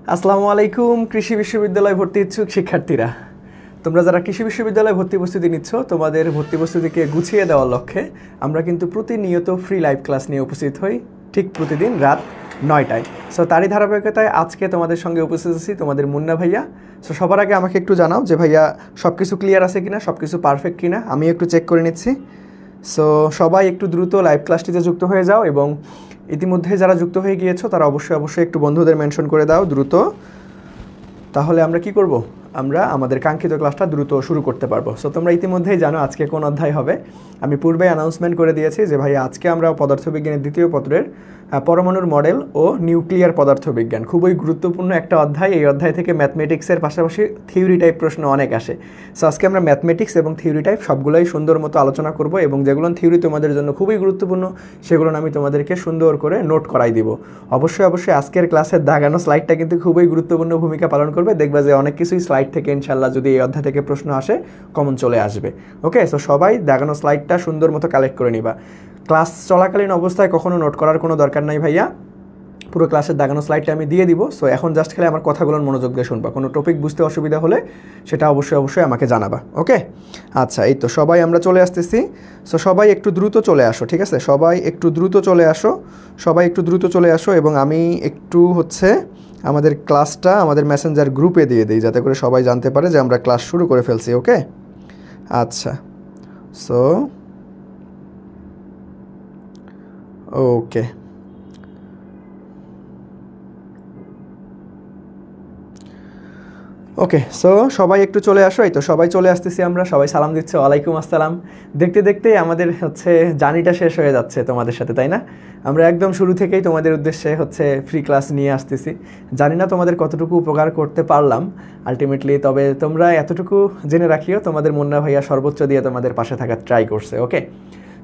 আসসালামু আলাইকুম কৃষি বিশ্ববিদ্যালয় ভর্তি ইচ্ছুক শিক্ষার্থীরা। তোমরা যারা কৃষি বিশ্ববিদ্যালয়ে ভর্তি প্রস্তুতি নিচ্ছ, তোমাদের ভর্তি প্রস্তুতিকে গুছিয়ে দেওয়ার লক্ষ্যে আমরা কিন্তু প্রতিনিয়ত ফ্রি লাইভ ক্লাস নিয়ে উপস্থিত হই, ঠিক প্রতিদিন রাত 9টায়। সো তারই ধারাবাহিকতায় আজকে তোমাদের সঙ্গে উপস্থিত আছি তোমাদের মুন্না ভাইয়া। সো সবার আগে আমাকে একটু জানাও যে ভাইয়া সব কিছু ক্লিয়ার আছে কিনা, সব কিছু পারফেক্ট কিনা, আমি একটু চেক করে নিচ্ছি। সো সবাই একটু দ্রুত লাইভ ক্লাসটিতে যুক্ত হয়ে যাও, এবং ইতিমধ্যে যারা যুক্ত হয়ে গিয়েছো তারা অবশ্যই একটু বন্ধুদের মেনশন করে দাও দ্রুত। তাহলে আমরা কি করব, আমরা আমাদের কাঙ্ক্ষিত ক্লাসটা দ্রুত শুরু করতে পারবো। সো তোমরা ইতিমধ্যেই জানো আজকে কোন অধ্যায় হবে। আমি পূর্বে অ্যানাউন্সমেন্ট করে দিয়েছি যে ভাই আজকে আমরা পদার্থবিজ্ঞানের দ্বিতীয় পত্রের পরমাণুর মডেল ও নিউক্লিয়ার পদার্থবিজ্ঞান, খুবই গুরুত্বপূর্ণ একটা অধ্যায়। এই অধ্যায় থেকে ম্যাথমেটিক্সের পাশাপাশি থিওরি টাইপ প্রশ্ন অনেক আসে। সো আজকে আমরা ম্যাথমেটিক্স এবং থিওরি টাইপ সবগুলোই সুন্দর মতো আলোচনা করব, এবং যেগুলো থিওরি তোমাদের জন্য খুবই গুরুত্বপূর্ণ সেগুলো আমি তোমাদেরকে সুন্দর করে নোট করাই দিব। অবশ্যই আজকের ক্লাসের দাগানো স্লাইডটা কিন্তু খুবই গুরুত্বপূর্ণ ভূমিকা পালন করবে। দেখবা যে অনেক কিছুই স্লাইড থেকে ইনশাল্লাহ যদি এই অধ্যায় থেকে প্রশ্ন আসে কমন চলে আসবে। ওকে, সো সবাই দাগানো স্লাইডটা সুন্দর মতো কালেক্ট করে নিবা। ক্লাস চলাকালীন অবস্থায় কখনো নোট করার কোনো দরকার নাই ভাইয়া, পুরো ক্লাসের দাগানো স্লাইডটা আমি দিয়ে দিব। সো এখন জাস্ট খালি আমার কথাগুলোর মনোযোগ দিয়ে শুনবা। কোনো টপিক বুঝতে অসুবিধা হলে সেটা অবশ্যই আমাকে জানাবা। ওকে, আচ্ছা, এই তো সবাই আমরা চলে আসতেছি। সো সবাই একটু দ্রুত চলে আসো, ঠিক আছে? সবাই একটু দ্রুত চলে আসো, এবং আমি একটু আমাদের ক্লাসটা আমাদের মেসেঞ্জার গ্রুপে দিয়ে দিই, যাতে করে সবাই জানতে পারে যে আমরা ক্লাস শুরু করে ফেলছি। ওকে, আচ্ছা, সো ওকে, সো সবাই একটু চলে আসো। এই তো সবাই চলে আসতেছি আমরা, সবাই সালাম দিচ্ছে, ওয়ালাইকুম আসসালাম। দেখতে দেখতেই আমাদের জার্নিটা শেষ হয়ে যাচ্ছে তোমাদের সাথে, তাই না? আমরা একদম শুরু থেকেই তোমাদের উদ্দেশ্যে ফ্রি ক্লাস নিয়ে আসতেছি। জানি না তোমাদের কতটুকু উপকার করতে পারলাম আলটিমেটলি, তবে তোমরা এতটুকু জেনে রাখিও তোমাদের মুন্না ভাইয়া সর্বোচ্চ দিয়ে তোমাদের পাশে থাকার ট্রাই করছে। ওকে,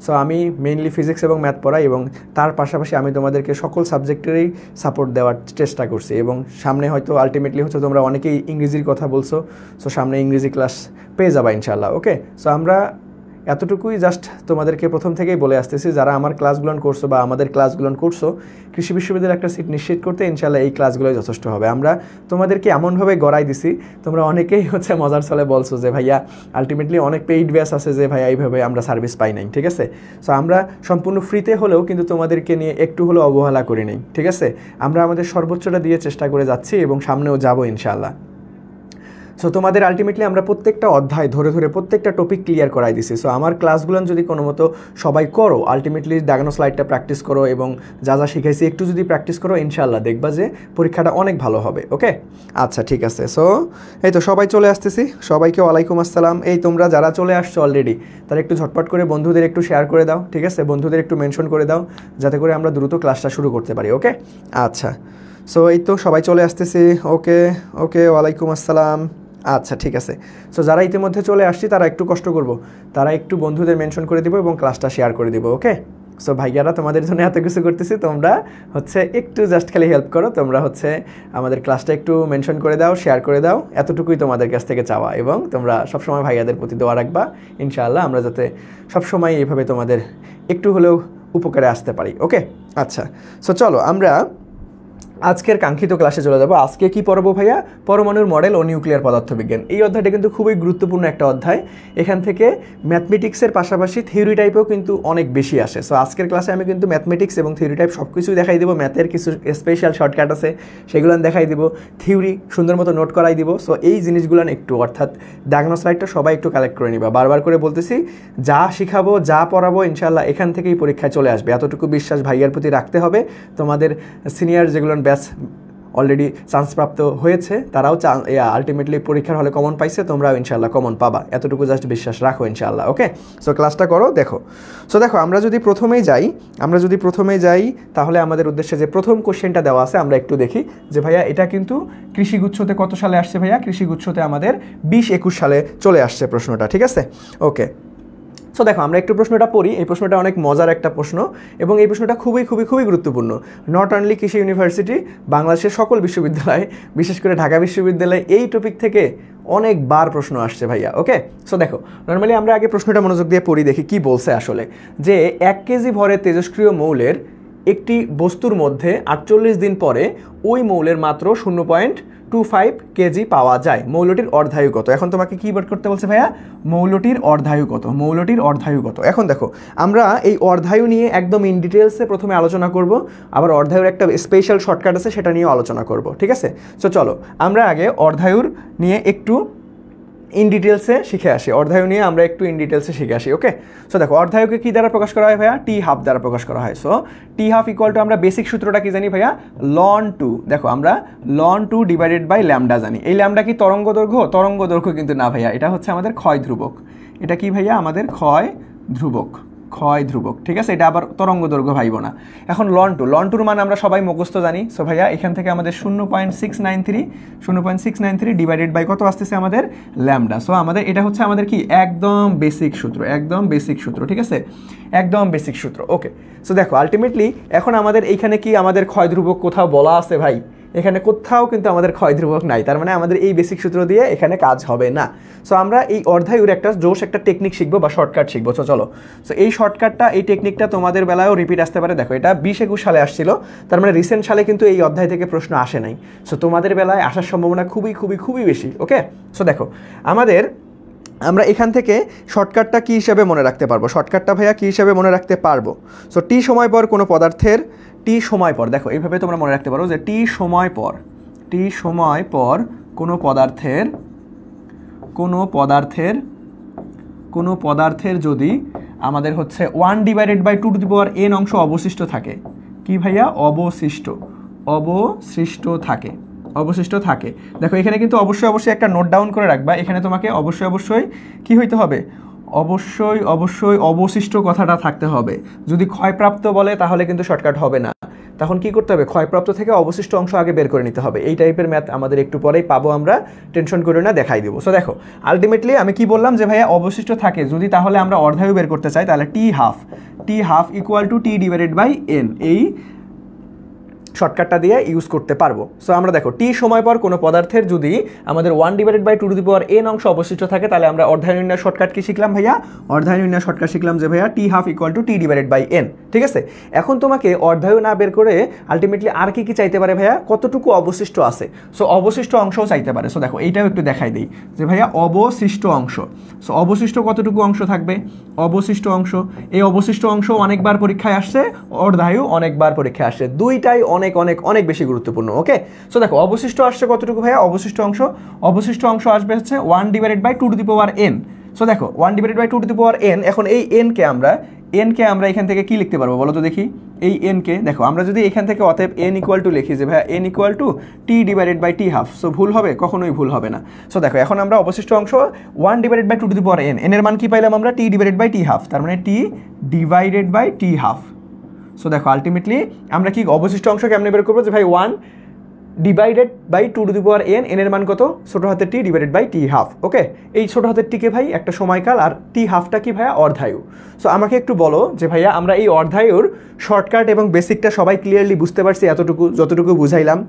সো আমি মেইনলি ফিজিক্স এবং ম্যাথ পড়াই, এবং তার পাশাপাশি আমি তোমাদেরকে সকল সাবজেক্টেরই সাপোর্ট দেওয়ার চেষ্টা করছি, এবং সামনে হয়তো আলটিমেটলি তোমরা অনেকেই ইংরেজির কথা বলছো। সো সামনে ইংরেজি ক্লাস পেয়ে যাবা ইনশাআল্লাহ। ওকে, সো আমরা এতটুকুই জাস্ট তোমাদেরকে প্রথম থেকেই বলে আসতেছি, যারা আমার ক্লাসগুলো করছো বা আমাদের ক্লাসগুলো করছো, কৃষি বিশ্ববিদ্যালয়ের একটা সিট নিশ্চিত করতে ইনশাআল্লাহ এই ক্লাসগুলোই যথেষ্ট হবে। আমরা তোমাদেরকে এমনভাবে গড়াই দিছি, তোমরা অনেকেই মজার ছলে বলছো যে ভাইয়া আলটিমেটলি অনেক পেইড ব্যাচ আছে যে ভাইয়া এইভাবে আমরা সার্ভিস পাই নাই, ঠিক আছে? সো আমরা সম্পূর্ণ ফ্রিতে হলেও কিন্তু তোমাদেরকে নিয়ে একটু হলেও অবহেলা করি নাই, ঠিক আছে? আমরা আমাদের সর্বোচ্চটা দিয়ে চেষ্টা করে যাচ্ছি, এবং সামনেও যাবো ইনশাআল্লাহ। সো তোমাদের আলটিমেটলি আমরা প্রত্যেকটা অধ্যায় ধরে প্রত্যেকটা টপিক ক্লিয়ার করাই দিছি। সো আমার ক্লাসগুলো যদি কোনো মতো সবাই করো, আলটিমেটলি দাগানো স্লাইডটা প্র্যাকটিস করো, এবং যা শিখাইছি একটু যদি প্র্যাকটিস করো, ইনশাআল্লাহ দেখবা যে পরীক্ষাটা অনেক ভালো হবে। ওকে, আচ্ছা, ঠিক আছে। সো এই তো সবাই চলে আসতেছি, সবাইকে ওয়ালাইকুম আসসালাম। এই তোমরা যারা চলে আসছো অলরেডি, তারা একটু ঝটপট করে বন্ধুদের একটু শেয়ার করে দাও, ঠিক আছে? বন্ধুদের একটু মেনশন করে দাও, যাতে করে আমরা দ্রুত ক্লাসটা শুরু করতে পারি। ওকে, আচ্ছা, সো এই তো সবাই চলে আসতেছি। ওকে, ওয়ালাইকুম আসসালাম। আচ্ছা, ঠিক আছে। সো যারা ইতিমধ্যে চলে আসছি তারা একটু কষ্ট করব, তারা একটু বন্ধুদের মেনশন করে দিব এবং ক্লাসটা শেয়ার করে দিব। ওকে, সো ভাইয়ারা তোমাদের জন্য এত কিছু করতেছি, তোমরা একটু জাস্ট খালি হেল্প করো। তোমরা আমাদের ক্লাসটা একটু মেনশন করে দাও, শেয়ার করে দাও, এতটুকুই তোমাদের কাছ থেকে চাওয়া। এবং তোমরা সবসময় ভাইয়াদের প্রতি দোয়া রাখবা ইনশাআল্লাহ, আমরা যাতে সবসময় এইভাবে তোমাদের একটু হলেও উপকারে আসতে পারি। ওকে, আচ্ছা, সো চলো আমরা আজকের কাঙ্ক্ষিত ক্লাসে চলে যাবো। আজকে কি পড়াবো ভাইয়া? পরমাণুর মডেল ও নিউক্লিয়ার পদার্থবিজ্ঞান। এই অধ্যায়টা কিন্তু খুবই গুরুত্বপূর্ণ একটা অধ্যায়। এখান থেকে ম্যাথমেটিক্সের পাশাপাশি থিওরি টাইপেও কিন্তু অনেক বেশি আসে। সো আজকের ক্লাসে আমি কিন্তু ম্যাথমেটিক্স এবং থিওরি টাইপ সব কিছুই দেখাই দিব। ম্যাথের কিছু স্পেশাল শর্টকাট আছে, সেগুলো দেখাই দিব। থিওরি সুন্দর মতো নোট করাই দিব। সো এই জিনিসগুলো একটু, অর্থাৎ ডায়াগনো স্লাইডটা সবাই একটু কালেক্ট করে নিবা। বারবার করে বলতেছি, যা শিখাবো যা পড়াবো ইনশাআল্লাহ এখান থেকেই পরীক্ষায় চলে আসবে, এতটুকু বিশ্বাস ভাইয়ার প্রতি রাখতে হবে। তোমাদের সিনিয়র যেগুলো ব্যাচ অলরেডি চান্সপ্রাপ্ত হয়েছে, তারাও আলটিমেটলি পরীক্ষার হলে কমন পাইছে, তোমরাও ইনশাআল্লাহ কমন পাবা, এতটুকু জাস্ট বিশ্বাস রাখো ইনশাআল্লাহ। ওকে, সো ক্লাসটা করো, দেখো। সো দেখো, আমরা যদি প্রথমেই যাই তাহলে আমাদের উদ্দেশ্যে যে প্রথম কোশ্চেনটা দেওয়া আছে আমরা একটু দেখি যে ভাইয়া এটা কিন্তু কৃষিগুচ্ছতে কত সালে আসছে ভাইয়া? কৃষিগুচ্ছতে আমাদের 2021 সালে চলে আসছে প্রশ্নটা, ঠিক আছে? ওকে, সো দেখো আমরা একটু প্রশ্নটা পড়ি। এই প্রশ্নটা অনেক মজার একটা প্রশ্ন, এবং এই প্রশ্নটা খুবই গুরুত্বপূর্ণ। নট অনলি কৃষি ইউনিভার্সিটি, বাংলাদেশের সকল বিশ্ববিদ্যালয়, বিশেষ করে ঢাকা বিশ্ববিদ্যালয়ে এই টপিক থেকে অনেকবার প্রশ্ন আসছে ভাইয়া। ওকে, সো দেখো নর্মালি আমরা আগে প্রশ্নটা মনোযোগ দিয়ে পড়ি, দেখি কি বলছে আসলে। যে 1 কেজি ভরের তেজস্ক্রিয় মৌলের একটি বস্তুর মধ্যে 48 দিন পরে ওই মৌলের মাত্র 0.25 কেজি পাওয়া যায়। মৌলটির অর্ধায়ু কত? এখন তোমাকে কি বের করতে বলছে ভাইয়া? মৌলটির অর্ধায়ু কত, মৌলটির অর্ধায়ু কত। এখন দেখো আমরা এই অর্ধায়ু নিয়ে একদম ইন ডিটেলসে প্রথমে আলোচনা করব, আবার অর্ধায়ুর একটা স্পেশাল শর্টকাট আছে সেটা নিয়েও আলোচনা করব, ঠিক আছে? সো চলো আমরা আগে অর্ধায়ুর নিয়ে একটু ইন ডিটেলসে শিখে আসি, অর্ধায়ু নিয়ে আমরা একটু ইন ডিটেলসে শিখে আসি। ওকে, সো দেখো অর্ধায়ুকে কী দ্বারা প্রকাশ করা হয় ভাইয়া? টি হাফ দ্বারা প্রকাশ করা হয়। So T half equal to, আমরা বেসিক সূত্রটা কি জানি ভাইয়া? Ln two. দেখো আমরা ln two divided by lambda জানি। এই ল্যামডা কি তরঙ্গ দৈর্ঘ্য? তরঙ্গ দৈর্ঘ্য কিন্তু না ভাইয়া, এটা হচ্ছে আমাদের ক্ষয় ধ্রুবক। এটা কি ভাইয়া? আমাদের ক্ষয় ধ্রুবক, ক্ষয় ধ্রুবক, ঠিক আছে? এটা আবার তরঙ্গ দৈর্ঘ্য ভাইব না। এখন লন টুর মান আমরা সবাই মুখস্থ জানি। সো ভাইয়া এখান থেকে আমাদের 0.693 ডিভাইডেড বাই কত আসতেছে? আমাদের ল্যামডা। সো আমাদের এটা হচ্ছে আমাদের কি একদম বেসিক সূত্র, একদম বেসিক সূত্র, ঠিক আছে? একদম বেসিক সূত্র। ওকে, সো দেখো আলটিমেটলি এখন আমাদের এইখানে কি আমাদের ক্ষয় ধ্রুবক কোথাও বলা আছে ভাই? এখানে কোথাও কিন্তু আমাদের ক্ষয় ধ্রুবক নাই, তার মানে আমাদের এই বেসিক সূত্র দিয়ে এখানে কাজ হবে না। সো আমরা এই অর্ধায়ুর একটা একটা টেকনিক শিখবো বা শর্টকাট শিখবো। সো চলো, সো এই শর্টকাটটা, এই টেকনিকটা তোমাদের বেলায়ও রিপিট আসতে পারে। দেখো এটা 20-21 সালে আসছিল, তার মানে রিসেন্ট সালে কিন্তু এই অধ্যায় থেকে প্রশ্ন আসে নাই। সো তোমাদের বেলায় আসার সম্ভাবনা খুবই খুবই খুবই বেশি। ওকে, সো দেখো আমরা এখান থেকে শর্টকাটটা কী হিসাবে মনে রাখতে পারবো? শর্টকাটটা ভাইয়া কী হিসাবে মনে রাখতে পারবো? সো টি সময় পর কোনো পদার্থের, টি সময় পর, দেখো এইভাবে তোমরা মনে রাখতে পারো যে টি সময় পর কোনো পদার্থের যদি আমাদের হচ্ছে 1/2n অংশ অবশিষ্ট থাকে, কি ভাইয়া? অবশিষ্ট থাকে। দেখো এখানে কিন্তু অবশ্যই একটা নোট ডাউন করে রাখবা। এখানে তোমাকে অবশ্যই কি হইতে হবে? অবশ্যই অবশিষ্ট কথাটা থাকতে হবে। যদি ক্ষয়প্রাপ্ত বলে তাহলে কিন্তু শর্টকাট হবে না, তখন কি করতে হবে? ক্ষয়প্রাপ্ত থেকে অবশিষ্ট অংশ আগে বের করে নিতে হবে। এই টাইপের ম্যাথ আমাদের একটু পরেই পাবো আমরা, টেনশন করে না, দেখাই দিব। সো দেখো আলটিমেটলি আমি কি বললাম যে ভাইয়া অবশিষ্ট থাকে যদি, তাহলে আমরা অর্ধায়ু বের করতে চাই, তাহলে T half equal to T divided by N, এই শর্টকাটটা দিয়ে ইউজ করতে পারবো। সো আমরা দেখো টি সময় পর কোনো পদার্থের যদি আমাদের 1/2n অংশ অবশিষ্ট থাকে, তাহলে আমরা অর্ধায়ু নির্ণয় শর্টকাট কি শিখলাম ভাইয়া? অর্ধায়ু নির্ণয় শর্টকাট শিখলাম যে ভাইয়া T half equal to T divided by N, ঠিক আছে? এখন তোমাকে অর্ধায়ু না বের করে আলটিমেটলি আর কি চাইতে পারে ভাইয়া? কতটুকু অবশিষ্ট আছে। সো অবশিষ্ট অংশও চাইতে পারে। সো দেখো এইটাও একটু দেখাই দিই যে ভাইয়া অবশিষ্ট অংশ। সো অবশিষ্ট কতটুকু অংশ থাকবে? অবশিষ্ট অংশ, এই অবশিষ্ট অংশ অনেকবার পরীক্ষায় আসছে, অর্ধায়ু অনেকবার পরীক্ষায় আসছে, দুইটাই অনেক বেশি গুরুত্বপূর্ণ। ওকে, সো দেখো অবশিষ্ট আসছে কতটুকু ভাইয়া? অবশিষ্ট অংশ আসবে হচ্ছে 1/2n। সো দেখো 1/2n। এখন এই এনকে আমরা এখান থেকে কি লিখতে পারবো বলো তো দেখি? এই এনকে দেখো আমরা যদি এখান থেকে অতএব n ইকুয়াল টু লিখি যে ভাইয়া n equal to T divided by T half, so ভুল হবে? কখনোই ভুল হবে না। সো দেখো এখন আমরা অবশিষ্ট অংশ 1/2n, এর মান কি পাইলাম আমরা? T divided by T half, তার মানে T divided by T half. So দেখো আলটিমেটলি আমরা কি অবশিষ্ট অংশ কেমনে বের করবো? যে ভাই 1 ডিভাইডেড বাই 2n, এর মান কত? ছোট হাতের টি ডিভাইডেড বাই টি হাফ। ওকে, এই ছোট হাতের টিকে ভাই একটা সময়কাল, আর টি হাফটা কি ভাইয়া? অর্ধায়ু। সো আমাকে একটু বলো যে ভাইয়া আমরা এই অর্ধায়ুর শর্টকাট এবং বেসিকটা সবাই ক্লিয়ারলি বুঝতে পারছি যতটুকু বুঝাইলাম?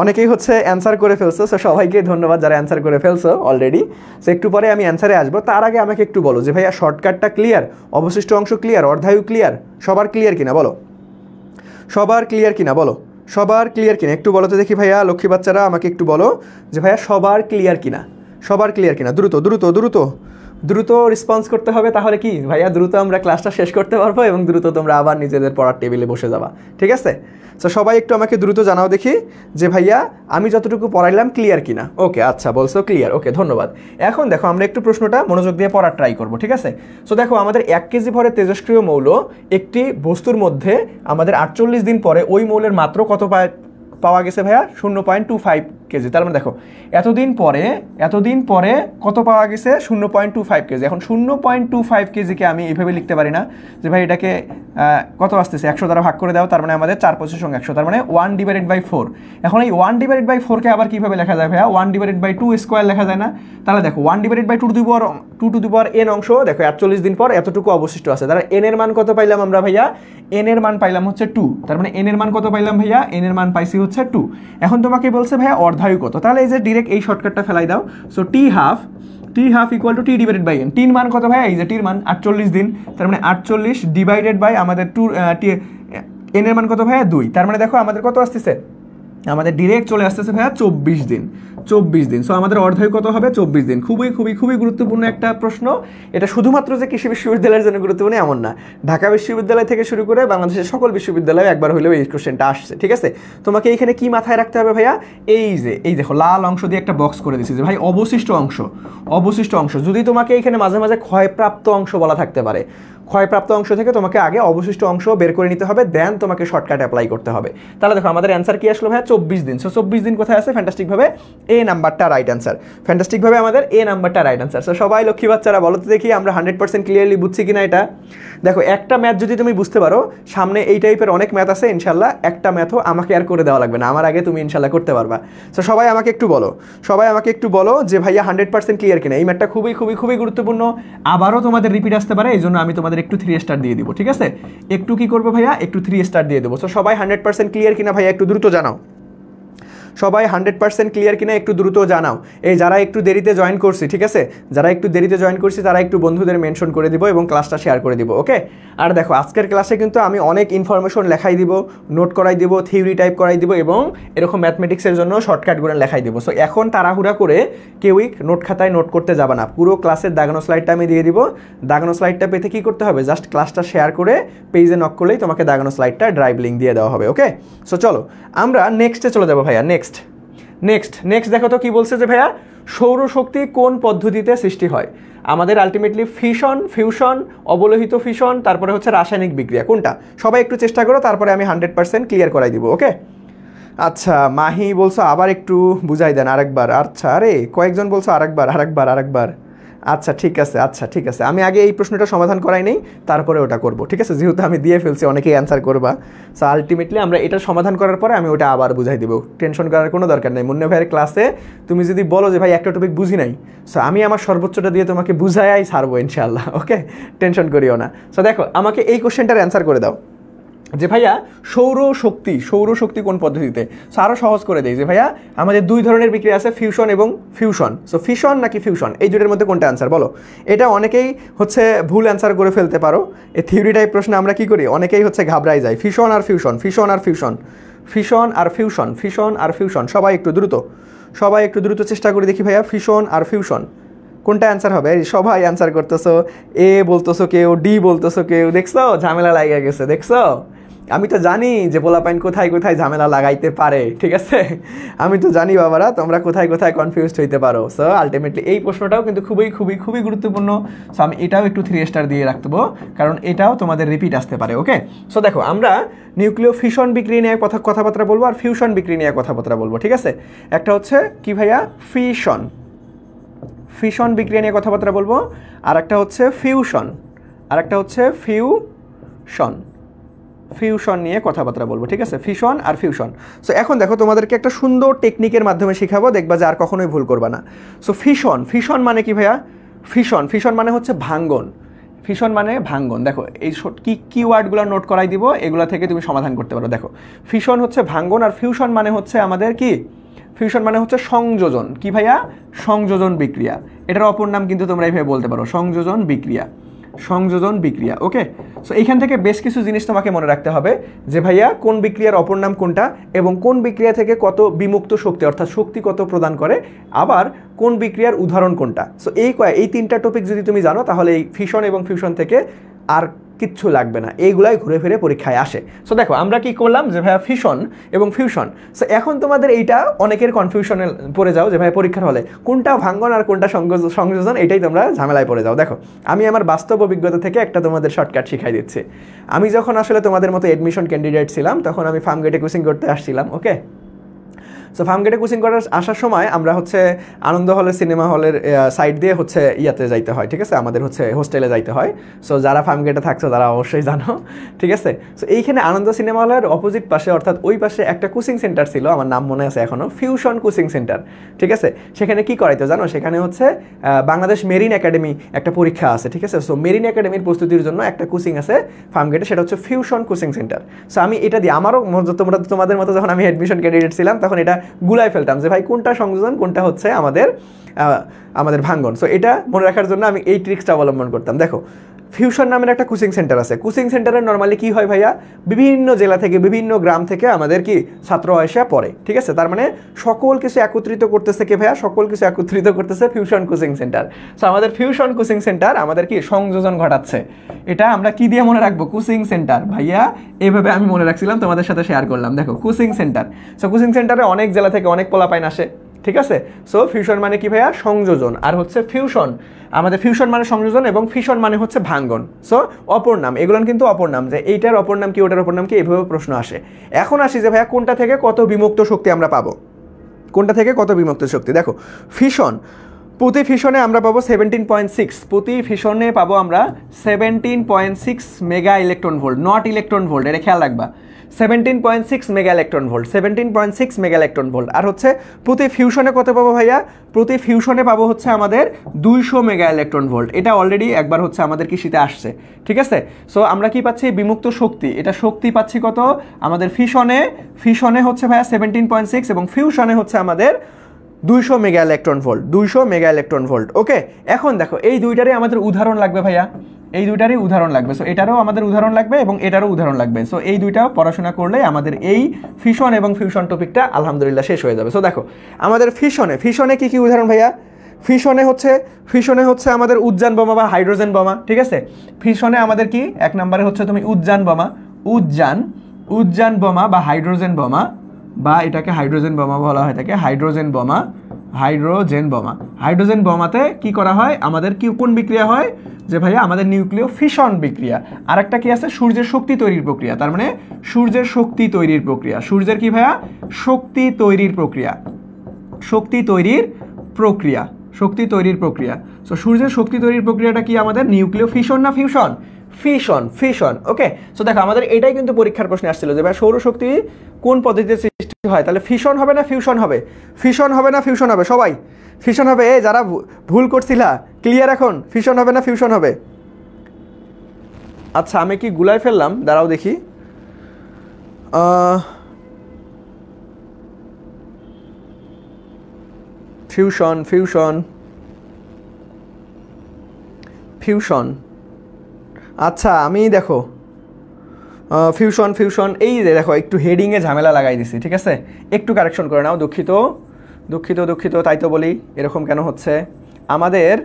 অনেকেই হচ্ছে অ্যান্সার করে ফেলছো, সো সবাইকে ধন্যবাদ যারা অ্যান্সার করে ফেলছো অলরেডি। সো একটু পরে আমি অ্যান্সারে আসবো, তার আগে আমাকে একটু বলো যে ভাইয়া শর্টকাটটা ক্লিয়ার, অবশিষ্ট অংশ ক্লিয়ার, অর্ধায়ু ক্লিয়ার, সবার ক্লিয়ার কিনা বলো? সবার ক্লিয়ার কিনা একটু বলো তো দেখি ভাইয়া। লক্ষ্মী বাচ্চারা আমাকে একটু বলো যে ভাইয়া সবার ক্লিয়ার কিনা। দ্রুত রেসপন্স করতে হবে, তাহলে কি ভাইয়া দ্রুত আমরা ক্লাসটা শেষ করতে পারবো এবং দ্রুত তোমরা আবার নিজেদের পড়ার টেবিলে বসে যাবা, ঠিক আছে? সো সবাই একটু আমাকে দ্রুত জানাও দেখি যে ভাইয়া আমি যতটুকু পড়াইলাম ক্লিয়ার কিনা। ওকে, আচ্ছা বলছো ক্লিয়ার, ওকে ধন্যবাদ। এখন দেখো আমরা একটু প্রশ্নটা মনোযোগ দিয়ে পড়ার ট্রাই করবো, ঠিক আছে? সো দেখো আমাদের 1 কেজি ভরের তেজস্ক্রিয় মৌল একটি বস্তুর মধ্যে আমাদের 48 দিন পরে ওই মৌলের মাত্র কত পাওয়া গেছে ভাইয়া? 0.25 কেজি। তার মানে দেখো এতদিন পরে কত পাওয়া গেছে? 0.25 কেজি। এখন 0.25 কেজিকে আমি এইভাবে লিখতে পারি না যে ভাই এটাকে কত আসতেছে 100 দ্বারা ভাগ করে দাও, তার মানে আমাদের 4×5=100, তার মানে 1/4। এখন এই 1/4কে আবার কিভাবে লেখা যায় ভাইয়া? 1/2 স্কোয়ার লেখা যায় না? তাহলে দেখো 1/2n অংশ দেখো 48 দিন পর এতটুকু অবশিষ্ট আছে, তাহলে n এর মান কত পাইলাম আমরা ভাইয়া? n এর মান পাইলাম হচ্ছে 2, তার মানে n এর মান কত পাইলাম ভাইয়া? n এর মান পাইছি হচ্ছে 2। এখন তোমাকে বলছে ভাইয়া অর্ধায়ু কত, তাহলে এই যে ডিরেক্ট এই শর্টকাটটা ফেলাই দাও। So T half equal to T divided by N. টির মান কত ভাইয়া? এই যে টির মান 48 দিন, তার মানে 48 ডিভাইডেড বাই আমাদের এন এর মান কত ভাইয়া 2, তার মানে দেখো আমাদের কত আসতেছে, আমাদের ডিরেক্ট চলে আসতেছে ভাইয়া 24 দিন, 24 দিন। সো আমাদের অর্ধেক কত হবে, 24 দিন। খুবই খুবই খুবই গুরুত্বপূর্ণ একটা প্রশ্ন। এটা শুধুমাত্র যে কৃষি বিশ্ববিদ্যালয়ের জন্য গুরুত্বপূর্ণ এমন না, ঢাকা বিশ্ববিদ্যালয় থেকে শুরু করে বাংলাদেশের সকল বিশ্ববিদ্যালয়ে একবার হলেও এই কোশ্চেনটা আসছে, ঠিক আছে। তোমাকে এইখানে কি মাথায় রাখতে হবে ভাইয়া, এই দেখো লাল অংশ দিয়ে একটা বক্স করে দিচ্ছি যে ভাই অবশিষ্ট অংশ, অবশিষ্ট অংশ। যদি তোমাকে এইখানে মাঝে মাঝে ক্ষয়প্রাপ্ত অংশ বলা থাকতে পারে, ক্ষয়প্রাপ্ত অংশ থেকে তোমাকে আগে অবশিষ্ট অংশ বের করে নিতে হবে, দেন তোমাকে শর্টকাট অ্যাপ্লাই করতে হবে। তাহলে দেখো আমাদের অ্যান্সার কি আসলো ভাইয়া, 24 দিন। সো 24 দিন কোথায় আছে, ফ্যান্টাস্টিকভাবে এ নাম্বারটা রাইট অ্যান্সার, ফ্যান্টাস্টিকভাবে আমাদের এ নাম্বারটা রাইট অ্যান্সার। সো সবাই লক্ষ্মী বাচ্চারা বলো তো দেখি আমরা 100% ক্লিয়ারলি বুঝছি কিনা এটা। দেখো একটা ম্যাথ যদি তুমি বুঝতে পারো, সামনে এই টাইপের অনেক ম্যাথ আছে ইনশাল্লাহ, একটা ম্যাথও আমাকে আর করে দেওয়া লাগবে না, আমার আগে তুমি ইনশাল্লাহ করতে পারবা। সো সবাই আমাকে একটু বলো, সবাই আমাকে একটু বলো যে ভাইয়া 100% ক্লিয়ার কিনা। এই ম্যাথটা খুবই খুবই খুবই গুরুত্বপূর্ণ, আবারও তোমাদের রিপিট আসতে পারে, এই জন্য আমি তোমাদের একটু 3 স্টার দিয়ে দিব, ঠিক আছে। একটু কি করবো ভাইয়া, একটু 3 স্টার দিয়ে দেবো। সো সবাই 100% ক্লিয়ার কিনা ভাইয়া একটু দ্রুত জানাও, সবাই 100% ক্লিয়ার কিনা একটু দ্রুত জানাও। এই যারা একটু দেরিতে জয়েন করছি, ঠিক আছে, যারা একটু দেরিতে জয়েন করছি তারা একটু বন্ধুদের মেনশন করে দিব এবং ক্লাসটা শেয়ার করে দিব, ওকে। আর দেখো আজকের ক্লাসে কিন্তু আমি অনেক ইনফরমেশন লেখাই দিব, নোট করাই দিব, থিওরি টাইপ করাই দিব এবং এরকম ম্যাথমেটিক্সের জন্য শর্টকাটগুলো লেখাই দিব। সো এখন তাড়াহুড়া করে কেউই নোট খাতায় নোট করতে যাবে না, পুরো ক্লাসের দাগানো স্লাইডটা আমি দিয়ে দিব। দাগানো স্লাইডটা পেতে কী করতে হবে, জাস্ট ক্লাসটা শেয়ার করে পেজে নক করলেই তোমাকে দাগানো স্লাইডটা ড্রাইভ লিঙ্ক দিয়ে দেওয়া হবে, ওকে। সো চলো আমরা নেক্সটে চলে যাবো ভাইয়া, নেক্সট দেখো তো কি বলছে যে ভাইয়া সৌরশক্তি কোন পদ্ধতিতে সৃষ্টি হয়। আমাদের আলটিমেটলি ফিশন, ফিউশন, অবলোহিত ফিশন, তারপরে হচ্ছে রাসায়নিক বিক্রিয়া, কোনটা? সবাই একটু চেষ্টা করো, তারপরে আমি 100% ক্লিয়ার করাই দিব, ওকে। আচ্ছা মাহি বলছো আবার একটু বুঝাই দেন আরেকবার। আচ্ছা আরে কয়েকজন বলছো আরেকবার। আচ্ছা ঠিক আছে, আমি আগে এই প্রশ্নটা সমাধান করাই নেই, তারপরে ওটা করব, ঠিক আছে। যেহেতু আমি দিয়ে ফেলছি, অনেকেই অ্যান্সার করবা। সো আলটিমেটলি আমরা এটা সমাধান করার পরে আমি ওটা আবার বুঝাই দিব, টেনশন করার কোনো দরকার নেই। মুন্না ভাইয়ের ক্লাসে তুমি যদি বলো যে ভাই একটা টপিক বুঝি নাই, সো আমি আমার সর্বোচ্চটা দিয়ে তোমাকে বুঝাই ছাড়বো ইনশাআল্লাহ, ওকে, টেনশন করিও না। সো দেখো আমাকে এই কোশ্চেনটার অ্যান্সার করে দাও যে ভাইয়া সৌরশক্তি কোন পদ্ধতিতে। সো আরও সহজ করে দেয় যে ভাইয়া আমাদের 2 ধরনের বিক্রিয়া আছে, ফিউশন এবং ফিউশন। সো ফিশন নাকি ফিউশন, এই দুটোর মধ্যে কোনটা অ্যান্সার বলো। এটা অনেকেই হচ্ছে ভুল অ্যান্সার করে ফেলতে পারো, এই থিওরি টাইপ প্রশ্নে আমরা কি করি, অনেকেই হচ্ছে ঘাবড়াই যায়। ফিশন আর ফিউশন। সবাই একটু দ্রুত চেষ্টা করে দেখি ভাইয়া, ফিশন আর ফিউশন কোনটা অ্যান্সার হবে। সবাই অ্যান্সার করতেছো, এ বলতেছো কেউ, ডি বলতেছো কেউ, দেখছো ঝামেলা লাগা গেছে, দেখছো। আমি তো জানি যে পোলাপাইন কোথায় ঝামেলা লাগাইতে পারে, ঠিক আছে, আমি তো জানি বাবারা তোমরা কোথায় কনফিউজড হইতে পারো। সো আলটিমেটলি এই প্রশ্নটাও কিন্তু খুবই গুরুত্বপূর্ণ। সো আমি এটাও একটু 3 স্টার দিয়ে রাখবো, কারণ এটাও তোমাদের রিপিট আসতে পারে, ওকে। সো দেখো আমরা নিউক্লিয় ফিশন বিক্রিয়া নিয়ে কথাবার্তা বলবো আর ফিউশন বিক্রিয়া নিয়ে কথাবার্তা বলবো, ঠিক আছে। একটা হচ্ছে কি ভাইয়া, ফিশন বিক্রিয়া নিয়ে কথাবার্তা বলবো, আর একটা হচ্ছে ফিউশন নিয়ে কথাবার্তা বলবো, ঠিক আছে, ফিশন আর ফিউশন। সো এখন দেখো তোমাদেরকে একটা সুন্দর টেকনিকের মাধ্যমে শেখাবো, দেখবা যে আর কখনোই ভুল করবা না। সো ফিশন মানে কি ভাইয়া, ফিশন মানে হচ্ছে ভাঙ্গন, দেখো এই কি ওয়ার্ডগুলো নোট করাই দিব, এগুলো থেকে তুমি সমাধান করতে পারো। দেখো ফিশন হচ্ছে ভাঙ্গন, আর ফিউশন মানে হচ্ছে আমাদের কি, ফিউশন মানে হচ্ছে সংযোজন, কি ভাইয়া, সংযোজন বিক্রিয়া। এটার অপর নাম কিন্তু তোমরা এইভাবে বলতে পারো, সংযোজন বিক্রিয়া, ওকে। সো এইখান থেকে বেশ কিছু জিনিস তোমাকে মনে রাখতে হবে যে ভাইয়া কোন বিক্রিয়ার অপর নাম কোনটা এবং কোন বিক্রিয়া থেকে কত বিমুক্ত শক্তি, অর্থাৎ শক্তি কত প্রদান করে, আবার কোন বিক্রিয়ার উদাহরণ কোনটা। সো এই 3টা টপিক যদি তুমি জানো, তাহলে এই ফিশন এবং ফিউশন থেকে আর কিচ্ছু লাগবে না, এইগুলাই ঘুরে ফিরে পরীক্ষায় আসে। সো দেখো আমরা কি করলাম যে ভাইয়া ফিশন এবং ফিউশন। সো এখন তোমাদের এইটা অনেকের কনফিউশনে পড়ে যাও যে ভাই পরীক্ষার হলে কোনটা ভাঙ্গন আর কোনটা সংযোজন, এটাই তোমরা ঝামেলায় পড়ে যাও। দেখো আমি আমার বাস্তব অভিজ্ঞতা থেকে একটা তোমাদের শর্টকাট শিখাই দিচ্ছি। আমি যখন আসলে তোমাদের মতো অ্যাডমিশন ক্যান্ডিডেট ছিলাম, তখন আমি ফার্মগেটে কোচিং করতে আসছিলাম, ওকে। সো ফার্মগেটে কোচিং করার আসার সময় আমরা হচ্ছে আনন্দ হলের, সিনেমা হলের সাইড দিয়ে হচ্ছে ইয়াতে যাইতে হয়, ঠিক আছে, আমাদের হচ্ছে হোস্টেলে যাইতে হয়। সো যারা ফার্মগেটে থাকছো তারা অবশ্যই জানো, ঠিক আছে। সো এইখানে আনন্দ সিনেমা হলের অপোজিট পাশে, অর্থাৎ ওই পাশে একটা কোচিং সেন্টার ছিল, আমার নাম মনে আছে এখনও, ফিউশন কোচিং সেন্টার, ঠিক আছে। সেখানে কি করাইতো জানো, সেখানে হচ্ছে বাংলাদেশ মেরিন একাডেমি একটা পরীক্ষা আছে, ঠিক আছে। সো মেরিন একাডেমির প্রস্তুতির জন্য একটা কোচিং আছে ফার্মগেটে, সেটা হচ্ছে ফিউশন কোচিং সেন্টার। সো আমি এটা দিয়ে আমারও, তোমাদের মতো যখন আমি অ্যাডমিশন ক্যান্ডিডেট ছিলাম, তখন এটা গুলাই ফেলতাম যে ভাই কোনটা সংযোজন, কোনটা হচ্ছে আমাদের ভাঙ্গন। সো এটা মনে রাখার জন্য আমি এই ট্রিক্সটা অবলম্বন করতাম। দেখো ফিউশন নামের একটা কোচিং সেন্টার আছে। কোচিং সেন্টারে নর্মালি কি হয় ভাইয়া, বিভিন্ন জেলা থেকে বিভিন্ন গ্রাম থেকে আমাদের কি ছাত্র এসে পড়ে, ঠিক আছে। তার মানে সকল কিছু একত্রিত করতেছে কে ভাইয়া, সকল কিছু একত্রিত করতেছে ফিউশন কোচিং সেন্টার। সো আমাদের ফিউশন কোচিং সেন্টার আমাদের কি সংযোজন ঘটাচ্ছে, এটা আমরা কি দিয়ে মনে রাখবো, কোচিং সেন্টার ভাইয়া। এইভাবে আমি মনে রাখছিলাম, তোমাদের সাথে শেয়ার করলাম। দেখো কোচিং সেন্টার, সো কোচিং সেন্টারে অনেক জেলা থেকে অনেক পোলাপাইন আসে, ঠিক আছে। সো ফিউশন মানে কি ভাইয়া, সংযোজন। আর হচ্ছে ফিউশন, আমাদের ফিউশন মানে সংযোজন এবং ফিশন মানে হচ্ছে ভাঙ্গন। সো অপর নাম, এগুলো কিন্তু অপর নাম, যে এইটার অপর নাম কি ওটার অপর নাম কি, এইভাবে প্রশ্ন আসে। এখন আসি যে ভাইয়া কোনটা থেকে কত বিমুক্ত শক্তি আমরা পাবো, কোনটা থেকে কত বিমুক্ত শক্তি। দেখো ফিশন, প্রতি ফিশনে আমরা পাবো 17.6, প্রতি ফিশনে পাবো আমরা 17.6 mega electron volt, not electron volt, এটা খেয়াল রাখবা। 17.6 mega electron volt, 17.6 mega electron volt. আর হচ্ছে প্রতি ফিউশনে কত পাবো ভাইয়া, প্রতি ফিউশনে পাবো হচ্ছে আমাদের 200 মেগা ইলেকট্রন ভোল্ট। এটা অলরেডি একবার হচ্ছে আমাদের কি শীতে আসছে, ঠিক আছে। সো আমরা কি পাচ্ছি, বিমুক্ত শক্তি, এটা শক্তি পাচ্ছি কত আমাদের ফিশনে হচ্ছে ভাইয়া 17.6 এবং ফিউশনে হচ্ছে আমাদের 200 mega electron volt, 200 mega electron volt. Okay, এখন দেখো এই দুইটারই আমাদের উদাহরণ লাগবে ভাইয়া, এই দুইটারই উদাহরণ লাগবে। সো এটারও আমাদের উদাহরণ লাগবে এবং এটারও উদাহরণ লাগবে। সো এই দুইটা পড়াশোনা করলে আমাদের এই ফিশন এবং ফিউশন টপিকটা আলহামদুলিল্লাহ শেষ হয়ে যাবে। সো দেখো আমাদের ফিশনে কি কি উদাহরণ ভাইয়া, ফিশনে হচ্ছে আমাদের উদ্যান বোমা বা হাইড্রোজেন বোমা, ঠিক আছে। ফিশনে আমাদের কি এক নম্বরে হচ্ছে তুমি উদ্যান বোমা বা হাইড্রোজেন বোমা, বা এটাকে হাইড্রোজেন বোমা বলা হয় থাকে, হাইড্রোজেন বোমাতে কি করা হয়, আমাদের কি কোন বিক্রিয়া হয়, যে ভাইয়া আমাদের নিউক্লিয় ফিশন বিক্রিয়া। আর একটা কি আছে, সূর্যের শক্তি তৈরির প্রক্রিয়া। তার মানে সূর্যের শক্তি তৈরির প্রক্রিয়া, সূর্যের কি ভাইয়া, শক্তি তৈরির প্রক্রিয়া। সো সূর্যের শক্তি তৈরির প্রক্রিয়াটা কি আমাদের নিউক্লিয় ফিশন না ফিউশন, ফিশন। ওকে, সো দেখো আমাদের এটাই কিন্তু পরীক্ষার প্রশ্নে আসছিল যে ভাই সৌরশক্তি কোন পদ্ধতিতে সৃষ্টি হয়, তাহলে ফিশন হবে না ফিউশন হবে, সবাই ফিশন হবে। যারা ভুল করছিলা ক্লিয়ার এখন, ফিশন হবে না ফিউশন হবে। আচ্ছা আমি কি গুলায় ফেললাম, দাঁড়াও দেখি। ফিউশন আচ্ছা আমি দেখো ফিউশন এই যে দেখো একটু হেডিংয়ে ঝামেলা লাগাই দিছি, ঠিক আছে, একটু কারেকশন করে নাও। দুঃখিত, তাই তো বলি এরকম কেন হচ্ছে। আমাদের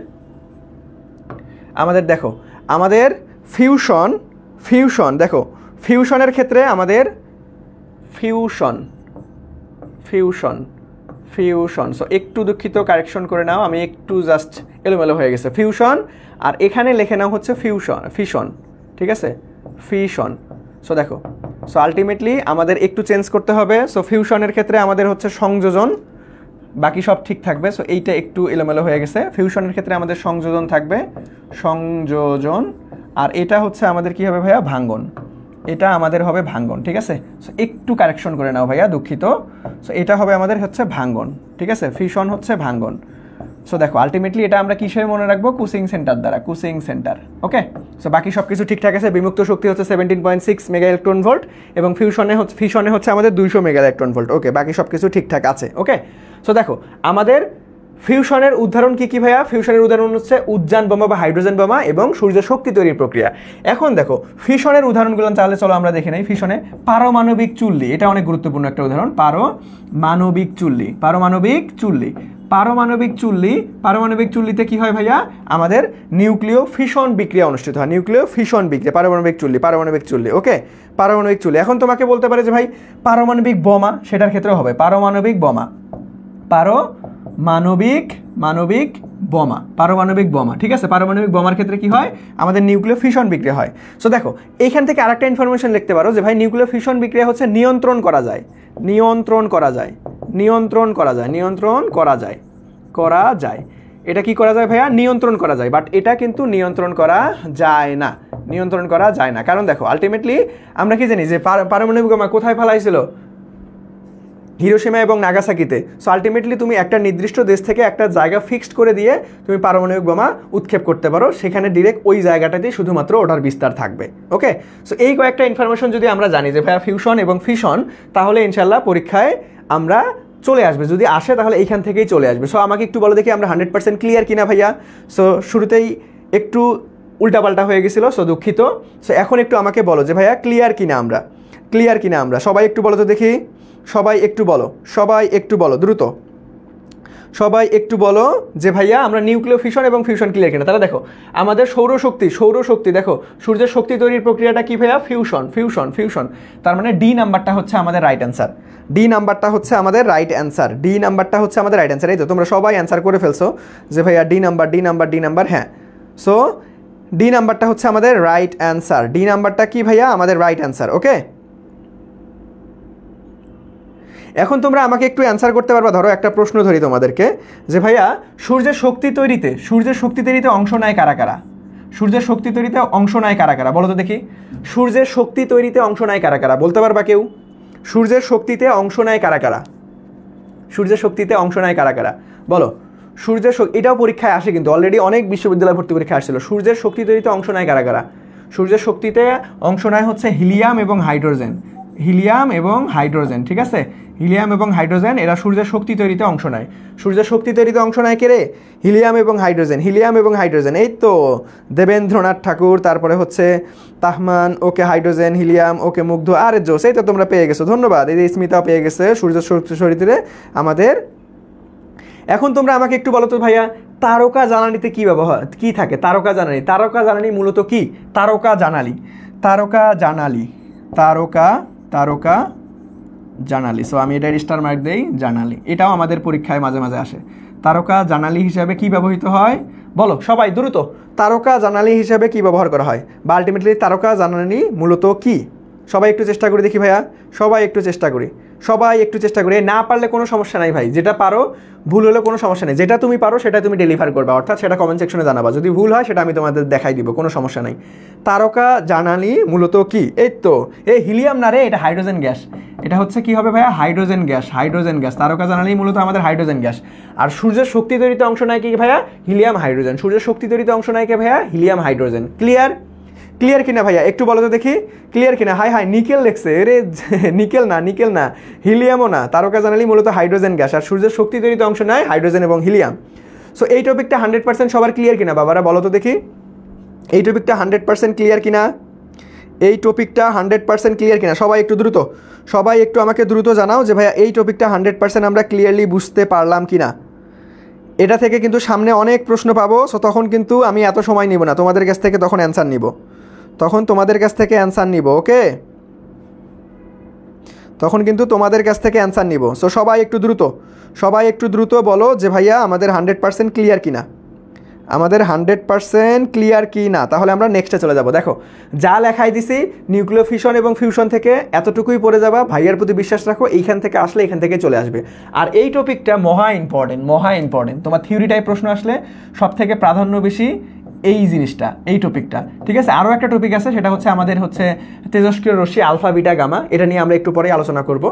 দেখো আমাদের ফিউশন দেখো, ফিউশনের ক্ষেত্রে আমাদের ফিউশন সো একটু দুঃখিত, কারেকশন করে নাও, আমি একটু জাস্ট এলোমেলো হয়ে গেছে। ফিউশন আর এখানে লিখে নাও হচ্ছে ফিশন, ঠিক আছে, ফিশন। সো দেখো, সো আলটিমেটলি আমাদের একটু চেঞ্জ করতে হবে। সো ফিউশনের ক্ষেত্রে আমাদের হচ্ছে সংযোজন, বাকি সব ঠিক থাকবে। সো এইটা একটু এলোমেলো হয়ে গেছে। ফিউশনের ক্ষেত্রে আমাদের সংযোজন থাকবে, আর এটা হচ্ছে আমাদের কি হবে ভাইয়া, ভাঙ্গন, এটা আমাদের হবে ভাঙ্গন, ঠিক আছে। সো একটু কারেকশন করে নাও ভাইয়া, দুঃখিত। সো এটা হবে আমাদের হচ্ছে ভাঙ্গন, ঠিক আছে, ফিশন হচ্ছে ভাঙ্গন। সো দেখো আলটিমেটলি এটা আমরা কিসের মনে রাখবো, কোচিং সেন্টার দ্বারা, কোচিং সেন্টার। ওকে, সো বাকি সব কিছু ঠিকঠাক আছে। বিমুক্ত শক্তি হচ্ছে 17.6 মেগা ইলেকট্রন ভোল্ট এবং ফিশনে হচ্ছে আমাদের 200 মেগা ইলেকট্রন ভোল্ট। ওকে, বাকি সব কিছু ঠিকঠাক আছে। ওকে, সো দেখো আমাদের ফিউশনের উদাহরণ কি ভাইয়া, ফিউশনের উদাহরণ হচ্ছে উদ্যান বোমা বা হাইড্রোজেন বোমা এবং সূর্য শক্তি তৈরির প্রক্রিয়া। এখন দেখো ফিশনের উদাহরণগুলো তাহলে চলো আমরা দেখে নেই। ফিশনে পারমাণবিক চুল্লি, এটা অনেক গুরুত্বপূর্ণ একটা উদাহরণ। পারমাণবিক চুল্লিতে কি হয় ভাইয়া, আমাদের নিউক্লিয় ফিশন বিক্রিয়া অনুষ্ঠিত হয়, পারমাণবিক চুল্লি। ওকে, পারমাণবিক চুল্লি। এখন তোমাকে বলতে পারে যে ভাই পারমাণবিক বোমা, সেটার ক্ষেত্রেও হবে পারমাণবিক বোমা, ঠিক আছে। পারমাণবিক বোমার ক্ষেত্রে কি হয়, আমাদের নিউক্লিয় ফিশন বিক্রিয়া হয়। সো দেখো এইখান থেকে আরেকটা ইনফরমেশন লিখতে পারো যে ভাই নিউক্লিয় ফিশন বিক্রিয়া হচ্ছে নিয়ন্ত্রণ করা যায়। এটা কি করা যায় ভাইয়া, নিয়ন্ত্রণ করা যায়, বাট এটা কিন্তু নিয়ন্ত্রণ করা যায় না। কারণ দেখো আলটিমেটলি আমরা কি জানি যে পারমাণবিক বোমা কোথায় ফেলাইছিল, হিরোশিমা এবং নাগাসাকিতে। সো আলটিমেটলি তুমি একটা নির্দিষ্ট দেশ থেকে একটা জায়গা ফিক্সড করে দিয়ে তুমি পারমাণবিক বোমা উৎক্ষেপ করতে পারো, সেখানে ডিরেক্ট ওই জায়গাটাতেই শুধুমাত্র ওটার বিস্তার থাকবে। ওকে, সো এই কয়েকটা ইনফরমেশন যদি আমরা জানি যে ভাইয়া ফিউশন এবং ফিশন, তাহলে ইনশাল্লাহ পরীক্ষায় আমরা চলে আসবে, যদি আসে তাহলে এইখান থেকেই চলে আসবে। সো আমাকে একটু বলো দেখি আমরা 100% ক্লিয়ার কিনা ভাইয়া। সো শুরুতেই একটু উল্টাপাল্টা হয়ে গেছিলো, সো দুঃখিত। সো এখন একটু আমাকে বলো যে ভাইয়া ক্লিয়ার কিনা আমরা, ক্লিয়ার কিনা আমরা, সবাই একটু বলো তো দেখি, সবাই একটু বলো, সবাই একটু বলো দ্রুত, সবাই একটু বলো যে ভাইয়া আমরা নিউক্লিয় ফিউশন এবং ফিউশন ক্লিয়ার কিনা। তাহলে দেখো আমাদের সৌরশক্তি দেখো সূর্যের শক্তি তৈরির প্রক্রিয়াটা কি ভাইয়া? Fusion fusion fusion. তার মানে ডি নাম্বারটা হচ্ছে আমাদের রাইট অ্যান্সার, ডি নাম্বারটা হচ্ছে আমাদের রাইট অ্যান্সার, ডি নাম্বারটা হচ্ছে আমাদের রাইট অ্যান্সার। এই তো তোমরা সবাই অ্যান্সার করে ফেলছো যে ভাইয়া D number D number D number, হ্যাঁ। সো ডি নাম্বারটা হচ্ছে আমাদের রাইট অ্যান্সার, ডি নাম্বারটা কি ভাইয়া? আমাদের রাইট অ্যান্সার, ওকে। এখন তোমরা আমাকে একটু অ্যান্সার করতে পারবা, ধরো একটা প্রশ্ন ধরি তোমাদেরকে যে ভাইয়া সূর্যের শক্তি তৈরিতে অংশ নেয় কারা কারা? সূর্যের শক্তি তৈরিতে অংশ নেয় কারা কারা বলো তো দেখি? সূর্যের শক্তি তৈরিতে অংশ নেয় কারা কারা বলতে পারবা কেউ? সূর্যের শক্তিতে অংশ নেয় কারা কারা? সূর্যের শক্তিতে অংশ নেয় কারা কারা বলো? সূর্যের শক্তি, এটাও পরীক্ষায় আসে কিন্তু, অলরেডি অনেক বিশ্ববিদ্যালয় ভর্তি পরীক্ষা আসছিল। সূর্যের শক্তি তৈরিতে অংশ নেয় কারা কারা? সূর্যের শক্তিতে অংশ নেয় হচ্ছে হিলিয়াম এবং হাইড্রোজেন, হিলিয়াম এবং হাইড্রোজেন, ঠিক আছে? হিলিয়াম এবং হাইড্রোজেন এরা সূর্যের শক্তি তৈরিতে অংশ নেয়। সূর্যের শক্তি তৈরিতে অংশ নেয় কে রে? হিলিয়াম এবং হাইড্রোজেন, হিলিয়াম এবং হাইড্রোজেন। এই তো দেবেন্দ্রনাথ ঠাকুর, তারপরে হচ্ছে তাহমান, ওকে হাইড্রোজেন হিলিয়াম, ওকে মুগ্ধ, আরে জোস, এই তো তোমরা পেয়ে গেছো, ধন্যবাদ। এই যে স্মিতাও পেয়ে গেছে সূর্যের শক্তি তৈরিতে আমাদের। এখন তোমরা আমাকে একটু বলো তো ভাইয়া তারকা জ্বালানিতে কি ব্যবহার কি থাকে? তারকা জ্বালানি, তারকা জ্বালানি মূলত কি? তারকা জানালি, তারকা জানালি, তারকা তারকা জানালি। সো আমি এটা স্টার মার্ক দেই, জানালি। এটাও আমাদের পরীক্ষায় মাঝে মাঝে আসে। তারকা জানালি হিসাবে কি ব্যবহৃত হয় বলো সবাই দ্রুত? তারকা জানালি হিসাবে কি ব্যবহার করা হয়, বা আলটিমেটলি তারকা জানালি মূলত কি? সবাই একটু চেষ্টা করি দেখি ভাইয়া, সবাই একটু চেষ্টা করি, সবাই একটু চেষ্টা করি। না পারলে কোনো সমস্যা নাই ভাই, যেটা পারো, ভুল হলে কোনো সমস্যা নেই, যেটা তুমি পারো সেটা তুমি ডেলিভার করবে, অর্থাৎ সেটা কমেন্ট সেকশনে জানাবা। যদি ভুল হয় সেটা আমি তোমাদের দেখাই দিব, কোনো সমস্যা নাই। তারকা জানালি মূলত কি? এই তো এই হিলিয়াম না রে, এটা হাইড্রোজেন গ্যাস। এটা হচ্ছে কি হবে ভাইয়া? Hydrogen gas, hydrogen gas. তারকা জানালি মূলত আমাদের হাইড্রোজেন গ্যাস। আর সূর্যের শক্তি তৈরিতে অংশ নেয় কি ভাইয়া? Helium hydrogen. সূর্যের শক্তি তৈরিতে অংশ নেয় কে ভাইয়া? Helium hydrogen. ক্লিয়ার? ক্লিয়ার কিনা ভাইয়া একটু বলো তো দেখি, ক্লিয়ার কিনা? হাই হাই নিকেল লেখছে রে, নিকেল না, নিকেল না, হিলিয়ামও না। তারকা জানালি মূলত হাইড্রোজেন গ্যাস, আর সূর্যের শক্তি তৈরিতে অংশ নেয় হাইড্রোজেন এবং হিলিয়াম। সো এই টপিকটা 100% সবার ক্লিয়ার কিনা বাবারা বলো তো দেখি? এই টপিকটা 100% ক্লিয়ার কিনা? এই টপিকটা 100% ক্লিয়ার কিনা? সবাই একটু দ্রুত, সবাই একটু আমাকে দ্রুত জানাও যে ভাইয়া এই টপিকটা 100% আমরা ক্লিয়ারলি বুঝতে পারলাম কিনা। এটা থেকে কিন্তু সামনে অনেক প্রশ্ন পাবো, সো তখন কিন্তু আমি এত সময় নিব না, তোমাদের কাছ থেকে তখন অ্যান্সার নিব, তখন তোমাদের কাছ থেকে অ্যান্সার নিব, ওকে? তখন কিন্তু তোমাদের কাছ থেকে অ্যান্সার নিব। সো সবাই একটু দ্রুত, সবাই একটু দ্রুত বলো যে ভাইয়া আমাদের 100% ক্লিয়ার কিনা, আমাদের 100% ক্লিয়ার কি না। তাহলে আমরা নেক্সটে চলে যাব। দেখো যা লেখাই দিছি নিউক্লিয় ফিউশন এবং ফিউশন থেকে এতটুকুই পড়ে যাবা, ভাইয়ার প্রতি বিশ্বাস রাখো, এইখান থেকে আসলে এখান থেকে চলে আসবে। আর এই টপিকটা মহা ইম্পর্টেন্ট, মহা ইম্পর্টেন্ট। তোমার থিওরি টাইপ প্রশ্ন আসলে সব থেকে প্রাধান্য বেশি এই জিনিসটা, এই টপিকটা, ঠিক আছে? আরও একটা টপিক আছে, সেটা হচ্ছে আমাদের হচ্ছে তেজস্ক্রিয় রশ্মি আলফা বিটা গামা। এটা নিয়ে আমরা একটু পরে আলোচনা করব।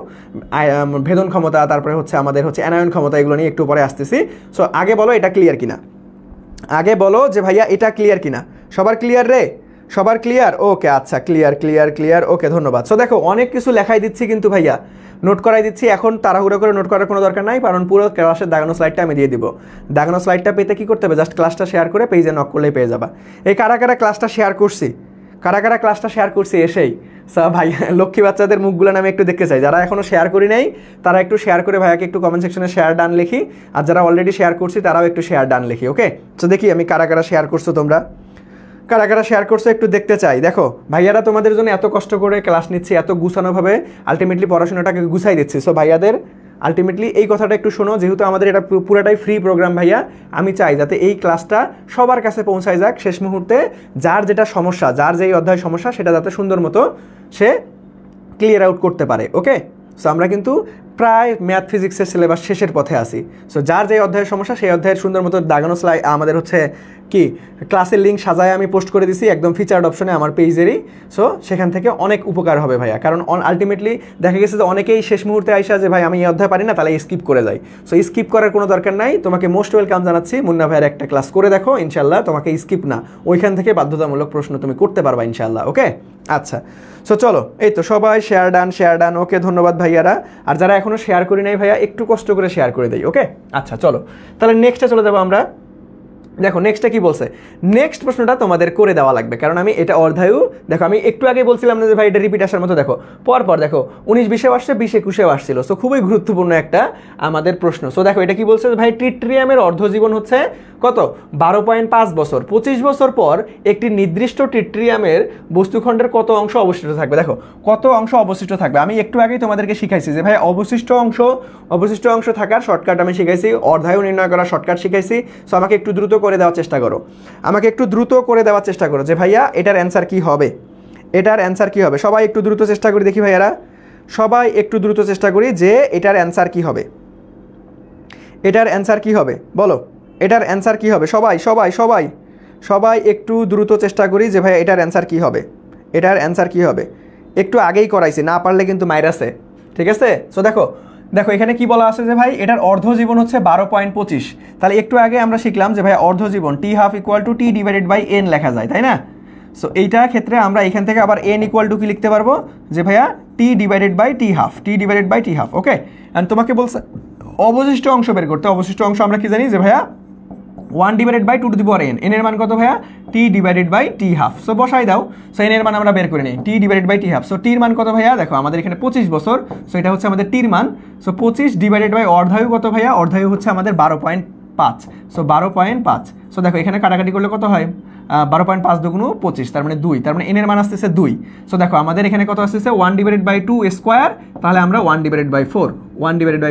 ভেদন ক্ষমতা, তারপরে হচ্ছে আমাদের হচ্ছে অ্যানায়ন ক্ষমতা, এগুলো নিয়ে একটু পরে আসতেছি। সো আগে বলো এটা ক্লিয়ার কিনা, আগে বলো যে ভাইয়া এটা ক্লিয়ার কিনা। সবার ক্লিয়ার রে? সবার ক্লিয়ার? ওকে, আচ্ছা ক্লিয়ার ক্লিয়ার ক্লিয়ার, ওকে ধন্যবাদ। সো দেখো অনেক কিছু লেখাই দিচ্ছি কিন্তু ভাইয়া, নোট করাই দিচ্ছি। এখন তাড়াহুড়ো করে নোট করার কোনো দরকার নাই, কারণ পুরো ক্লাসের দাগানো স্লাইডটা আমি দিয়ে দিব। দাগানো স্লাইডটা পেতে কি করতে হবে? জাস্ট ক্লাসটা শেয়ার করে পেজে নক করলেই পেয়ে যাবা। এই কারা কারা ক্লাসটা শেয়ার করছি, কারা কারা ক্লাসটা শেয়ার করছি এসেই? ভাই লক্ষ্মী বাচ্চাদের মুখগুলো আমি একটু দেখতে চাই। যারা এখনও শেয়ার করি নাই তারা একটু শেয়ার করে ভাইয়াকে একটু কমেন্ট সেকশনে শেয়ার ডান লিখি, আর যারা অলরেডি শেয়ার করছি তারাও একটু শেয়ার ডান লিখি, ওকে? তো দেখি আমি কারা কারা শেয়ার করছো, তোমরা কারা কারা শেয়ার করছো একটু দেখতে চাই। দেখো ভাইয়ারা তোমাদের জন্য এত কষ্ট করে ক্লাস নিচ্ছি, এত গুছানোভাবে আলটিমেটলি পড়াশোনাটাকে গুছাই দিচ্ছি। সো ভাইয়াদের আলটিমেটলি এই কথাটা একটু শোনো, যেহেতু আমাদের এটা পুরোটাই ফ্রি প্রোগ্রাম ভাইয়া, আমি চাই যাতে এই ক্লাসটা সবার কাছে পৌঁছায় যাক। শেষ মুহূর্তে যার যেটা সমস্যা, যার যেই অধ্যায় সমস্যা, সেটা যাতে সুন্দর মতো সে ক্লিয়ার আউট করতে পারে, ওকে? সো আমরা কিন্তু প্রায় ম্যাথ ফিজিক্সের সিলেবাস শেষের পথে আসি। সো যার যে অধ্যায়ের সমস্যা সেই অধ্যায়ের সুন্দর মতো দাগানো স্লাইড আমাদের হচ্ছে কি ক্লাসের লিঙ্ক সাজায় আমি পোস্ট করে দিছি একদম ফিচার্ড অপশনে আমার পেজেরই। সো সেখান থেকে অনেক উপকার হবে ভাইয়া, কারণ আলটিমেটলি দেখা গেছে যে অনেকেই শেষ মুহূর্তে আইসা যে ভাই আমি এই অধ্যায় পারি না, তাহলে স্কিপ করে যাই। সো স্কিপ করার কোনো দরকার নাই, তোমাকে মোস্ট ওয়েলকাম জানাচ্ছি। মুন্না ভাইয়ের একটা ক্লাস করে দেখো, ইনশাল্লাহ তোমাকে স্কিপ না, ওইখান থেকে বাধ্যতামূলক প্রশ্ন তুমি করতে পারবা ইনশাল্লাহ, ওকে? আচ্ছা, সো চলো, এই তো সবাই শেয়ার ডান, ওকে ধন্যবাদ ভাইয়ারা। আর যারা এখনও শেয়ার করি নাই ভাইয়া একটু কষ্ট করে শেয়ার করে দেই, ওকে? আচ্ছা চলো তাহলে নেক্সটে চলে যাবো আমরা। দেখো নেক্সটটা কি বলছে, নেক্সট প্রশ্নটা তোমাদের করে দেওয়া লাগবে, কারণ আমি এটা অর্ধায়ু, দেখো আমি একটু আগে বলছিলাম না যে ভাই এটা রিপিট আসার মতো, দেখো পরপর দেখো 19-20-এও আসছে, 20-21-এও আসছিল। সো খুবই গুরুত্বপূর্ণ একটা আমাদের প্রশ্ন। সো দেখো এটা কি বলছে, ভাই ট্রিটিয়ামের অর্ধজীবন হচ্ছে কত, 12.5 বছর। 25 বছর পর একটি নির্দিষ্ট ট্রিটিয়ামের বস্তুখণ্ডের কত অংশ অবশিষ্ট থাকবে। দেখো কত অংশ অবশিষ্ট থাকবে, আমি একটু আগেই তোমাদেরকে শিখাইছি যে ভাই অবশিষ্ট অংশ থাকার শর্টকাট আমি শিখাইছি, অর্ধায়ু নির্ণয় করার শর্টকাট শিখাইছি। সো আমাকে একটু দ্রুত করে দেওয়ার চেষ্টা করো, যে ভাইয়া এটার অ্যান্সার কি হবে, সবাই একটু দ্রুত চেষ্টা করি, দেখি ভাইয়ারা সবাই একটু দ্রুত চেষ্টা করি যে এটার অ্যান্সার কি হবে, বলো এটার অ্যান্সার কি হবে, সবাই একটু দ্রুত চেষ্টা করি যে ভাই এটার অ্যান্সার কি হবে, একটু আগেই করাইছি, না পারলে কিন্তু মাইরাসে, ঠিক আছে। সো দেখো এখানে কি বলা আছে যে ভাই এটার অর্ধজীবন হচ্ছে 12.25। তাহলে একটু আগে আমরা শিখলাম যে ভাই অর্ধজীবন T half equal to T divided by N লেখা যায়, তাই না। সো এইটার ক্ষেত্রে আমরা এখান থেকে আবার এন ইকুয়াল টু কি লিখতে পারবো, যে ভাইয়া T divided by T half, okay. And তোমাকে বলছে অবশিষ্ট অংশ বের করতে, অবশিষ্ট অংশ আমরা কি জানি যে ভাইয়া 1 divided by 2 to the power n, এর মান কত ভাইয়া, T divided by T half. So বসাই দাও, সো এর মান আমরা বের করে নিই, T divided by T half. So টির মান কত ভাইয়া, দেখো আমাদের এখানে 25 বছর, সো এটা হচ্ছে আমাদের টির মান। সো 25 ডিভাইডেড বাই অর্ধায়ু কত ভাইয়া, অর্ধায়ু হচ্ছে আমাদের 12.5, সো 12.5। সো দেখো এখানে কাটাকাটি করলে কত হয়, 12.5 × 25, তার মানে 2, তার মানে এন এর মান আসতেছে 2। সো দেখো আমাদের এখানে কত আসতেছে 1 ডিভাইডেড বাই 2 স্কোয়ার, তাহলে আমরা 1 ডিভাইডেড বাই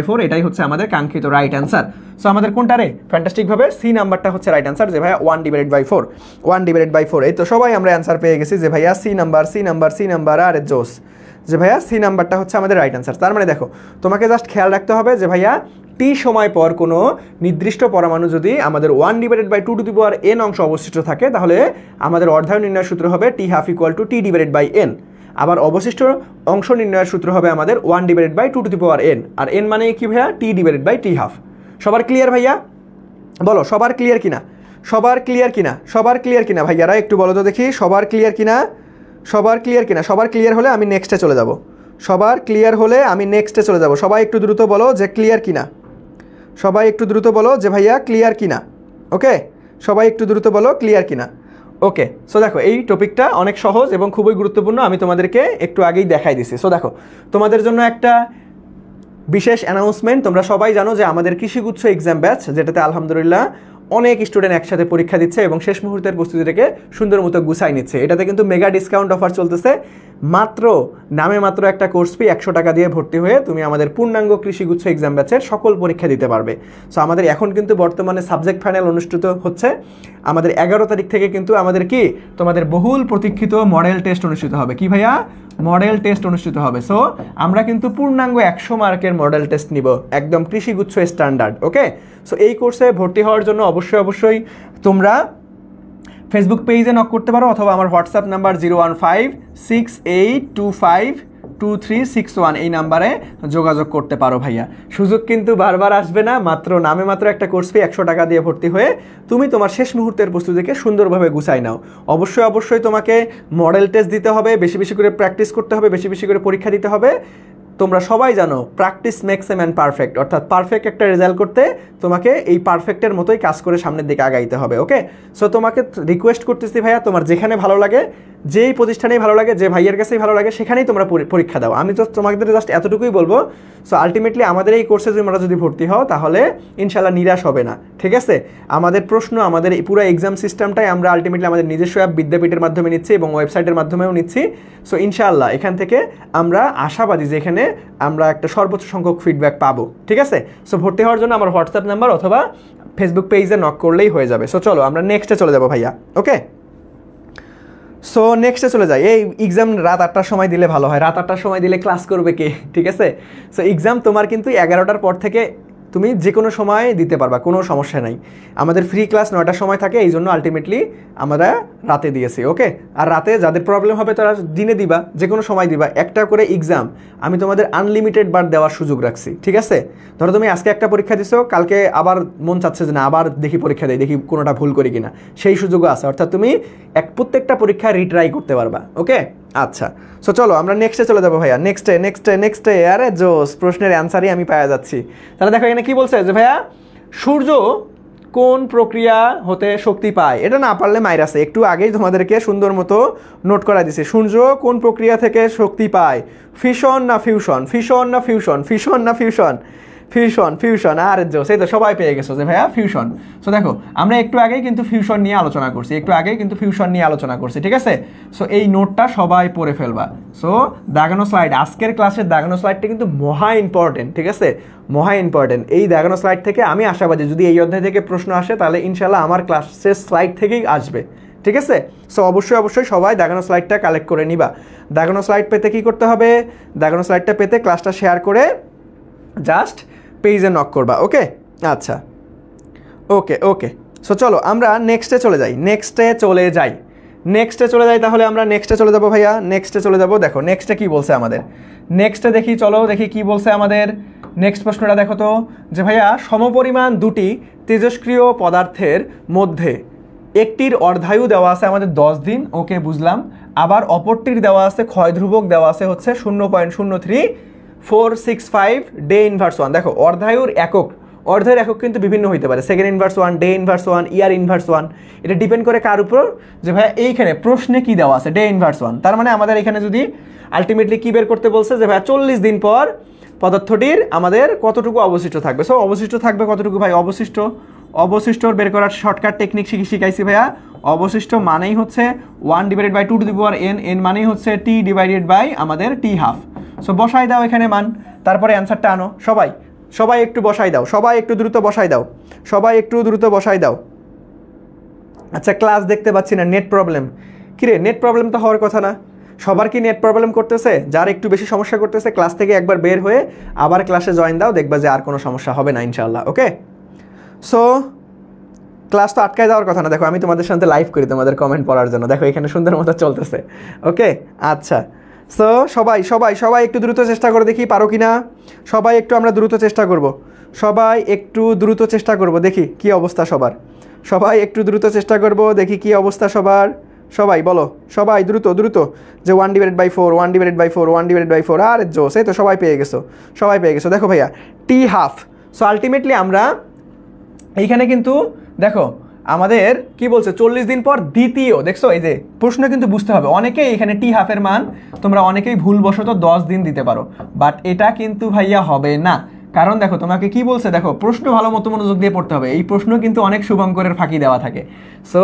4, এটাই হচ্ছে আমাদের কাঙ্ক্ষিত রাইট অ্যান্সার। সো আমাদের কোনটা রে, ফ্যান্টাস্টিকভাবে সি নাম্বারটা হচ্ছে রাইট অ্যান্সার, যে ভাইয়া 1 ডিভাইডেড বাই 4। এই তো সবাই আমরা অ্যান্সার পেয়ে গেছি যে ভাইয়া সি নাম্বার, আরে জোস, যে ভাইয়া সি নাম্বারটা হচ্ছে আমাদের রাইট অ্যান্সার। তার মানে দেখো তোমাকে জাস্ট খেয়াল রাখতে হবে যে ভাইয়া টি সময় পর কোনো নির্দিষ্ট পরমাণু যদি আমাদের 1 divided by 2 to the power n অংশ অবশিষ্ট থাকে, তাহলে আমাদের অর্ধায়ু নির্ণয়ের সূত্র হবে T half equal to T divided by n। আবার অবশিষ্ট অংশ নির্ণয়ের সূত্র হবে আমাদের 1 divided by 2 to the power n, আর n মানে কি ভাইয়া, T divided by T half. সবার ক্লিয়ার ভাইয়া, বলো সবার ক্লিয়ার কিনা ভাইয়ারা, একটু বলো তো দেখি সবার ক্লিয়ার কিনা। সবার ক্লিয়ার হলে আমি নেক্সটে চলে যাব, সবাই একটু দ্রুত বলো যে ক্লিয়ার কিনা, যে ভাইয়া ক্লিয়ার কিনা, ওকে, সবাই একটু দ্রুত বলো ক্লিয়ার কিনা, ওকে। সো দেখো এই টপিকটা অনেক সহজ এবং খুবই গুরুত্বপূর্ণ, আমি তোমাদেরকে একটু আগেই দেখাই দিছি। সো দেখো তোমাদের জন্য একটা বিশেষ অ্যানাউন্সমেন্ট, তোমরা সবাই জানো যে আমাদের কৃষিগুচ্ছ এক্সাম ব্যাচ, যেটাতে আলহামদুলিল্লাহ অনেক স্টুডেন্ট একসাথে পরীক্ষা দিচ্ছে এবং শেষ মুহূর্তের প্রস্তুতিটাকে সুন্দর মতো গুছাই নিচ্ছে, এটাতে কিন্তু মেগা ডিসকাউন্ট অফার চলতেছে। মাত্র একটা কোর্স ফি 100 টাকা দিয়ে ভর্তি হয়ে তুমি আমাদের পূর্ণাঙ্গ কৃষিগুচ্ছ এক্সাম ব্যাচের সকল পরীক্ষা দিতে পারবে। সো আমাদের এখন কিন্তু বর্তমানে সাবজেক্ট ফাইনাল অনুষ্ঠিত হচ্ছে, আমাদের 11 তারিখ থেকে কিন্তু আমাদের কি তোমাদের বহুল প্রতীক্ষিত মডেল টেস্ট অনুষ্ঠিত হবে। কি ভাইয়া, মডেল টেস্ট অনুষ্ঠিত হবে। সো আমরা কিন্তু পূর্ণাঙ্গ 100 মার্কের মডেল টেস্ট নিব, একদম কৃষিগুচ্ছ স্ট্যান্ডার্ড, ওকে। সো এই কোর্সে ভর্তি হওয়ার জন্য অবশ্যই তোমরা ফেসবুক পেজে নক করতে পারো, অথবা আমার হোয়াটসঅ্যাপ নাম্বার 01568252361 এই নাম্বারে যোগাযোগ করতে পারো ভাইয়া। সুযোগ কিন্তু বারবার আসবে না, মাত্র একটা কোর্স ফি 100 টাকা দিয়ে ভর্তি হয়ে তুমি তোমার শেষ মুহূর্তের প্রস্তুতিকে সুন্দরভাবে গুছাই নাও। অবশ্যই তোমাকে মডেল টেস্ট দিতে হবে, বেশি করে প্র্যাকটিস করতে হবে, বেশি করে পরীক্ষা দিতে হবে। তোমরা সবাই জানো practice makes a man perfect, অর্থাৎ পারফেক্ট একটা রেজাল্ট করতে তোমাকে এই পারফেক্টের মতোই কাজ করে সামনের দিকে আগাইতে হবে, ওকে। সো তোমাকে রিকোয়েস্ট করতেছি ভাইয়া, তোমার যেখানে ভালো লাগে, যেই প্রতিষ্ঠানেই ভালো লাগে, যে ভাইয়ের কাছেই ভালো লাগে, সেখানেই তোমরা পরীক্ষা দাও। আমি তো তোমাদের জাস্ট এতটুকুই বলবো। সো আলটিমেটলি আমাদের এই কোর্সে তোমরা যদি ভর্তি হও তাহলে ইনশাল্লাহ নিরাশ হবে না, ঠিক আছে। আমাদের আমাদের এই পুরো এক্সাম সিস্টেমটাই আমরা আলটিমেটলি আমাদের নিজস্ব অ্যাপ বিদ্যাপীঠের মাধ্যমে নিচ্ছি এবং ওয়েবসাইটের মাধ্যমেও নিচ্ছি। সো ইনশাআল্লাহ এখান থেকে আমরা আশাবাদী যে এখানে আমরা একটা সর্বোচ্চ সংখ্যক ফিডব্যাক পাবো, ঠিক আছে। সো ভর্তি হওয়ার জন্য আমার হোয়াটসঅ্যাপ নাম্বার অথবা ফেসবুক পেজে নক করলেই হয়ে যাবে। সো চলো আমরা নেক্সটে চলে যাবো ভাইয়া, ওকে। সো নেক্সটে চলে যাই। এই এক্সাম রাত 8টার সময় দিলে ভালো হয়, রাত 8টার সময় দিলে ক্লাস করবে কে, ঠিক আছে। সো এক্সাম তোমার কিন্তু 11টার পর থেকে তুমি যে কোনো সময় দিতে পারবা, কোনো সমস্যা নাই। আমাদের ফ্রি ক্লাস 9টার সময় থাকে, এই জন্য আলটিমেটলি আমরা রাতে দিয়েছি, ওকে। আর রাতে যাদের প্রবলেম হবে তারা দিনে দিবা, যে কোনো সময় দিবা। একটা করে এক্সাম আমি তোমাদের আনলিমিটেড বার দেওয়ার সুযোগ রাখছি, ঠিক আছে। ধরো তুমি আজকে একটা পরীক্ষা দিছো, কালকে আবার মন চাচ্ছে যে না আবার দেখি পরীক্ষা দেই, দেখি কোনোটা ভুল করি কিনা, সেই সুযোগও আছে। অর্থাৎ তুমি প্রত্যেকটা পরীক্ষা রিট্রাই করতে পারবা, ওকে। আচ্ছা, সো চলো আমরা নেক্সটে চলে যাবো ভাইয়া। নেক্সটে আরে জোস, প্রশ্নের অ্যান্সারই আমি পাওয়া যাচ্ছি। তাহলে দেখো এখানে কি বলছে যে ভাইয়া সূর্য কোন প্রক্রিয়া হতে শক্তি পায়? এটা না পারলে মাইরাসে, একটু আগেই তোমাদেরকে সুন্দর মতো নোট করা দিছে। সূর্য কোন প্রক্রিয়া থেকে শক্তি পায়? ফিশন না ফিউশন? ফিশন না ফিউশন? ফিশন না ফিউশন? Fusion, fusion. আর সেই তো সবাই পেয়ে গেছো যে ভাইয়া ফিউশন। সো দেখো আমরা একটু আগেই কিন্তু ফিউশন নিয়ে আলোচনা করছি, ঠিক আছে? সো এই নোটটা সবাই পড়ে ফেলবা। সো দাগানো স্লাইড, আজকের ক্লাসের দাগানো স্লাইডটা কিন্তু মহা ইম্পর্টেন্ট, ঠিক আছে? মহা ইম্পর্টেন্ট। এই দাগানো স্লাইড থেকে আমি আশাবাদী যদি এই অধ্যায় থেকে প্রশ্ন আসে তাহলে ইনশাল্লাহ আমার ক্লাসের স্লাইড থেকেই আসবে, ঠিক আছে? সো অবশ্যই সবাই দাগানো স্লাইডটা কালেক্ট করে নিবা। দাগানো স্লাইড পেতে কি করতে হবে? দাগানো স্লাইডটা পেতে ক্লাসটা শেয়ার করে জাস্ট পেজে নক করবা। ওকে, আচ্ছা, ওকে। সো চলো আমরা নেক্সটে চলে যাই। তাহলে আমরা নেক্সটে চলে যাব ভাইয়া, নেক্সটে চলে যাব। দেখো নেক্সটে কি বলছে আমাদের, নেক্সটে দেখি, চলো দেখি কি বলছে আমাদের। নেক্সট প্রশ্নটা দেখো তো, যে ভাইয়া সমপরিমাণ দুটি তেজস্ক্রিয় পদার্থের মধ্যে একটির অর্ধায়ু দেওয়া আছে আমাদের 10 দিন, ওকে বুঝলাম। আবার অপরটির দেওয়া আছে ক্ষয় ধ্রুবক দেওয়া আছে হচ্ছে 0.03465 ডে ইনভার্স 1। দেখো অর্ধায়ুর একক কিন্তু বিভিন্ন হইতে পারে, সেকেন্ড ইনভার্স 1, ডে ইনভার্স 1, ইয়ার ইনভার্স 1। এটা ডিপেন্ড করে কার উপর, যে ভাই এইখানে প্রশ্নে কি দেওয়া আছে, ডে ইনভার্স 1। তার মানে আমাদের এখানে যদি আলটিমেটলি কি বের করতে বলছে, যে ভাই 40 দিন পর পদার্থটির আমাদের কতটুকু অবশিষ্ট থাকবে। সো অবশিষ্ট থাকবে কতটুকু ভাই? অবশিষ্ট বের করার শর্টকাট টেকনিক শিখাইছি ভাইয়া। অবশিষ্ট মানেই হচ্ছে 1/2 n মানেই হচ্ছে t ডিভাইডেড বাই আমাদের t হাফ। সো বসাই দাও এখানে মান, তারপরে অ্যান্সারটা আনো। সবাই একটু বসাই দাও, সবাই একটু দ্রুত বসাই দাও। আচ্ছা ক্লাস দেখতে পাচ্ছি না, নেট প্রবলেম। কিরে নেট প্রবলেম তো হওয়ার কথা না, সবার কি নেট প্রবলেম করতেছে? যার একটু বেশি সমস্যা করতেছে ক্লাস থেকে একবার বের হয়ে আবার ক্লাসে জয়েন দাও, দেখবা যে আর কোনো সমস্যা হবে না ইনশাআল্লাহ। ওকে, সো ক্লাস তো আটকায় যাওয়ার কথা না। দেখো আমি তোমাদের সাথে লাইভ করি তোমাদের কমেন্ট পড়ার জন্য, দেখো এখানে সুন্দর মতো চলতেছে। ওকে, আচ্ছা। সো সবাই একটু দ্রুত চেষ্টা করে দেখি পারো কি না। সবাই একটু আমরা দ্রুত চেষ্টা করব, দেখি কি অবস্থা সবার। সবাই একটু দ্রুত চেষ্টা করব, দেখি কি অবস্থা সবার। সবাই বলো, সবাই দ্রুত যে 1/4 আর জোস, এই তো সবাই পেয়ে গেছো। দেখো ভাইয়া টি হাফ। সো আলটিমেটলি আমরা এইখানে কিন্তু দেখো আমাদের কি বলছে, 40 দিন পর দ্বিতীয়, দেখছো এই যে প্রশ্ন কিন্তু বুঝতে হবে। অনেকেই এখানে টি হাফের মান তোমরা অনেকেই ভুলবশত 10 দিন দিতে পারো, বাট এটা কিন্তু ভাইয়া হবে না। কারণ দেখো তোমাকে কি বলছে, দেখো প্রশ্ন ভালো মতো মনোযোগ দিয়ে পড়তে হবে। এই প্রশ্ন কিন্তু অনেক শুভঙ্করের ফাঁকি দেওয়া থাকে। সো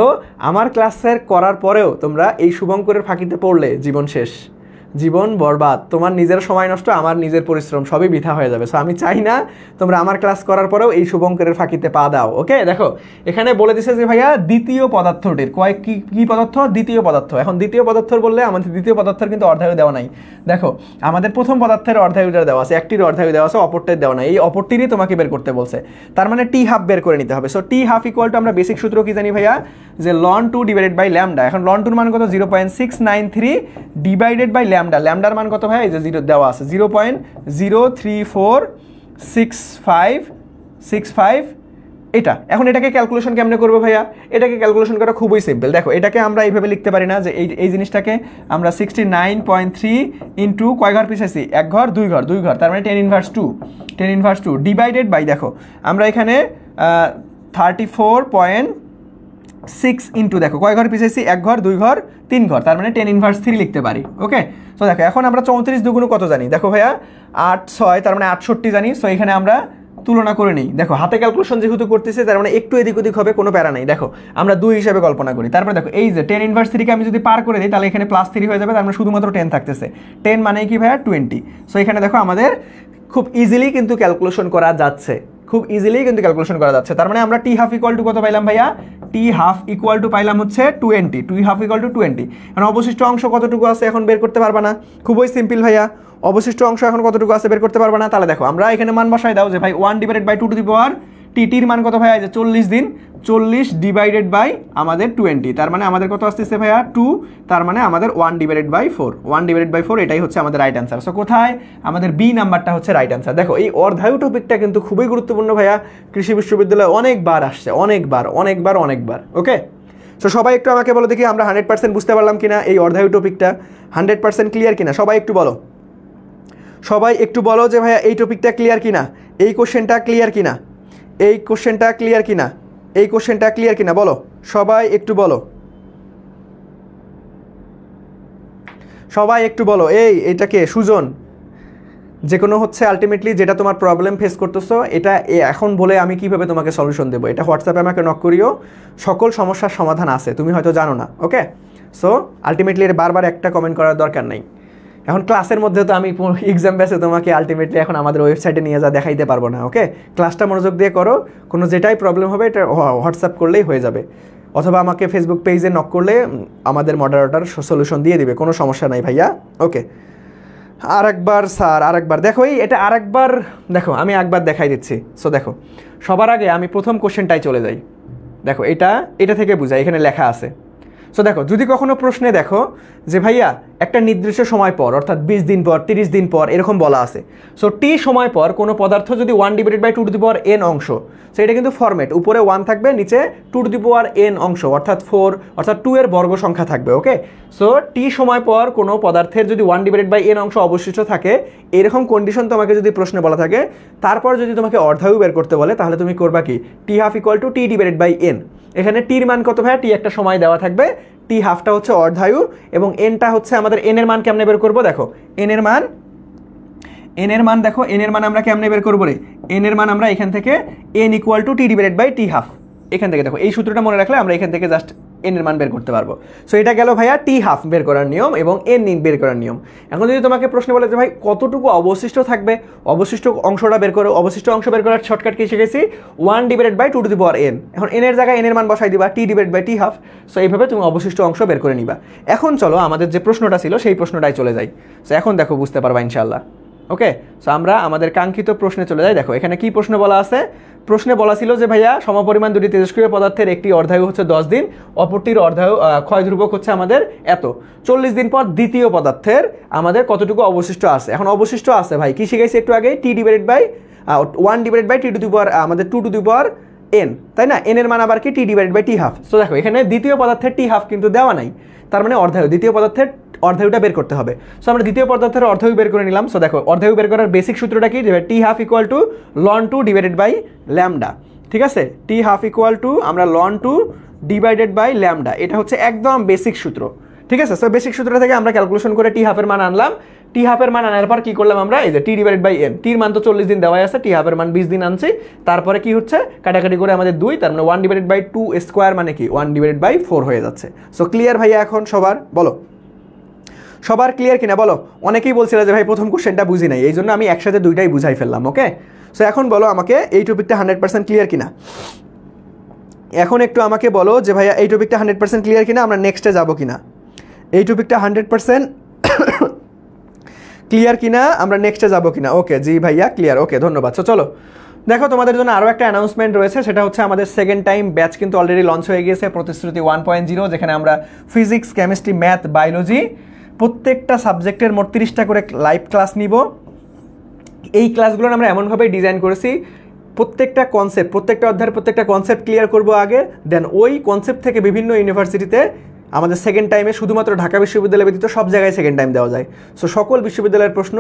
আমার ক্লাসের করার পরেও তোমরা এই শুভঙ্করের ফাঁকিতে পড়লে জীবন শেষ, জীবন বরবাদ। তোমার নিজের সময় নষ্ট, আমার নিজের পরিশ্রম সবই বৃথা হয়ে যাবে। সো আমি চাই না তোমরা আমার ক্লাস করার পরেও এই শুভঙ্করের ফাঁকিতে পা দাও। ওকে, দেখো এখানে বলে দিছে যে ভাইয়া দ্বিতীয় পদার্থটির কি পদার্থ? দ্বিতীয় পদার্থ। এখন দ্বিতীয় পদার্থ বললে আমাদের দ্বিতীয় পদার্থের কিন্তু অর্ধায়ু দেওয়া নাই। দেখো আমাদের প্রথম পদার্থের অর্ধায়ুটা দেওয়া আছে, একটির অর্ধায়ু দেওয়া আছে, অপরটির দেওয়া নাই। এই অপরটিরই তোমাকে বের করতে বলছে, তার মানে টি হাফ বের করে নিতে হবে। So T half equal to আমরা বেসিক সূত্র কি জানি ভাইয়া, যে ln 2 ডিভাইডেড বাই ল্যামডা। এখন ln 2 এর মান কত? 0.693 ডিভাইডেড বাই ল্যামডা। ল্যামডার মান কত ভাই? এই যে 0 দেওয়া আছে, 0.03465 এটা। এখন এটাকে ক্যালকুলেশন কেমনে করবো ভাইয়া? এটাকে ক্যালকুলেশন করা খুবই সিম্পল। দেখো এটাকে আমরা এইভাবে লিখতে পারি না, যে এই জিনিসটাকে আমরা 69.3 ইন্টু কয় ঘর পিছাইছি? 1 ঘর 2 ঘর, তার মানে 10 ইনভার্স 2 ডিভাইডেড বাই, দেখো আমরা এখানে 34.6 ইন্টু, দেখো কয় ঘর পিছাইছি? 1 ঘর 2 ঘর 3 ঘর, তার মানে 10 ইনভার্স 3 লিখতে পারি। ওকে, তো দেখো এখন আমরা 34 দুগুণ কত জানি? দেখো ভাইয়া 8 6, তার মানে 68 জানি। সো এখানে আমরা তুলনা করে নিই। দেখো হাতে ক্যালকুলেশন যেহেতু করতেছে, তার মানে একটু এদিক ওদিক হবে, কোনো প্যারা নাই। দেখো আমরা 2 হিসাবে কল্পনা করি। তারপরে দেখো এই যে 10 ইনভার্স 3 কে আমি যদি পার করে দিই, তাহলে এখানে +3 হয়ে যাবে, তার মানে শুধুমাত্র 10 থাকতেছে। 10 মানে কি ভাইয়া? 20। সো এখানে দেখো আমাদের খুব ইজিলি কিন্তু ক্যালকুলেশন করা যাচ্ছে, তার মানে আমরা টি হাফ ইকুয়াল টু কত পাইলাম ভাইয়া? টি হাফ ইকুয়াল টু পাইলাম হচ্ছে 20। টি হাফ ইকুয়াল টু 20। এখন অবশিষ্ট অংশ কতটুকু আছে এখন বের করতে পারবা না? খুবই সিম্পল ভাইয়া, অবশিষ্ট অংশ এখন কতটুকু আছে বের করতে পারবা না? তাহলে দেখো আমরা এখানে মান বসাই দাও, যে ভাই 1/2 টির মান কত ভাইয়া? যে 40 দিন, 40 ডিভাইডেড বাই আমাদের 20, তার মানে আমাদের কত আসতেছে ভাইয়া? 2, তার মানে আমাদের 1/4 এটাই হচ্ছে আমাদের রাইট অ্যান্সার। সো কোথায়? আমাদের বি নাম্বারটা হচ্ছে রাইট অ্যান্সার। দেখো এই অর্ধায়ু টপিকটা কিন্তু খুবই গুরুত্বপূর্ণ ভাইয়া, কৃষি বিশ্ববিদ্যালয়ে অনেকবার আসছে, অনেকবার। ওকে, সো সবাই একটু আমাকে বলো দেখি আমরা 100% বুঝতে পারলাম কিনা এই অর্ধায়ু টপিকটা, 100% ক্লিয়ার কিনা? সবাই একটু বলো যে ভাইয়া এই টপিকটা ক্লিয়ার কিনা, এই কোশ্চেনটা ক্লিয়ার কিনা, এই কোশ্চেনটা ক্লিয়ার কিনা বলো, সবাই একটু বলো, সবাই একটু বলো। এইটাকে সুজন, যে কোনো হচ্ছে আলটিমেটলি যেটা তোমার প্রবলেম ফেস করতেছো এটা এখন বলে আমি কিভাবে তোমাকে সলিউশন দেবো, এটা হোয়াটসঅ্যাপে আমাকে নক করিও, সকল সমস্যার সমাধান আছে, তুমি হয়তো জানো না। ওকে, সো আলটিমেটলি এটা বারবার একটা কমেন্ট করার দরকার নেই। এখন ক্লাসের মধ্যে তো আমি এক্সাম বেসে তোমাকে আলটিমেটলি এখন আমাদের ওয়েবসাইটে নিয়ে যা দেখাইতে পারবো না। ওকে, ক্লাসটা মনোযোগ দিয়ে করো, কোনো যেটাই প্রবলেম হবে এটা হোয়াটসঅ্যাপ করলেই হয়ে যাবে, অথবা আমাকে ফেসবুক পেজে নক করলে আমাদের মডারেটর সলিউশন দিয়ে দিবে, কোনো সমস্যা নাই ভাইয়া। ওকে, আরেকবার স্যার, আরেকবার দেখো, এটা আরেকবার দেখো, আমি একবার দেখাই দিচ্ছি। সো দেখো, সবার আগে আমি প্রথম কোশ্চেনটাই চলে যাই। দেখো এটা থেকে বুঝাই, এখানে লেখা আছে। সো দেখো, যদি কখনো প্রশ্নে দেখো যে ভাইয়া একটা নির্দিষ্ট সময় পর, অর্থাৎ 20 দিন পর, 30 দিন পর এরকম বলা আছে, সো টি সময় পর কোনো পদার্থ যদি 1/2n অংশ, সো এটা কিন্তু ফরম্যাট, উপরে 1 থাকবে, নিচে 2n অংশ অর্থাৎ 4 অর্থাৎ 2 এর বর্গ সংখ্যা থাকবে। ওকে, সো টি সময় পর কোনো পদার্থের যদি 1/n অংশ অবশিষ্ট থাকে, এরকম কন্ডিশন তোমাকে যদি প্রশ্নে বলা থাকে, তারপর যদি তোমাকে অর্ধায়ু বের করতে বলে, তাহলে তুমি করবা কি, t½ = t/n। এখানে টির মান কত ভাইয়া, টি একটা সময় দেওয়া থাকবে, টি হাফটা হচ্ছে অর্ধায়ু এবং এনটা হচ্ছে আমাদের এন এর মান কেমনে বের করবো, দেখো এন এর মান দেখো, এন এর মান আমরা কেমনে বের করবো রে, এন এর মান আমরা এখান থেকে n = t/t½ এখান থেকে দেখো, এই সূত্রটা মনে রাখলে আমরা এখান থেকে জাস্ট এন এর মান বের করতে পারবো। সো এটা গেল ভাইয়া t½ বের করার নিয়ম এবং এন বের করার নিয়ম। এখন যদি তোমাকে প্রশ্ন বলে যে ভাই কতটুকু অবশিষ্ট থাকবে, অবশিষ্ট অংশটা বের করো, অবশিষ্ট অংশ বের করার শর্টকাট কি শিখেছি, 1/2n। এখন এন এর জায়গায় এন এর মান বসাই দিবা t/t²। সো এইভাবে তুমি অবশিষ্ট অংশ বের করে নিবা। এখন চলো আমাদের যে প্রশ্নটা ছিল সেই প্রশ্নটাই চলে যাই। সো এখন দেখো বুঝতে পারবা ইনশাআল্লাহ। ওকে, সো আমরা আমাদের কাঙ্ক্ষিত প্রশ্নে চলে যাই। দেখো এখানে কি প্রশ্ন বলা আছে, প্রশ্নে বলা ছিল যে ভাইয়া সমপরিমাণ দুটি তেজস্ক্রিয় পদার্থের একটি অর্ধায়ু হচ্ছে 10 দিন, অপরটির অর্ধায়ু ক্ষয় ধ্রুবক হচ্ছে আমাদের এত, 40 দিন পর দ্বিতীয় পদার্থের আমাদের কতটুকু অবশিষ্ট আছে। এখন অবশিষ্ট আছে ভাই কি শিখাইছি একটু আগে, t/1/t² আমাদের 2n, তাই না, n এর মান আবার কি t/t²। সো দেখো এখানে দ্বিতীয় পদার্থের t½ কিন্তু দেওয়া নাই, তার মানে অর্ধায়ু, দ্বিতীয় পদার্থের অর্ধায়ুটা বের করতে হবে। সো আমরা দ্বিতীয় পদার্থের অর্ধায়ু বের করে নিলাম। সো দেখো অর্ধায়ু বের করার বেসিক সূত্রটা কি, t½ = ln²/λ। ঠিক আছে, t½ আমরা ln²/λ, এটা হচ্ছে একদম বেসিক সূত্র। ঠিক আছে, সো বেসিক সূত্রটা থেকে আমরা ক্যালকুলেশন করে t½ এর মান আনলাম। t½ এর মান আনার পর কি করলাম আমরা, এই যে t/n, টির মান তো 40 দিন দেওয়াই আছে, t½ এর মান 20 দিন আনছি, তারপরে কি হচ্ছে কাটাকাটি করে আমাদের 2, তার মানে 1/2² মানে কি 1/4 হয়ে যাচ্ছে। সো ক্লিয়ার ভাইয়া এখন সবার, বলো সবার ক্লিয়ার কিনা বলো। অনেকেই বলছিল যে ভাই প্রথম কোশ্চেনটা বুঝি নাই, এই জন্য আমি একসাথে দুইটাই বুঝাই ফেললাম। ওকে, সো এখন বলো আমাকে এই টপিকটা 100% ক্লিয়ার কিনা, এখন একটু আমাকে বলো যে ভাইয়া এই টপিকটা 100% ক্লিয়ার কিনা, আমরা নেক্সটে যাবো কিনা, এই টপিকটা 100% ক্লিয়ার কিনা, আমরা নেক্সটে যাবো কিনা। ওকে জি ভাইয়া ক্লিয়ার, ওকে ধন্যবাদ। সো চলো দেখো তোমাদের জন্য আরও একটা অ্যানাউন্সমেন্ট রয়েছে, সেটা হচ্ছে আমাদের সেকেন্ড টাইম ব্যাচ কিন্তু অলরেডি লঞ্চ হয়ে গিয়েছে, প্রতিশ্রুতি 1.0, যেখানে আমরা ফিজিক্স, কেমিস্ট্রি, ম্যাথ, বায়োলজি প্রত্যেকটা সাবজেক্টের মোট 30টা করে লাইভ ক্লাস নিব। এই ক্লাসগুলো আমরা এমনভাবে ডিজাইন করেছি, প্রত্যেকটা কনসেপ্ট, প্রত্যেকটা অধ্যায়ের প্রত্যেকটা কনসেপ্ট ক্লিয়ার করব আগে, দেন ওই কনসেপ্ট থেকে বিভিন্ন ইউনিভার্সিটিতে আমাদের সেকেন্ড টাইমে শুধুমাত্র ঢাকা বিশ্ববিদ্যালয় ব্যতীত সব জায়গায় সেকেন্ড টাইম দেওয়া যায়। সো সকল বিশ্ববিদ্যালয়ের প্রশ্ন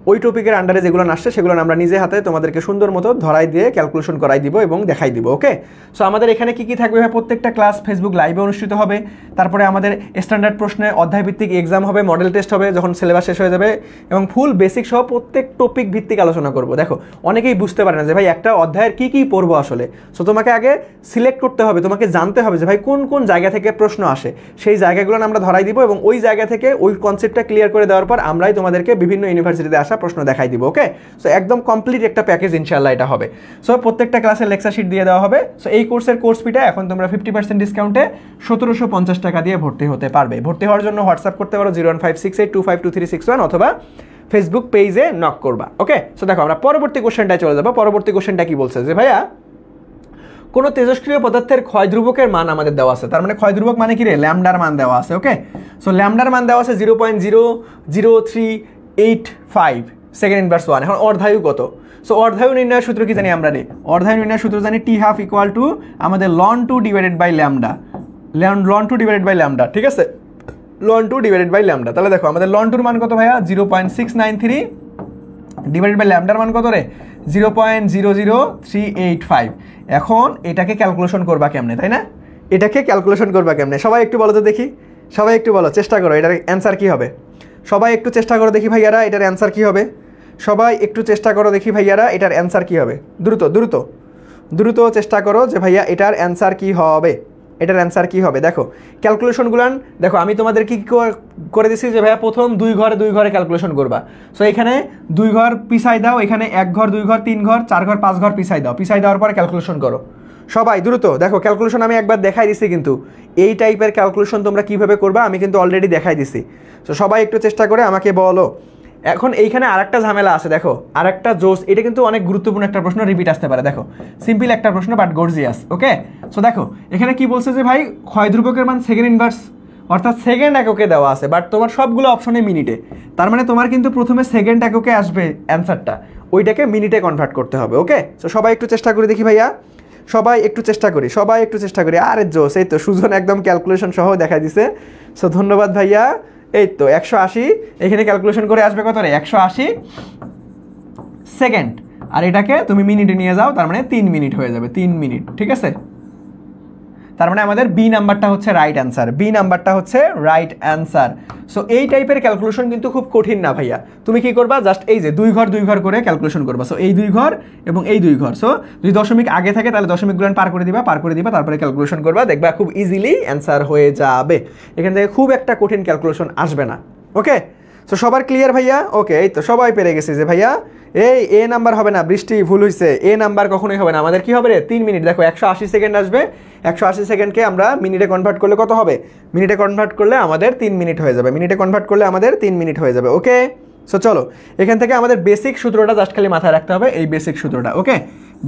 ওই টপিকের আন্ডারে যেগুলো আসছে সেগুলো আমরা নিজে হাতে তোমাদেরকে সুন্দর মতো ধরাই দিয়ে ক্যালকুলেশন করাই দিব এবং দেখাই দিব। ওকে, সো আমাদের এখানে কি কি থাকবে, প্রত্যেকটা ক্লাস ফেসবুক লাইভে অনুষ্ঠিত হবে, তারপরে আমাদের স্ট্যান্ডার্ড প্রশ্নে অধ্যায়ভিত্তিক এক্সাম হবে, মডেল টেস্ট হবে যখন সিলেবাস শেষ হয়ে যাবে, এবং ফুল বেসিক সহ প্রত্যেক টপিক ভিত্তিক আলোচনা করব। দেখো অনেকেই বুঝতে পারে না যে ভাই একটা অধ্যায়ের কি কি পড়বো আসলে। সো তোমাকে আগে সিলেক্ট করতে হবে, তোমাকে জানতে হবে যে ভাই কোন কোন জায়গা থেকে প্রশ্ন আসে, সেই জায়গাগুলো আমরা ধরাই দিব এবং ওই জায়গা থেকে ওই কনসেপ্টটা ক্লিয়ার করে দেওয়ার পর আমরাই তোমাদেরকে বিভিন্ন ইউনিভার্সিটিতে আসা প্রশ্ন দেখাই দিব। ওকে, সো একদম কমপ্লিট একটা প্যাকেজ ইনশাআল্লাহ এটা হবে। সো প্রত্যেকটা ক্লাসের লেকচার শিট দিয়ে দেওয়া হবে। সো এই কোর্সের কোর্স ফিটা এখন তোমরা 50% ডিসকাউন্টে 1750 টাকা দিয়ে ভর্তি হতে পারবে। ভর্তি হওয়ার জন্য হোয়াটসঅ্যাপ করতে পারো 01568252361 অথবা ফেসবুক পেজে নক করবা। ওকে, সো দেখো আমরা পরবর্তী কোশ্চেনটায় চলে যাবো। পরবর্তী কোশ্চেনটা কি বলছে যে ভাইয়া কোনো তেজস্ক্রিয় পদার্থের ক্ষয় ধ্রুবকের মান আমাদের দেওয়া আছে, তার মানে ক্ষয় ধ্রুবক মানে কি রে, ল্যামডার মান দেওয়া আছে। ওকে, সো ল্যামডার মান দেওয়া আছে 0.00385 সেকেন্ড ইনভার্স 1। এখন অর্ধায়ু কত, সো অর্ধায়ু নির্ণয়ের সূত্র কি জানি আমরা রে, অর্ধায়ু নির্ণয়ের সূত্র জানি t½ আমাদের ln²/λ, ln²/λ, ঠিক আছে, ln²/λ। তাহলে দেখো আমাদের ln2 মান কত ভাইয়া 0.693 ডিভাইডেড বাই ল্যামডার মান কত রে 0.00385। এখন এটাকে ক্যালকুলেশন করবা কেমনে, তাই না? এটাকে ক্যালকুলেশন করবা কেমনে সবাই একটু বলো তো দেখি, সবাই একটু বলো, চেষ্টা করো এটার অ্যান্সার কী হবে। সবাই একটু চেষ্টা করো দেখি ভাইয়ারা, এটার অ্যান্সার কী হবে। সবাই একটু চেষ্টা করো দেখি ভাইয়ারা, এটার অ্যান্সার কী হবে। দ্রুত দ্রুত দ্রুত চেষ্টা করো যে ভাইয়া এটার অ্যান্সার কী হবে, এটার অ্যান্সার কী হবে। দেখো ক্যালকুলেশনগুলান দেখো, আমি তোমাদের কি করে দিছি যে ভাইয়া প্রথম দুই ঘরে ক্যালকুলেশন করবা। সো এখানে 2 ঘর পিছাই দাও, এখানে 1 ঘর 2 ঘর 3 ঘর 4 ঘর 5 ঘর পিছাই দাও, পিছাই দেওয়ার পরে ক্যালকুলেশন করো। সবাই দ্রুত দেখো, ক্যালকুলেশন আমি একবার দেখাই দিছি, কিন্তু এই টাইপের ক্যালকুলেশন তোমরা কীভাবে করবা আমি কিন্তু অলরেডি দেখাই দিছি। সো সবাই একটু চেষ্টা করে আমাকে বলো। এখন এইখানে আরেকটা ঝামেলা আছে, দেখো আরেকটা জোস, এটা কিন্তু অনেক গুরুত্বপূর্ণ একটা প্রশ্ন, রিপিট আসতে পারে। দেখো সিম্পল একটা প্রশ্ন বাট গর্জিয়াস। ওকে, সো দেখো এখানে কি বলছে যে ভাই ক্ষয় ধ্রুবকের মান সেকেন্ড ইনভার্স অর্থাৎ সেকেন্ড এককে দেওয়া আছে, বাট তোমার সবগুলো অপশনে মিনিটে। তার মানে তোমার কিন্তু প্রথমে সেকেন্ড এককে আসবে অ্যান্সারটা, ওইটাকে মিনিটে কনভার্ট করতে হবে। ওকে, সো সবাই একটু চেষ্টা করে দেখি ভাইয়া, সবাই একটু চেষ্টা করি, সবাই একটু চেষ্টা করি। আরে জোস, এই তো সুজন একদম ক্যালকুলেশন সহ দেখা দিছে। সো ধন্যবাদ ভাইয়া। এই তো 180, এখানে ক্যালকুলেশন করে আসবে কত রে, 180 সেকেন্ড। আর এটাকে তুমি মিনিটে নিয়ে যাও, তার মানে 3 মিনিট হয়ে যাবে, 3 মিনিট। ঠিক আছে, তার মানে আমাদের বি নাম্বারটা হচ্ছে রাইট অ্যান্সার, বি নাম্বারটা হচ্ছে রাইট অ্যান্সার। সো এই টাইপের ক্যালকুলেশন কিন্তু খুব কঠিন না ভাইয়া। তুমি কি করবা, জাস্ট এই যে 2 ঘর করে ক্যালকুলেশন করবা। সো এই 2 ঘর এবং এই 2 ঘর, সো যদি দশমিক আগে থাকে তাহলে দশমিকগুলো পার করে দিবা, তারপরে ক্যালকুলেশন করবা, দেখবা খুব ইজিলি অ্যান্সার হয়ে যাবে। এখান থেকে খুব একটা কঠিন ক্যালকুলেশন আসবে না। ওকে, সো সবার ক্লিয়ার ভাইয়া? ওকে, এই তো সবাই পেরে গেছি যে ভাইয়া এই এ নাম্বার হবে না, বৃষ্টি ভুল হয়েছে, এ নাম্বার কখনোই হবে না। আমাদের কি হবে রে, 3 মিনিট। দেখো 180 সেকেন্ড আসবে, 180 সেকেন্ডকে আমরা মিনিটে কনভার্ট করলে কত হবে, মিনিটে কনভার্ট করলে আমাদের 3 মিনিট হয়ে যাবে, মিনিটে কনভার্ট করলে আমাদের 3 মিনিট হয়ে যাবে। ওকে, সো চলো এখান থেকে আমাদের বেসিক সূত্রটা জাস্ট খালি মাথায় রাখতে হবে, এই বেসিক সূত্রটা। ওকে,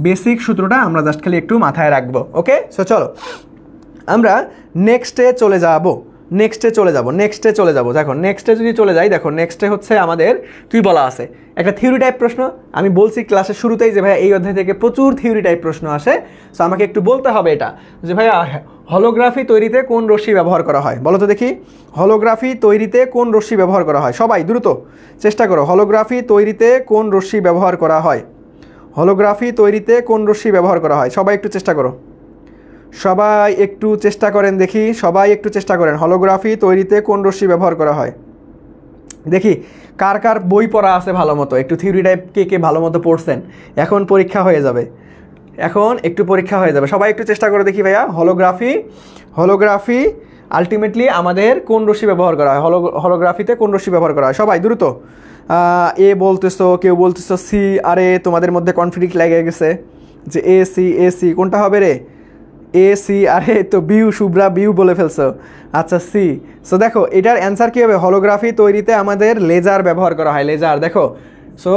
বেসিক সূত্রটা আমরা জাস্ট খালি একটু মাথায় রাখবো। ওকে, সো চলো আমরা নেক্সটে চলে যাব, নেক্সটে চলে যাব। দেখো নেক্সটে যদি চলে যাই, দেখো নেক্সটে হচ্ছে আমাদের তুই বলা আছে একটা থিওরি টাইপ প্রশ্ন। আমি বলছি ক্লাসের শুরুতেই যে ভাই এই অধ্যায় থেকে প্রচুর থিওরি টাইপ প্রশ্ন আসে। সো আমাকে একটু বলতে হবে এটা যে ভাইয়া হলোগ্রাফি তৈরিতে কোন রশ্মি ব্যবহার করা হয়, বলো তো দেখি। হলোগ্রাফি তৈরিতে কোন রশ্মি ব্যবহার করা হয়, সবাই দ্রুত চেষ্টা করো। হলোগ্রাফি তৈরিতে কোন রশ্মি ব্যবহার করা হয়, হলোগ্রাফি তৈরিতে কোন রশ্মি ব্যবহার করা হয়, সবাই একটু চেষ্টা করো, সবাই একটু চেষ্টা করেন দেখি, সবাই একটু চেষ্টা করেন। হলোগ্রাফি তৈরিতে কোন রশ্মি ব্যবহার করা হয়, দেখি কার কার বই পড়া আছে ভালো মতো, একটু থিওরি টাইপ কে ভালো মতো পড়ছেন। এখন পরীক্ষা হয়ে যাবে, এখন একটু পরীক্ষা হয়ে যাবে, সবাই একটু চেষ্টা করে দেখি ভাইয়া। হলোগ্রাফি আলটিমেটলি আমাদের কোন রশ্মি ব্যবহার করা হয়, হলোগ্রাফিতে কোন রশ্মি ব্যবহার করা হয়, সবাই দ্রুত। এ বলতেছো, কেউ বলতেছো সি। আরে তোমাদের মধ্যে কনফ্লিক্ট লেগে গেছে যে এ সি কোনটা হবে রে, এ সি। আরে তো বিউ, শুভ্রা বিউ বলে ফেলছো, আচ্ছা সি। সো দেখো এটার অ্যান্সার কী হবে, হলোগ্রাফি তৈরিতে আমাদের লেজার ব্যবহার করা হয়, লেজার। দেখো সো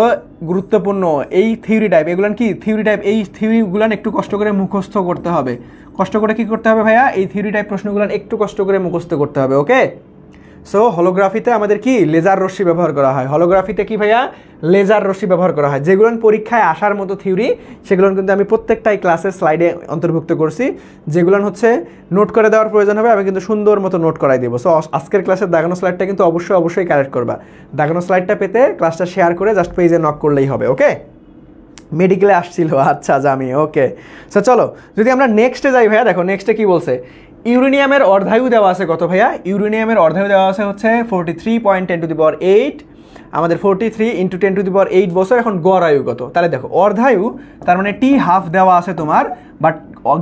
গুরুত্বপূর্ণ এই থিওরি টাইপ, এগুলান কি থিওরি টাইপ, এই থিওরিগুলান একটু কষ্ট করে মুখস্থ করতে হবে। কষ্ট করে কি করতে হবে ভাইয়া, এই থিওরি টাইপ প্রশ্নগুলান একটু কষ্ট করে মুখস্থ করতে হবে। ওকে, সো হলোগ্রাফিতে আমাদের কি লেজার রশ্মি ব্যবহার করা হয়, হলোগ্রাফিতে কি ভাইয়া লেজার রশ্মি ব্যবহার করা হয়। যেগুলো পরীক্ষায় আসার মতো থিওরি সেগুলো কিন্তু আমি প্রত্যেকটাই ক্লাসের স্লাইডে অন্তর্ভুক্ত করছি। যেগুলো হচ্ছে নোট করে দেওয়ার প্রয়োজন হবে আমি কিন্তু সুন্দর মতো নোট করাই দেবো। সো আজকের ক্লাসের দাগানো স্লাইডটা কিন্তু অবশ্যই কালেক্ট করবা। দাগানো স্লাইডটা পেতে ক্লাসটা শেয়ার করে জাস্ট পেজে নক করলেই হবে। ওকে, মেডিকেলে আসছিল, আচ্ছা জামি। ওকে, সো চলো যদি আমরা নেক্সটে যাই ভাইয়া, দেখো নেক্সটে কি বলছে, ইউরেনিয়ামের অর্ধায়ু দেওয়া আছে কত ভাইয়া, ইউরেনিয়ামের অর্ধায়ু দেওয়া আছে হচ্ছে 43.10⁸। আমাদের 43 × 10⁸ বছর। এখন গড় আয়ু কত, তাহলে দেখো অর্ধায়ু তার মানে টি হাফ দেওয়া আছে তোমার, বাট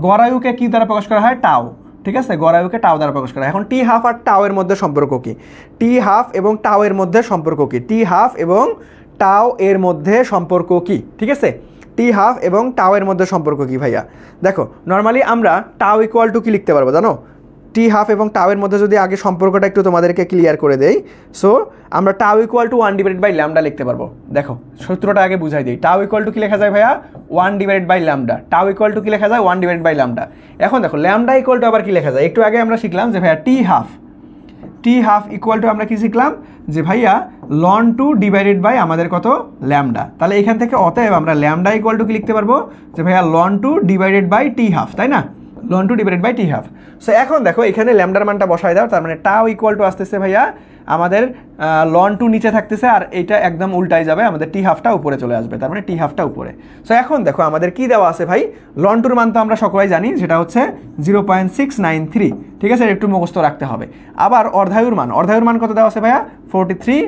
গড় আয়ুকে কি দ্বারা প্রকাশ করা হয়, টাও। ঠিক আছে, গড় আয়ুকে টাও দ্বারা প্রকাশ করা হয়। এখন টি হাফ আর টাও এর মধ্যে সম্পর্ক কি, টি হাফ এবং টাও এর মধ্যে সম্পর্ক কি, টি হাফ এবং টাও এর মধ্যে সম্পর্ক কি, ঠিক আছে, টি হাফ এবং টাও এর মধ্যে সম্পর্ক কি ভাইয়া। দেখো নর্মালি আমরা টাও ইকুয়াল টু কি লিখতে পারবো জানো, টি হাফ এবং টাও এর মধ্যে যদি আগে সম্পর্কটা একটু তোমাদেরকে ক্লিয়ার করে দেই। সো আমরা টাও ইকুয়াল টু 1/λ লিখতে পারবো। দেখো সূত্রটা আগে বুঝাই দিই, টাও ইকুয়াল টু কি লেখা যায় ভাইয়া, 1/λ। টাও ইকুয়াল টু কি লেখা যায়, 1/λ। এখন দেখো ল্যামডা ইকুয়াল টু আবার কি লেখা যায়, একটু আগে আমরা শিখলাম যে ভাইয়া টি হাফ ইকুয়াল টু আমরা কি শিখলাম যে ভাইয়া ln 2 আমাদের কত, ল্যামডা। তাহলে এখান থেকে অতএব আমরা ল্যামডা ইকুয়াল টু কি লিখতে পারবো যে ভাইয়া ln 2 / টি হাফ, তাই না, ln 2 divided by T half. So এখন দেখো এখানে ল্যামডার মানটা বসায় দাও, তার মানে টাও ইকুয়াল টু আসতেছে ভাইয়া আমাদের ln 2 নিচে থাকতেছে, আর এইটা একদম উল্টাই যাবে, আমাদের টি হাফটা উপরে চলে আসবে, তার মানে টি হাফটা উপরে। সো এখন দেখো আমাদের কি দেওয়া আছে ভাই, ln 2 মান তো আমরা সকলেই জানি, যেটা হচ্ছে 0.693, ঠিক আছে, একটু মুখস্থ রাখতে হবে। আবার অর্ধায়ুর মান কত দেওয়া আছে ভাইয়া, 43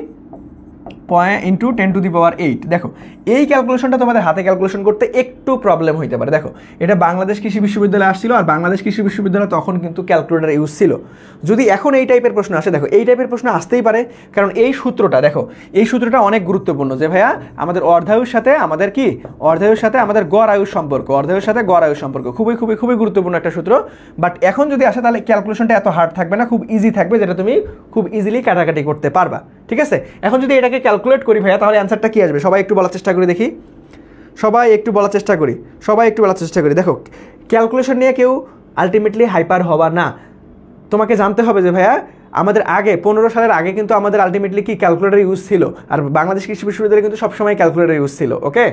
ইন্টু 10⁸। দেখো এই ক্যালকুলেশনটা তোমাদের হাতে ক্যালকুলেশন করতে একটু প্রবলেম হইতে পারে। দেখো এটা বাংলাদেশ কৃষি বিশ্ববিদ্যালয়ে আসছিল, আর বাংলাদেশ কৃষি বিশ্ববিদ্যালয়ে তখন কিন্তু ক্যালকুলেটর ইউজ ছিল। যদি এখন এই টাইপের প্রশ্ন আসে, দেখো এই টাইপের প্রশ্ন আসতেই পারে, কারণ এই সূত্রটা দেখো, এই সূত্রটা অনেক গুরুত্বপূর্ণ যে ভাইয়া আমাদের অর্ধায়ুর সাথে আমাদের কি, অর্ধায়ুর সাথে আমাদের গড় আয়ুর সম্পর্ক, অর্ধায়ুর সাথে গড় আয়ুর সম্পর্ক, খুবই খুবই খুবই গুরুত্বপূর্ণ একটা সূত্র। বাট এখন যদি আসে তাহলে ক্যালকুলেশনটা এত হার্ড থাকবে না, খুব ইজি থাকবে, যেটা তুমি খুব ইজিলি কাটাকাটি করতে পারবা, ঠিক আছে। এখন যদি এটাকে ক্যালকুলেট করি ভাইয়া, তাহলে অ্যান্সারটা কি আসবে, সবাই একটু বলার চেষ্টা করি দেখি, সবাই একটু বলার চেষ্টা করি। দেখো ক্যালকুলেশন নিয়ে কেউ আলটিমেটলি হাইপার হবা না, তোমাকে জানতে হবে যে ভাইয়া আমাদের আগে 15 সালের আগে কিন্তু আমাদের আলটিমেটলি কি ক্যালকুলেটর ইউজ ছিল, আর বাংলাদেশ কৃষি বিশ্ববিদ্যালয়ে কিন্তু সবসময় ক্যালকুলেটর ইউজ ছিল, ওকে।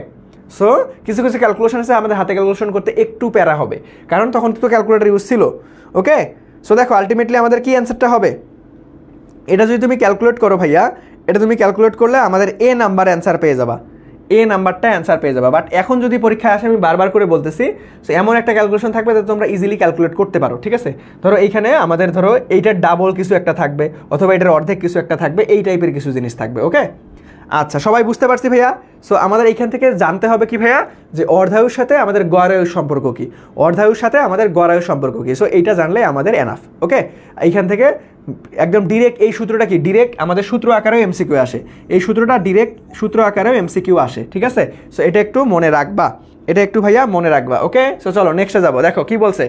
সো কিছু কিছু ক্যালকুলেশন আছে আমাদের হাতে ক্যালকুলেশন করতে একটু প্যারা হবে, কারণ তখন তো ক্যালকুলেটর ইউজ ছিল, ওকে। সো দেখো আলটিমেটলি আমাদের কি অ্যান্সারটা হবে, এটা যদি তুমি ক্যালকুলেট করো ভাইয়া, এটা তুমি ক্যালকুলেট করলে আমাদের এ নাম্বার অ্যান্সার পেয়ে যাবা, এ নাম্বারটা অ্যান্সার পেয়ে যাবা। বাট এখন যদি পরীক্ষায় আসে, আমি বারবার করে বলতেছি, সো এমন একটা ক্যালকুলেশন থাকবে যাতে তোমরা ইজিলি ক্যালকুলেট করতে পারো, ঠিক আছে। ধরো এইখানে আমাদের ধরো এইটার ডাবল কিছু একটা থাকবে, অথবা এটার অর্ধেক কিছু একটা থাকবে, এই টাইপের কিছু জিনিস থাকবে, ওকে। আচ্ছা সবাই বুঝতে পারছি ভাইয়া। সো আমাদের এইখান থেকে জানতে হবে কি ভাইয়া, যে অর্ধায়ুর সাথে আমাদের গড় আয়ুর সম্পর্ক কি, অর্ধায়ুর সাথে আমাদের গড় আয়ুর সম্পর্ক কি। সো এইটা জানলে আমাদের এনাফ, ওকে। এইখান থেকে একদম ডিরেক্ট এই সূত্রটা কি, ডিরেক্ট আমাদের সূত্র আকারেও এমসিকিউ আসে, এই সূত্রটা ডিরেক্ট সূত্র আকারেও এমসিকিউ আসে, ঠিক আছে। সো এটা একটু মনে রাখবা, এটা একটু ভাইয়া মনে রাখবা, ওকে। সো চলো নেক্সটে যাবো। দেখো কি বলছে,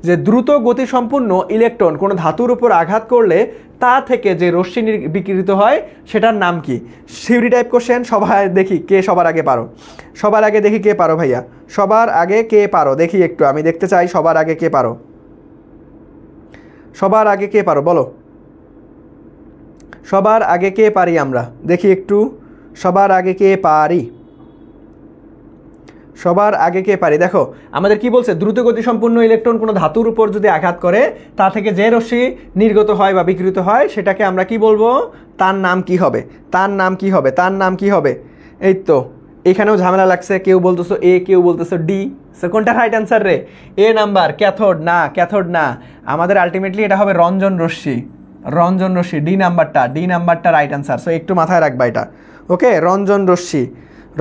যে দ্রুত গতিসম্পন্ন ইলেকট্রন কোনো ধাতুর উপর আঘাত করলে তা থেকে যে রশ্মি বিকিরিত হয় সেটার নাম কি। থিওরি টাইপ কোশ্চেন, সবাই দেখি কে সবার আগে পারো, সবার আগে দেখি কে পারো ভাইয়া, সবার আগে কে পারো দেখি একটু, আমি দেখতে চাই সবার আগে কে পারো, সবার আগে কে পারো বলো, সবার আগে কে পারি আমরা দেখি একটু, সবার আগে কে পারি, সবার আগে কে পারি। দেখো আমাদের কি বলছে, দ্রুত গতিসম্পন্ন ইলেকট্রন কোনো ধাতুর উপর যদি আঘাত করে তা থেকে যে রশ্মি নির্গত হয় বা বিকৃত হয় সেটাকে আমরা কি বলবো, তার নাম কি হবে, তার নাম কি হবে, তার নাম কি হবে। এই তো এখানেও ঝামেলা লাগছে, কেউ বলতেছো এ, কেউ বলতেছো ডি। সো কোনটা রাইট অ্যান্সার রে, এ নাম্বার, ক্যাথোড না, ক্যাথোড না, আমাদের আলটিমেটলি এটা হবে রঞ্জন রশ্মি, রঞ্জন রশ্মি, ডি নাম্বারটা রাইট অ্যান্সার। সো একটু মাথায় রাখবা এটা, ওকে। রঞ্জন রশ্মি,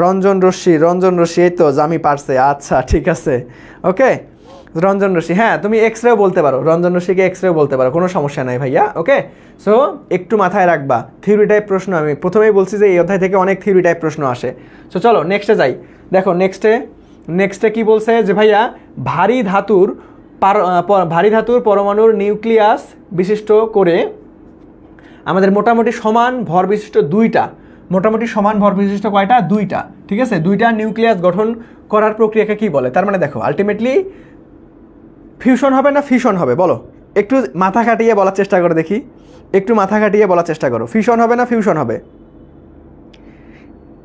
রঞ্জন রশ্মি, রঞ্জন রশ্মি, এই তো জামি পারছে, আচ্ছা ঠিক আছে, ওকে। রঞ্জন রশ্মি, হ্যাঁ তুমি এক্সরেও বলতে পারো, রঞ্জন রশ্মিকে এক্সরেও বলতে পারো, কোনো সমস্যা নাই ভাইয়া, ওকে। সো একটু মাথায় রাখবা, থিওরি টাইপ প্রশ্ন, আমি প্রথমেই বলছি যে এই অধ্যায় থেকে অনেক থিওরি টাইপ প্রশ্ন আসে। সো চলো নেক্সটে যাই। দেখো নেক্সটে কি বলছে, যে ভাইয়া ভারী ধাতুর পরমাণুর নিউক্লিয়াস বিশিষ্ট করে আমাদের মোটামুটি সমান ভর বিশিষ্ট দুইটা, মোটামুটি সমান ভর বিশিষ্ট কয়টা, দুইটা, ঠিক আছে, দুইটা নিউক্লিয়াস গঠন করার প্রক্রিয়াকে কি বলে। তার মানে দেখো আলটিমেটলি ফিউশন হবে না ফিউশন হবে, বলো একটু মাথা খাটিয়ে বলার চেষ্টা করো দেখি, একটু মাথা খাটিয়ে বলার চেষ্টা করো, ফিউশন হবে না ফিউশন হবে।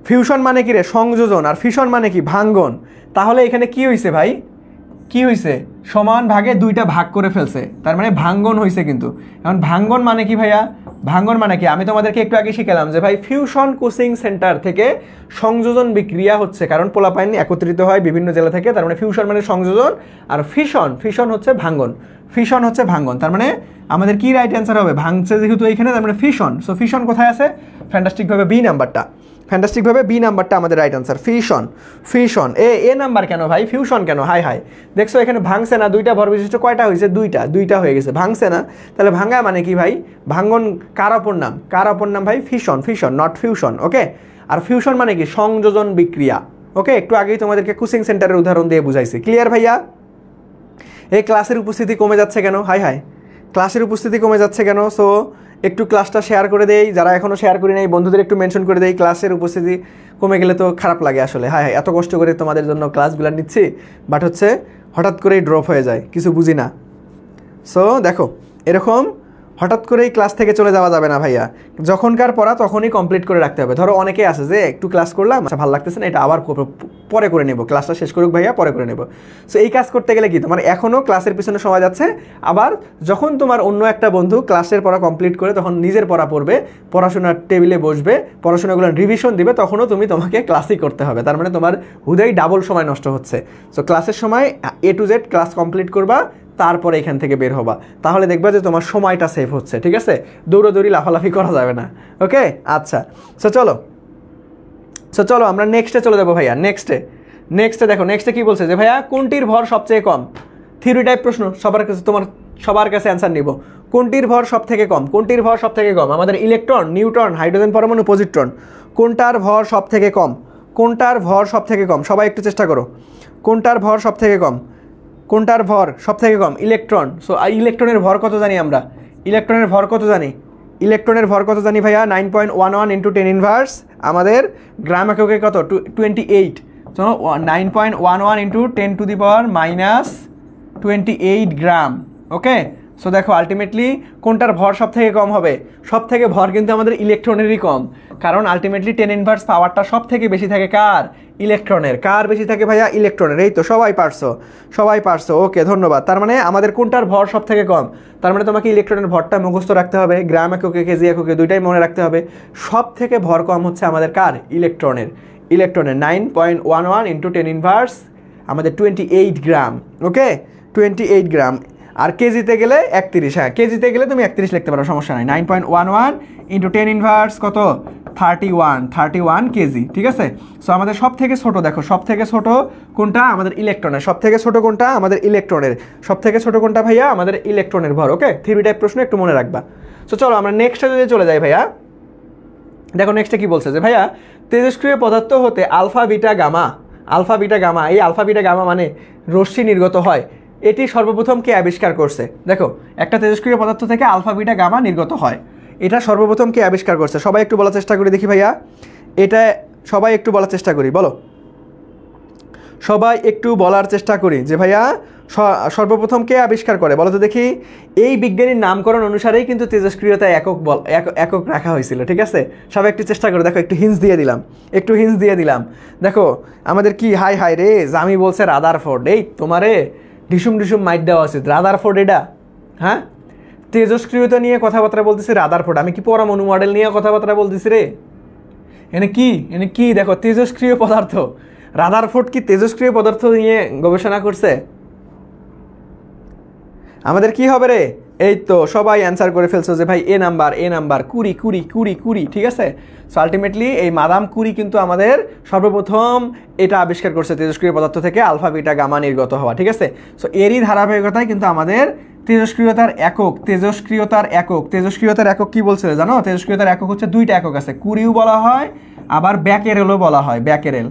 ফিউশন মানে কি রে, সংযোজন, আর ফিউশন মানে কি, ভাঙ্গন। তাহলে এখানে কি হয়েছে ভাই, কি হয়েছে, সমান ভাগে দুইটা ভাগ করে ফেলছে, তার মানে ভাঙ্গন হয়েছে। কিন্তু এখন ভাঙ্গন মানে কি ভাইয়া, ভাঙ্গন মানে কি, আমি তোমাদেরকে একটু আগে শিখালাম যে ভাই ফিউশন কোচিং সেন্টার থেকে সংযোজন বিক্রিয়া হচ্ছে, কারণ পোলাপাইন একত্রিত হয় বিভিন্ন জেলা থেকে, তার মানে ফিউশন মানে সংযোজন, আর ফিশন হচ্ছে ভাঙ্গন, ফিশন হচ্ছে ভাঙ্গন। তার মানে আমাদের কি রাইট অ্যান্সার হবে, ভাঙছে যেহেতু এইখানে, তার মানে ফিশন। সো ফিশন কোথায় আছে, ফ্যান্টাস্টিকভাবে বি নাম্বারটা, ফ্যান্টাস্টিকভাবে বি নাম্বারটা আমাদের রাইট আনসার, ফিউশন। এ নাম্বার কেন ভাই, ফিউশন কেন, হাই দেখছো এখানে ভাঙছে না, দুইটা ভর বিশিষ্ট কয়টা হয়েছে, দুইটা হয়ে গেছে, ভাঙছে না, তাহলে ভাঙা মানে কি ভাই, ভাঙ্গন কার অপর নাম ভাই, ফিশন নট ফিউশন, ওকে। আর ফিউশন মানে কি, সংযোজন বিক্রিয়া, ওকে। একটু আগেই তোমাদেরকে কোচিং সেন্টারের উদাহরণ দিয়ে বুঝাইছি, ক্লিয়ার ভাইয়া। এই ক্লাসের উপস্থিতি কমে যাচ্ছে কেন, হাই ক্লাসের উপস্থিতি কমে যাচ্ছে কেন। সো একটু ক্লাসটা শেয়ার করে দেই, যারা এখনও শেয়ার করি নাই বন্ধুদের একটু মেনশন করে দেই, ক্লাসের উপস্থিতি কমে গেলে তো খারাপ লাগে আসলে, এত কষ্ট করে তোমাদের জন্য ক্লাসগুলো নিচ্ছি, বাট হচ্ছে হঠাৎ করেই ড্রপ হয়ে যায়, কিছু বুঝি না। সো দেখো এরকম হঠাৎ করেই ক্লাস থেকে চলে যাওয়া যাবে না ভাইয়া, যখনকার পড়া তখনই কমপ্লিট করে রাখতে হবে। ধরো অনেকে আছে যে একটু ক্লাস করলাম, আচ্ছা ভালো লাগতেছে না, এটা আবার পরে করে নেব, ক্লাসটা শেষ করুক ভাইয়া, পরে করে নেব। সো এই কাজ করতে গেলে কি তোমার এখনও ক্লাসের পিছনে সময় যাচ্ছে, আবার যখন তোমার অন্য একটা বন্ধু ক্লাসের পড়া কমপ্লিট করে তখন নিজের পড়া পড়বে, পড়াশোনার টেবিলে বসবে, পড়াশোনাগুলো রিভিশন দিবে, তখনও তোমাকে ক্লাসই করতে হবে। তার মানে তোমার হুদাই ডাবল সময় নষ্ট হচ্ছে। সো ক্লাসের সময় A to Z class complete করবা, তারপরে এখান থেকে বের হবা, তাহলে দেখবা যে তোমার সময়টা সেভ হচ্ছে। ঠিক আছে, দৌড়াদৌড়ি লাফালাফি করা যাবে না। ওকে, আচ্ছা। সো চলো আমরা নেক্সটে চলে যাবো ভাইয়া। নেক্সটে দেখো, নেক্সটে কি বলছে যে ভাইয়া কোনটির ভর সবচেয়ে কম। থিওরি টাইপ প্রশ্ন, সবার কাছে অ্যান্সার নিব। কোনটির ভর সব থেকে কম? কোনটির ভর সব থেকে কম? আমাদের ইলেকট্রন, নিউট্রন, হাইড্রোজেন পরমাণু, পজিট্রন। কোনটার ভর সব থেকে কম? কোনটার ভর সব থেকে কম? সবাই একটু চেষ্টা করো। কোনটার ভর সব থেকে কম? কোনটার ভর সব থেকে কম? ইলেকট্রন। সো ইলেকট্রনের ভর কত জানি আমরা? ইলেকট্রনের ভর কত জানি? ইলেকট্রনের ভর কত জানি ভাইয়া? 9.11 ইন্টু 10 ইনভার্স আমাদের গ্রাম এককে কত? 28। So 9.11 into 10 to the power -28 gram. Okay, so দেখো আলটিমেটলি কোনটার ভর সব থেকে কম হবে? সব থেকে ভর কিন্তু আমাদের ইলেকট্রনেরই কম, কারণ আলটিমেটলি 10 ইনভার্স পাওয়ারটা সব থেকে বেশি থাকে কার? ইলেকট্রনের। কার বেশি থাকে ভাইয়া? ইলেকট্রনের। এই তো সবাই পারছো। ওকে, ধন্যবাদ। তার মানে আমাদের কোনটার ভর সব থেকে কম? তার মানে তোমাকে ইলেকট্রনের ভরটা মুখস্থ রাখতে হবে, গ্রাম এককে, কেজি এককে, দুইটাই মনে রাখতে হবে। সব থেকে ভর কম হচ্ছে আমাদের কার? ইলেকট্রনের। 9.11 ইন্টু 10 ইনভার্স আমাদের 28 গ্রাম। ওকে, 28 গ্রাম। আর কেজিতে গেলে 31। হ্যাঁ, কেজিতে গেলে তুমি 31 লিখতে পারো, সমস্যা নাই। 9.11 ইন্টু 10 ইনভার্স কত? 31 কেজি। ঠিক আছে, সো আমাদের সব থেকে ছোট, দেখো সব থেকে ছোট কোনটা? আমাদের ইলেকট্রনের। সব থেকে ছোট কোনটা? আমাদের ইলেকট্রনের। সব থেকে ছোট কোনটা ভাইয়া? আমাদের ইলেকট্রনের ভর। ওকে, থিওরি টাইপ প্রশ্ন একটু মনে রাখবা। সো চলো আমরা নেক্সটে যদি চলে যাই ভাইয়া, দেখো নেক্সটে কি বলছে যে ভাইয়া তেজস্ক্রিয় পদার্থ হতে আলফা বিটা গামা, এই আলফা বিটা গামা মানে রশ্মি নির্গত হয়, এটি সর্বপ্রথম কে আবিষ্কার করছে? দেখো একটা তেজস্ক্রিয় পদার্থ থেকে আলফা বিটা গামা নির্গত হয়, এটা সর্বপ্রথম কে আবিষ্কার করছে? সবাই একটু বলার চেষ্টা করি দেখি ভাইয়া, এটা সবাই একটু বলার চেষ্টা করি, বলো সবাই একটু বলার চেষ্টা করি যে ভাইয়া সর্বপ্রথম কে আবিষ্কার করে বলো তো দেখি। এই বিজ্ঞানীর নামকরণ অনুসারেই কিন্তু তেজস্ক্রিয়তা একক রাখা হয়েছিল। ঠিক আছে, সবাই একটু চেষ্টা করে দেখো, একটু হিন্স দিয়ে দিলাম। দেখো আমাদের কি হাই রে, জামি বলছে রাদারফোর্ড। এই তোমারে ঢিসুম মাইট দেওয়া উচিত। রাদারফোর্ড এটা? হ্যাঁ, তেজস্ক্রিয়তা নিয়ে কথাবার্তা বলতেছি রাদারফোর্ড, আমি কি পরমাণু মডেল নিয়ে কথাবার্তা বলতেছি রে? এনে কি দেখো, তেজস্ক্রিয় পদার্থ। রাদারফোর্ড কি তেজস্ক্রিয় পদার্থ নিয়ে গবেষণা করছে? আমাদের কি হবে রে? এই তো সবাই অ্যান্সার করে ফেলছো যে ভাই এ নাম্বার কুরি। ঠিক আছে, সো আলটিমেটলি এই মাদাম কুরি কিন্তু আমাদের সর্বপ্রথম এটা আবিষ্কার করছে, তেজস্ক্রিয় পদার্থ থেকে আলফা বিটা গামা নির্গত হওয়া। ঠিক আছে, সো এরই ধারাবাহিকতায় কিন্তু আমাদের তেজস্ক্রিয়তার একক কি বলছে জানো? তেজস্ক্রিয়তার একক হচ্ছে দুইটা একক আছে, কুরিও বলা হয় আবার ব্যাকেরেলও বলা হয়। ব্যাকেরেল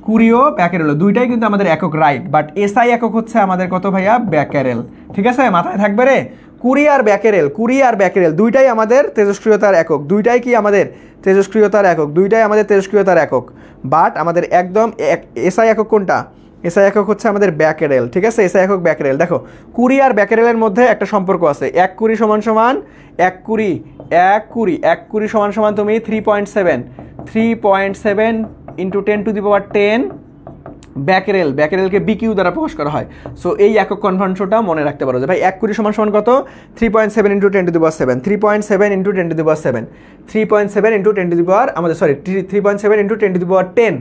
কুরিও ব্যাকেরেল দুইটাই কিন্তু আমাদের একক, রাইট। বাট এসআই একক হচ্ছে আমাদের কত ভাইয়া? ব্যাকেরেল। ঠিক আছে, মাথায় থাকবে রে। কুরি আর ব্যাকেরেল দুইটাই আমাদের তেজস্ক্রিয়তার একক, দুইটাই আমাদের তেজস্ক্রিয়তার একক। বাট আমাদের একদম এসআই একক কোনটা? এসআই একক হচ্ছে আমাদের ব্যাকেরেল। ঠিক আছে, এসআই একক ব্যাকেরেল। দেখো কুরি আর ব্যাকেরেলের মধ্যে একটা সম্পর্ক আছে, এক কুরি সমান তুমি 3.7 ইন্টু 10 টু দি পাওয়ার 10 ব্যাকেরেলকে বিকিউ দ্বারা প্রকাশ করা হয়। সো এই একক কনভার্সনটা মনে রাখতে পারো যে ভাই এক কুড়ি সমান কত? 3.7 into 10 to the power 7, 3.7 into 10 to the power 7, 3.7 into 10 to the power 3.7 into 10 to the power 10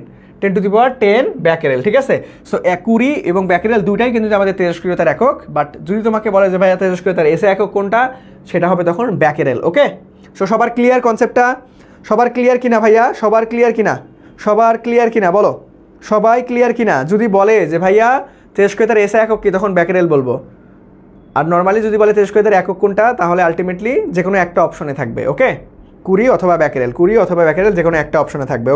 to the power 10 becquerel. ঠিক আছে, সো কুরি এবং ব্যাকেরেল দুইটাই কিন্তু আমাদের তেজস্ক্রিয়তার একক। বাট যদি তোমাকে বলে যে ভাইয়া তেজস্ক্রিয়তার এসে একক কোনটা, সেটা হবে তখন ব্যাকেরেল। ওকে, সো সবার ক্লিয়ার কনসেপ্টটা? সবার ক্লিয়ার কিনা ভাইয়া? সবার ক্লিয়ার কিনা বলো, সবাই ক্লিয়ার কিনা? যদি বলে যে ভাইয়া তেজস্ক্রিয়তার এসে একক কি, তখন ব্যাকেরেল বলবো। আর নর্মালি যদি বলে তেজস্ক্রিয়তার একক কোনটা, তাহলে আলটিমেটলি যে কোনো একটা অপশনে থাকবে। ওকে, কুরি অথবা ব্যাকেরেল যে কোনো একটা অপশনে থাকবে।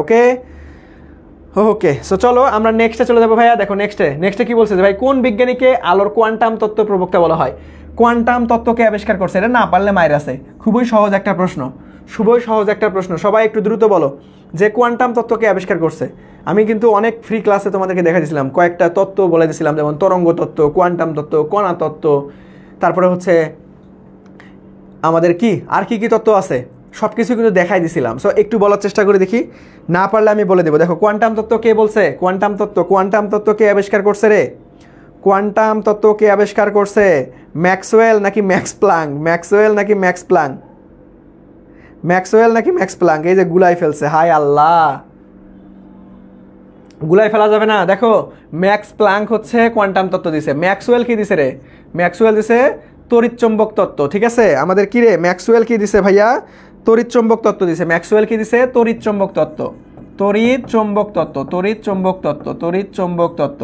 ওকে, সো চলো আমরা নেক্সটে চলে যাবো ভাইয়া। দেখো নেক্সটে কি বলছে যে ভাই কোন বিজ্ঞানীকে আলোর কোয়ান্টাম তত্ত্ব প্রবক্তা বলা হয়? কোয়ান্টাম তত্ত্বকে আবিষ্কার করছে, এটা না পারলে মায়ের আছে। খুবই সহজ একটা প্রশ্ন, সবাই একটু দ্রুত বলো যে কোয়ান্টাম তত্ত্বকে আবিষ্কার করছে। আমি কিন্তু অনেক ফ্রি ক্লাসে তোমাদেরকে দেখা দিয়েছিলাম, কয়েকটা তত্ত্ব বলে দিয়েছিলাম, যেমন তরঙ্গ তত্ত্ব, কোয়ান্টাম তত্ত্ব, কণা তত্ত্ব, তারপরে হচ্ছে আমাদের কি আর কি কি তত্ত্ব আছে সব কিছু কিন্তু দেখাই দিছিলাম। সো একটু বলার চেষ্টা করে দেখি, না পারলে আমি বলে দেবো। দেখো কোয়ান্টাম তত্ত্ব কে বলছে? কোয়ান্টাম তত্ত্ব কে আবিষ্কার করছে রে? কোয়ান্টাম তত্ত্ব কে আবিষ্কার করছে? ম্যাক্সওয়েল নাকি ম্যাক্স প্লাঙ্ক? ম্যাক্সওয়েল নাকি ম্যাক্স প্লাঙ্ক? ম্যাক্সওয়েল নাকি ম্যাক্স প্লাঙ্ক? এই যে গুলাই ফেলছে, হায় আল্লাহ, গুলাই ফেলা যাবে না। দেখো ম্যাক্স প্লাঙ্ক হচ্ছে কোয়ান্টাম তত্ত্ব দিছে। ম্যাক্সওয়েল কি দিছে রে? ম্যাক্সওয়েল দিছে তড়িৎচুম্বক তত্ত্ব। ঠিক আছে, আমাদের কি রে ম্যাক্সওয়েল কি দিছে ভাইয়া? তড়িৎচুম্বক তত্ত্ব দিছে। ম্যাক্সওয়েল কি দিছে? তড়িৎচুম্বক তত্ত্ব, তড়িৎচুম্বক তত্ত্ব, তড়িৎচুম্বক তত্ত্ব, তড়িৎচুম্বক তত্ত্ব।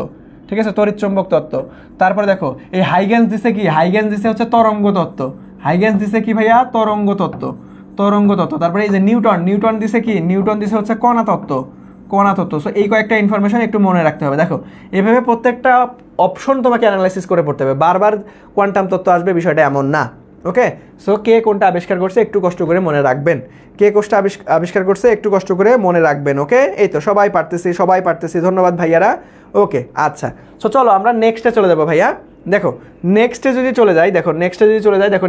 ঠিক আছে, তড়িৎচুম্বক তত্ত্ব। তারপরে দেখো এই হাইগেন্স দিছে কি? হাইগেন্স দিছে হচ্ছে তরঙ্গ তত্ত্ব। হাইগেন্স দিছে কি ভাইয়া? তরঙ্গ তত্ত্ব, তরঙ্গ তত্ত্ব। তারপরে এই যে নিউটন দিছে কি? নিউটন দিছে হচ্ছে কণা তত্ত্ব, কণা তত্ত্ব। সো এই কয়েকটা ইনফরমেশন একটু মনে রাখতে হবে। দেখো এভাবে প্রত্যেকটা অপশন তোমাকে অ্যানালাইসিস করে পড়তে হবে, বারবার কোয়ান্টাম তত্ত্ব আসবে বিষয়টা এমন না। ওকে, সো কে কোনটা আবিষ্কার করছে একটু কষ্ট করে মনে রাখবেন, কে কোষটা আবিষ্কার করছে একটু কষ্ট করে মনে রাখবেন। ওকে, এই তো সবাই পারতেছি, ধন্যবাদ ভাইয়ারা। ওকে আচ্ছা, সো চলো আমরা নেক্সটে চলে যাবো ভাইয়া। দেখো নেক্সটে যদি চলে যাই, দেখো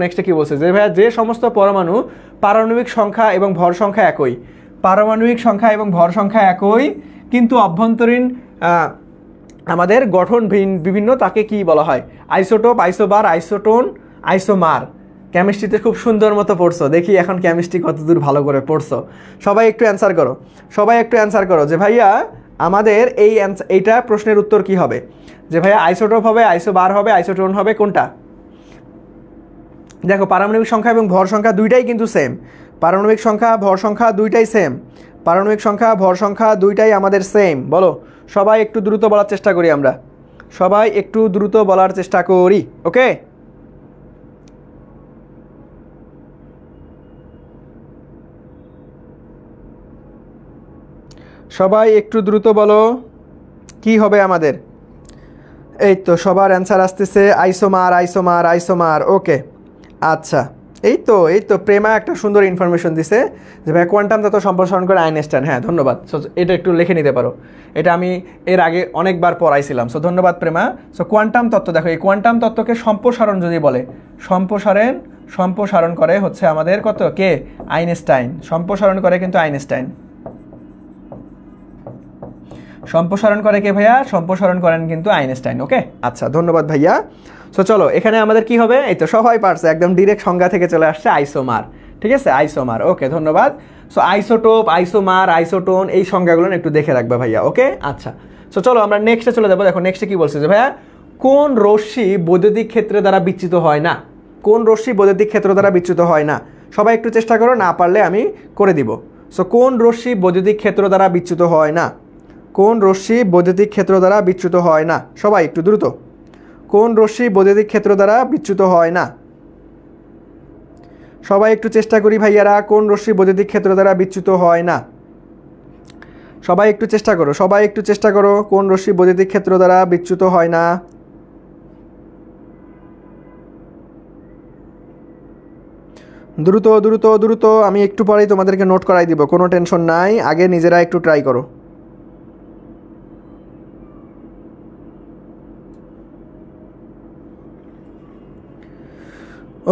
নেক্সটে কি বলছে যে ভাইয়া যে সমস্ত পরমাণু পারমাণবিক সংখ্যা এবং ভর সংখ্যা একই, পারমাণবিক সংখ্যা এবং ভর সংখ্যা একই কিন্তু অভ্যন্তরীণ আমাদের গঠন বিভিন্ন, তাকে কি বলা হয়? Isotope, isobar, isotone, isomer. কেমিস্ট্রিতে খুব সুন্দর মতো পড়ছো, দেখি এখন কেমিস্ট্রি কতদূর ভালো করে পড়ছো। সবাই একটু অ্যান্সার করো যে ভাইয়া আমাদের এইটা প্রশ্নের উত্তর কি হবে? যে ভাইয়া আইসোটোপ হবে, আইসোবার হবে, আইসোটোন হবে, কোনটা? দেখো পারমাণবিক সংখ্যা এবং ভর সংখ্যা দুইটাই কিন্তু সেম, পারমাণবিক সংখ্যা ভর সংখ্যা দুইটাই সেম, পারমাণবিক সংখ্যা ভর সংখ্যা দুইটাই আমাদের সেম। বলো সবাই একটু দ্রুত বলার চেষ্টা করি, আমরা সবাই একটু দ্রুত বলার চেষ্টা করি। ওকে, সবাই একটু দ্রুত বলো কি হবে আমাদের। এই তো সবার অ্যান্সার আসতেছে আইসোমার, আইসোমার, আইসোমার। ওকে আচ্ছা, এই তো প্রেমা একটা সুন্দর ইনফরমেশন দিছে যে ভাই কোয়ান্টাম তত্ত্ব সম্প্রসারণ করে আইনস্টাইন। হ্যাঁ ধন্যবাদ। সো এটা একটু লিখে নিতে পারো, এটা আমি এর আগে অনেকবার পড়াইছিলাম। সো ধন্যবাদ প্রেমা। সো কোয়ান্টাম তত্ত্ব, দেখো এই কোয়ান্টাম তত্ত্বকে সম্প্রসারণ যদি বলে, সম্প্রসারণ করে হচ্ছে আমাদের কে? আইনস্টাইন। সম্প্রসারণ করে কিন্তু আইনস্টাইন। সম্প্রসারণ করে কে ভাইয়া? সম্প্রসারণ করেন কিন্তু আইনস্টাইন। ওকে আচ্ছা, ধন্যবাদ ভাইয়া। সো চলো এখানে আমাদের কি হবে? এই তো সবাই পারছে, একদম ডিরেক্ট সংজ্ঞা থেকে চলে আসছে আইসোমার। ঠিক আছে, আইসোমার। ওকে ধন্যবাদ। সো আইসোটোপ, আইসোমার, আইসোটোন এই সংজ্ঞাগুলো একটু দেখে রাখবে ভাইয়া। ওকে আচ্ছা, সো চলো আমরা নেক্সটে চলে যাবো। দেখো নেক্সটে কি বলছে যে ভাইয়া কোন রশ্মি বৈদ্যুতিক ক্ষেত্রে দ্বারা বিচ্যুত হয় না? কোন রশ্মি বৈদ্যুতিক ক্ষেত্র দ্বারা বিচ্যুত হয় না? সবাই একটু চেষ্টা করো, না পারলে আমি করে দিব। সো কোন রশ্মি বৈদ্যুতিক ক্ষেত্র দ্বারা বিচ্যুত হয় না? কোন রশ্মি বৈদ্যুতিক ক্ষেত্র দ্বারা বিচ্যুত হয় না? সবাই একটু দ্রুত, কোন রশ্মি বৈদ্যুতিক ক্ষেত্র দ্বারা বিচ্যুত হয় না? সবাই একটু চেষ্টা করি ভাইয়ারা, কোন রশ্মি বৈদ্যুতিক ক্ষেত্র দ্বারা বিচ্যুত হয় না? সবাই একটু চেষ্টা করো, কোন রশ্মি বৈদ্যুতিক ক্ষেত্র দ্বারা বিচ্যুত হয় না? দ্রুত দ্রুত দ্রুত, আমি একটু পরেই তোমাদেরকে নোট করাই দিব, কোনো টেনশন নাই, আগে নিজেরা একটু ট্রাই করো।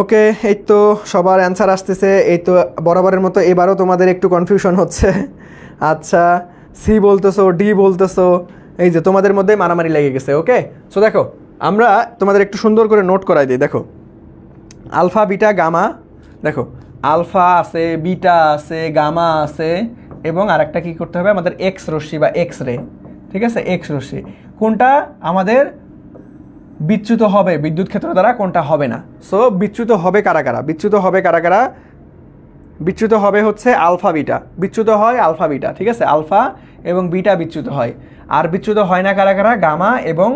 ওকে, এই তো সবার অ্যান্সার আসতেছে। এই তো বরাবরের মতো এবারও তোমাদের একটু কনফিউশন হচ্ছে। আচ্ছা, সি বলতেছো, ডি বলতেছো, এই যে তোমাদের মধ্যে মারামারি লেগে গেছে। ওকে, সো দেখো আমরা তোমাদের একটু সুন্দর করে নোট করাই দিই। দেখো আলফা, বিটা, গামা, দেখো আলফা আছে, বিটা আছে, গামা আছে, এবং আরেকটা কি করতে হবে আমাদের? এক্স রশ্মি বা এক্স রে। ঠিক আছে, এক্স রশ্মি কোনটা আমাদের বিচ্যুত হবে বিদ্যুৎ ক্ষেত্র দ্বারা, কোনটা হবে না? সো বিচ্যুত হবে কারা কারা? বিচ্যুত হবে হচ্ছে আলফা বিটা, বিচ্যুত হয় আলফা বিটা। ঠিক আছে, আলফা এবং বিটা বিচ্যুত হয়। আর বিচ্যুত হয় না কারা কারা? গামা এবং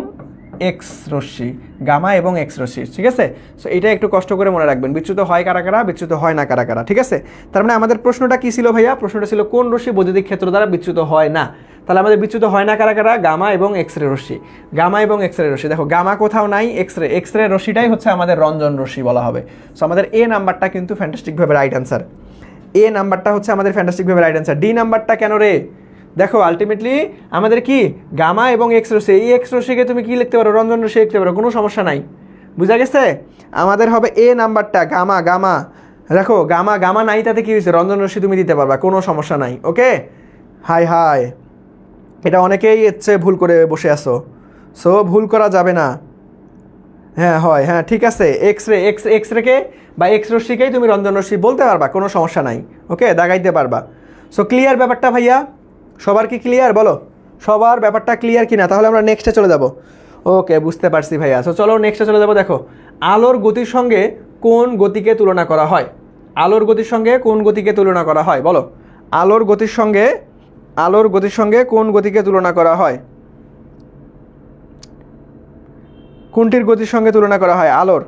এক্স রশ্মি, গামা এবং এক্স রশ্মি। ঠিক আছে, সো এটা একটু কষ্ট করে মনে রাখবেন, বিচ্যুত হয় কারা কারা, বিচ্যুত হয় না কারা কারা। ঠিক আছে, তার মানে আমাদের প্রশ্নটা কি ছিল ভাইয়া? প্রশ্নটা ছিল কোন রশ্মি বৈদ্যুতিক ক্ষেত্র দ্বারা বিচ্যুত হয় না। তাহলে আমাদের বিচ্যুত হয় না কারা কারা? গামা এবং এক্স রে রশ্মি, গামা এবং এক্স রে রশ্মি। দেখো গামা কোথাও নাই, এক্স রে রশ্মিটাই হচ্ছে আমাদের রঞ্জন রশ্মি বলা হবে। সো আমাদের এ নাম্বারটা কিন্তু ফ্যান্টাস্টিকভাবে রাইট অ্যান্সার। এ নাম্বারটা হচ্ছে আমাদের ফ্যান্টাস্টিকভাবে রাইট অ্যান্সার। ডি নাম্বারটা কেন রে? দেখো আলটিমেটলি আমাদের কি গামা এবং এক্স রশ্মি, এই এক্স রশ্মিকে তুমি কি লিখতে পারো? রঞ্জন রশ্মি লিখতে পারো, কোনো সমস্যা নাই। বুঝা গেছে? আমাদের হবে এ নাম্বারটা, গামা, গামা দেখো গামা গামা নাই তাতে কি হয়েছে, রঞ্জন রশ্মি তুমি দিতে পারবা, কোনো সমস্যা নাই। ওকে, হাই হাই, এটা অনেকেই হচ্ছে ভুল করে বসে আছো, সো ভুল করা যাবে না। হ্যাঁ হয়, হ্যাঁ ঠিক আছে, এক্স রেকে বা এক্স রশ্মিকেই তুমি রঞ্জন রশ্মি বলতে পারবা, কোনো সমস্যা নাই। ওকে, দাগাইতে পারবা। সো ক্লিয়ার ব্যাপারটা ভাইয়া, সবার কি ক্লিয়ার বলো, সবার ব্যাপারটা ক্লিয়ার কিনা? তাহলে আমরা নেক্সটে চলে যাব। ওকে, বুঝতে পারছি ভাইয়া। সো চলো নেক্সটে চলে যাবো। দেখো, আলোর গতির সঙ্গে কোন গতিকে তুলনা করা হয়? আলোর গতির সঙ্গে কোন গতিকে তুলনা করা হয় বলো? আলোর গতির সঙ্গে কোন গতিকে তুলনা করা হয়? কোনটির গতির সঙ্গে তুলনা করা হয় আলোর?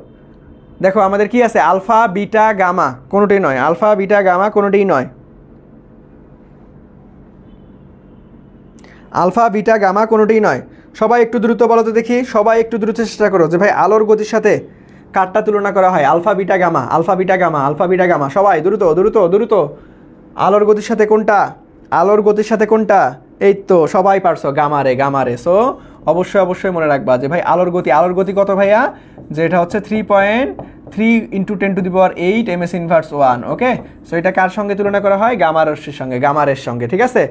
দেখো আমাদের কি আছে, আলফা বিটা গামা, কোনোটাই নয়। আলফা বিটা গামা কোনোটাই নয়। আলফা বিটা গামা কোনোটাই নয়। সবাই একটু দ্রুত বলো তো দেখি, সবাই একটু দ্রুত চেষ্টা করো যে ভাই আলোর গতির সাথে কারটা তুলনা করা হয়? Alpha beta gamma, alpha beta gamma, alpha beta gamma, সবাই দ্রুত দ্রুত দ্রুত। আলোর গতির সাথে কোনটা? আলোর গতির সাথে কোনটা? এই তো সবাই পারছো, গামা রে, গামা রে। সো অবশ্যই মনে রাখবা যে ভাই আলোর গতি কত ভাইয়া? যে এটা হচ্ছে 3.3 × 10⁸ ms ইনভার্স 1। ওকে, সো এটা কার সঙ্গে তুলনা করা হয়? গামা রশ্মির সঙ্গে, গামা রের সঙ্গে। ঠিক আছে,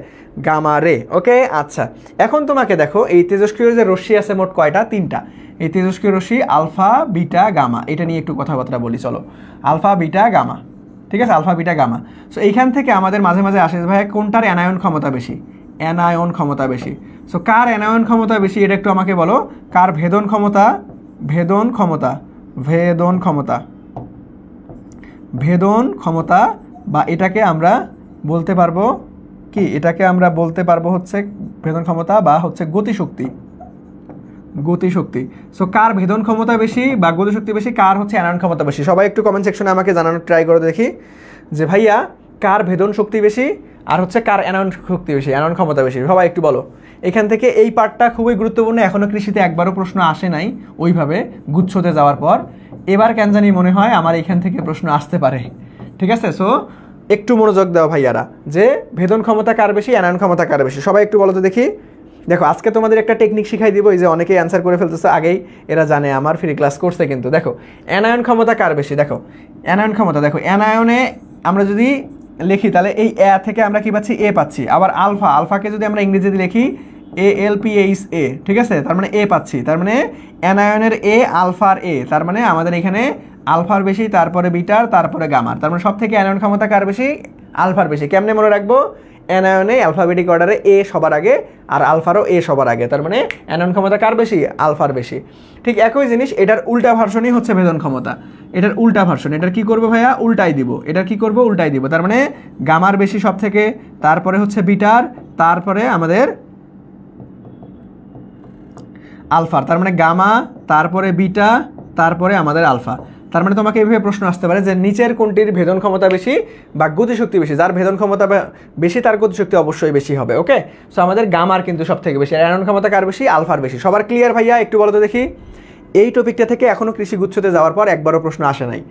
গামা রে। ওকে, আচ্ছা এখন তোমাকে দেখো এই তেজস্ক্রিয় যে রশ্মি আছে মোট কয়টা? 3টা। এই তেজস্ক্রিয় রশ্মি আলফা বিটা গামা, এটা নিয়ে একটু কথাবার্তা বলি চলো। আলফা বিটা গামা, ঠিক আছে, আলফা বিটা গামা। সো এইখান থেকে আমাদের মাঝে মাঝে আসে ভাই কোনটার অ্যানায়ন ক্ষমতা বেশি? অ্যানায়ন ক্ষমতা বেশি। সো কার অ্যানায়ন ক্ষমতা বেশি এটা একটু আমাকে বলো। কার ভেদন ক্ষমতা, ভেদন ক্ষমতা, ভেদন ক্ষমতা, ভেদন ক্ষমতা, বা এটাকে আমরা বলতে পারবো কি? এটাকে আমরা বলতে পারবো হচ্ছে ভেদন ক্ষমতা বা হচ্ছে গতিশক্তি, গতিশক্তি। সো কার ভেদন ক্ষমতা বেশি বা গতিশক্তি বেশি, কার হচ্ছে অ্যানায়ন ক্ষমতা বেশি? সবাই একটু কমেন্ট সেকশনে আমাকে জানানোর ট্রাই করে দেখি যে ভাইয়া কার ভেদন শক্তি বেশি আর হচ্ছে কার অ্যানায়ন শক্তি বেশি, অ্যানায়ন ক্ষমতা বেশি। সবাই একটু বলো। এখান থেকে এই পার্টটা খুবই গুরুত্বপূর্ণ, এখনও কৃষিতে একবারও প্রশ্ন আসে নাই ওইভাবে গুচ্ছতে যাওয়ার পর। এবার কেন জানি মনে হয় আমার এখান থেকে প্রশ্ন আসতে পারে। ঠিক আছে, সো একটু মনোযোগ দাও ভাইয়ারা, যে ভেদন ক্ষমতা কার বেশি, অ্যানায়ন ক্ষমতা কার বেশি? সবাই একটু বলো তো দেখি। দেখো আজকে তোমাদের একটা টেকনিক শিখাই দিব, এই যে অনেকেই অ্যান্সার করে ফেলতেছে আগেই, এরা জানে আমার ফ্রি ক্লাস করছে কিন্তু। দেখো অ্যানায়ন ক্ষমতা কার বেশি? দেখো অ্যানায়ন ক্ষমতা, দেখো অ্যানায়নে আমরা যদি লিখি তাহলে এই এ থেকে আমরা কি পাচ্ছি? এ পাচ্ছি। আবার আলফা, আলফাকে যদি আমরা ইংরেজিতে লিখি ALPHA, ঠিক আছে, তার মানে এ পাচ্ছি। তার মানে অ্যানায়নের এ, আলফার এ, তার মানে আমাদের এখানে আলফার বেশি, তারপরে বিটার, তারপরে গামার। তার মানে সব থেকে অ্যানায়ন ক্ষমতা কার বেশি? আলফার বেশি। কেমনে মনে রাখবো? অ্যানায়নে অ্যালফাবেটিক অর্ডারে এ সবার আগে আর আলফারও এ সবার আগে, তার মানে অ্যানায়ন ক্ষমতা কার বেশি? আলফার বেশি। ঠিক একই জিনিস এটার উল্টা ভার্সনই হচ্ছে ভেদন ক্ষমতা। এটার উল্টা ভার্সন, এটার কি করবো ভাইয়া? উল্টাই দিব। এটার কি করবো? উল্টাই দিব। তার মানে গামার বেশি সব থেকে, তারপরে হচ্ছে বিটার, তারপরে আমাদের আলফার। তার মানে গামা, তারপরে বিটা, তারপরে আমাদের আলফা। তার মানে তোমাকে এইভাবে প্রশ্ন আসতে পারে যে নিচের কোনটির ভেদন ক্ষমতা বেশি বা গতিশক্তি বেশি? যার ভেদন ক্ষমতা বেশি তার গতিশক্তি অবশ্যই বেশি হবে। ওকে, সো আমাদের গামার কিন্তু সব থেকে বেশি। অ্যানায়ন ক্ষমতা কার বেশি? আলফার বেশি। সবার ক্লিয়ার ভাইয়া? একটু বলো তো দেখি। এই টপিকটা থেকে এখনও কৃষি গুচ্ছতে যাওয়ার পর একবারও প্রশ্ন আসে নাই।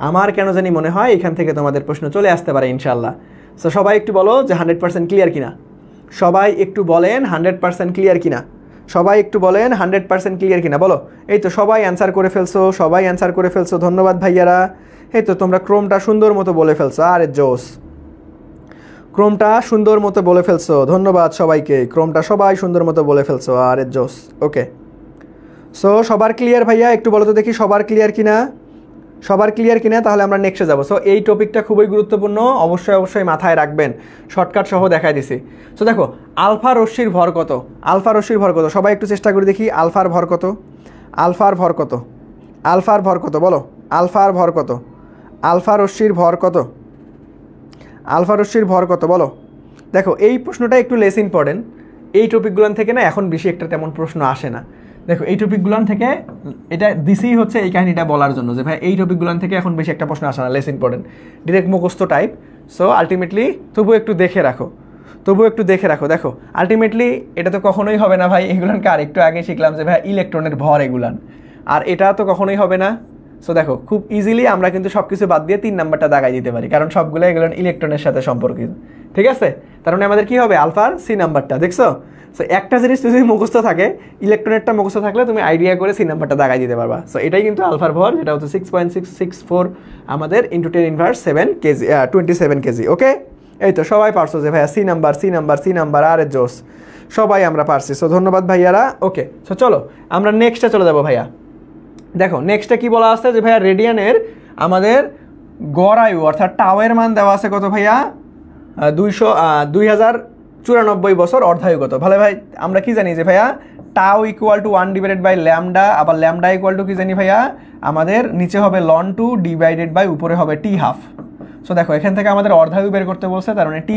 আমার কেন জানি মনে হয় এখান থেকে তোমাদের প্রশ্ন চলে আসতে পারে ইনশাল্লাহ। সো সবাই একটু বলো যে 100% ক্লিয়ার কিনা। সবাই একটু বলেন 100% ক্লিয়ার কিনা। সবাই একটু বলেন 100% ক্লিয়ার কিনা বলো। এই তো সবাই অ্যান্সার করে ফেলছো, সবাই অ্যান্সার করে ফেলছো, ধন্যবাদ ভাইয়ারা। এই তো তোমরা ক্রমটা সুন্দর মতো বলে ফেলছো, আরে জোস, ক্রমটা সুন্দর মতো বলে ফেলছো, ধন্যবাদ সবাইকে। ক্রমটা সবাই সুন্দর মতো বলে ফেলছো, আরে জোস। ওকে, সো সবার ক্লিয়ার ভাইয়া? একটু বলো তো দেখি সবার ক্লিয়ার কিনা। সবার ক্লিয়ার কিনা? তাহলে আমরা নেক্সটে যাবো। সো এই টপিকটা খুবই গুরুত্বপূর্ণ, অবশ্যই মাথায় রাখবেন। শর্টকাট সহ দেখাই দিছি। সো দেখো আলফা রশ্মির ভর কত? আলফা রশ্মির ভর কত? সবাই একটু চেষ্টা করে দেখি আলফার ভর কত? আলফার ভর কত? আলফার ভর কত বলো? আলফার ভর কত? আলফা রশ্মির ভর কত? আলফা রশ্মির ভর কত বলো? দেখো এই প্রশ্নটা একটু লেস ইম্পর্টেন্ট। এই টপিকগুলোন থেকে না এখন বেশি একটা তেমন প্রশ্ন আসে না। দেখো এই টপিকগুলোন থেকে এটা দিসেই হচ্ছে এই কাহিনীটা বলার জন্য যে ভাই এই টপিকগুলোন থেকে এখন বেশি একটা প্রশ্ন আসে না, লেস ইম্পর্টেন্ট, ডিরেক্ট মুখস্থ টাইপ। সো আলটিমেটলি তবুও একটু দেখে রাখো, তবুও একটু দেখে রাখো। দেখো আলটিমেটলি এটা তো কখনোই হবে না ভাই, এগুলানকে আর একটু আগে শিখলাম যে ভাই ইলেকট্রনের ভর এগুলান, আর এটা তো কখনোই হবে না। সো দেখো খুব ইজিলি আমরা কিন্তু সব কিছু বাদ দিয়ে 3 নাম্বারটা দাগাই দিতে পারি, কারণ সবগুলো এগুলো ইলেকট্রনের সাথে সম্পর্কিত, ঠিক আছে, তার মানে আমাদের কি হবে আলফার সি নাম্বারটা, দেখছো? সো একটা জিনিস যদি মুখস্থ থাকে, ইলেকট্রনেরটা মুখস্থ থাকলে তুমি আইডিয়া করে সি নাম্বারটা দাগাই দিতে পারবা। সো এটাই কিন্তু আলফার ভর, যেটা হচ্ছে 6.664 আমাদের ইন্টু 10⁻7 কেজি 27 কেজি। ওকে, এই তো সবাই পারছো যে ভাইয়া C number C number C number, আরে জোস, সবাই আমরা পারছি। সো ধন্যবাদ ভাইয়ারা। ওকে, সো চলো আমরা নেক্সটে চলে যাবো ভাইয়া। দেখো নেক্সটে কি বলা আছে যে ভাইয়া রেডিয়ানের আমাদের গড় আয়ু অর্থাৎ টাওয়ের মান দেওয়া আছে কত ভাইয়া? 2094 বছর, অর্ধায়ু কত? ভালো ভাই, আমরা কি জানি যে ভাইয়া tau equal to 1 divided by lambda, আবার ল্যামডা ইকুয়াল টু কি জানি ভাইয়া আমাদের নিচে হবে ln 2 ডিভাইডেড বাই উপরে হবে টি হাফ। সো দেখো এখান থেকে আমাদের অর্ধায়ু বের করতে বলছে, তার মানে টি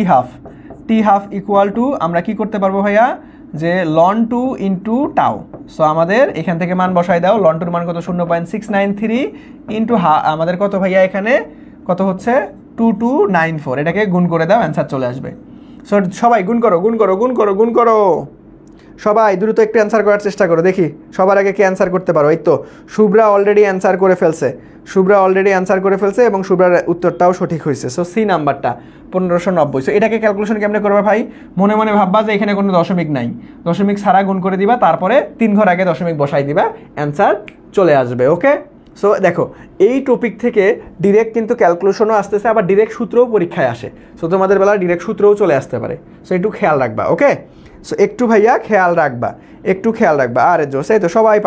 হাফ ইকুয়াল টু আমরা কি করতে পারবো ভাইয়া যে ln 2 ইন্টু টাও। সো আমাদের এখান থেকে মান বসাই দাও, ln 2 মান কত 0.693 ইন্টু আমাদের কত ভাইয়া এখানে কত হচ্ছে 2294, এটাকে গুণ করে দাও, অ্যান্সার চলে আসবে। সো সবাই গুণ করো গুণ করো গুণ করো গুণ করো, সবাই দ্রুত একটু অ্যান্সার করার চেষ্টা করো, দেখি সবার আগে কে অ্যান্সার করতে পারো। এই তো শুভ্রা অলরেডি অ্যান্সার করে ফেলছে, এবং শুভ্রার উত্তরটাও সঠিক হয়েছে। সো সি নাম্বারটা 1590। সো এটাকে ক্যালকুলেশন কেমনে করবে ভাই? মনে মনে ভাববা যে এখানে কোনো দশমিক নাই, দশমিক ছাড়া গুণ করে দিবা, তারপরে 3 ঘর আগে দশমিক বসাই দিবা, অ্যান্সার চলে আসবে। ওকে, সো দেখো এই টপিক থেকে ডিরেক্ট কিন্তু ক্যালকুলেশনও আসতেছে, আবার ডিরেক্ট সূত্রও পরীক্ষায় আসে। সো তোমাদের বেলা ডিরেক্ট সূত্রও চলে আসতে পারে। সো একটু খেয়াল রাখবা। ওকে, সো একটু ভাইয়া খেয়াল রাখবা, আরে জোস, এই তো সবাই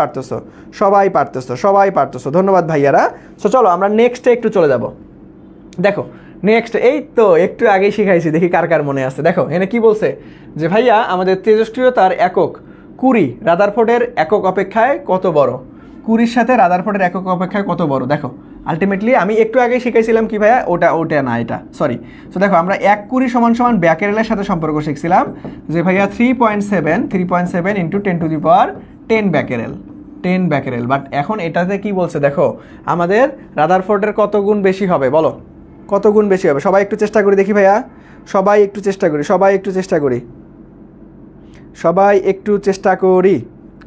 পারতেছো, ধন্যবাদ ভাইয়ারা। সো চলো আমরা নেক্সটে একটু চলে যাব। দেখো নেক্সট, এই তো একটু আগেই শিখাইছি, দেখি কার কার মনে আছে। দেখো এখানে কি বলছে যে ভাইয়া আমাদের তেজস্ক্রিয়তার একক 20 রাদারফোর্ডের একক অপেক্ষায় কত বড়? 20-র সাথে রাদারফোর্ডের একক অপেক্ষায় কত বড়? দেখো আলটিমেটলি আমি একটু আগে শিখাইছিলাম কি ভাইয়া, ওটা না, এটা সরি। সো দেখো আমরা 1 20 সমান ব্যাকেরেলের সাথে সম্পর্ক শিখছিলাম যে ভাইয়া 3.7 ইন্টু 10⁻10 ব্যাকেরেল। বাট এখন এটাতে কি বলছে দেখো আমাদের রাদারফোর্ডের কত গুণ বেশি হবে, বলো কত গুণ বেশি হবে? সবাই একটু চেষ্টা করি দেখি ভাইয়া, সবাই একটু চেষ্টা করি,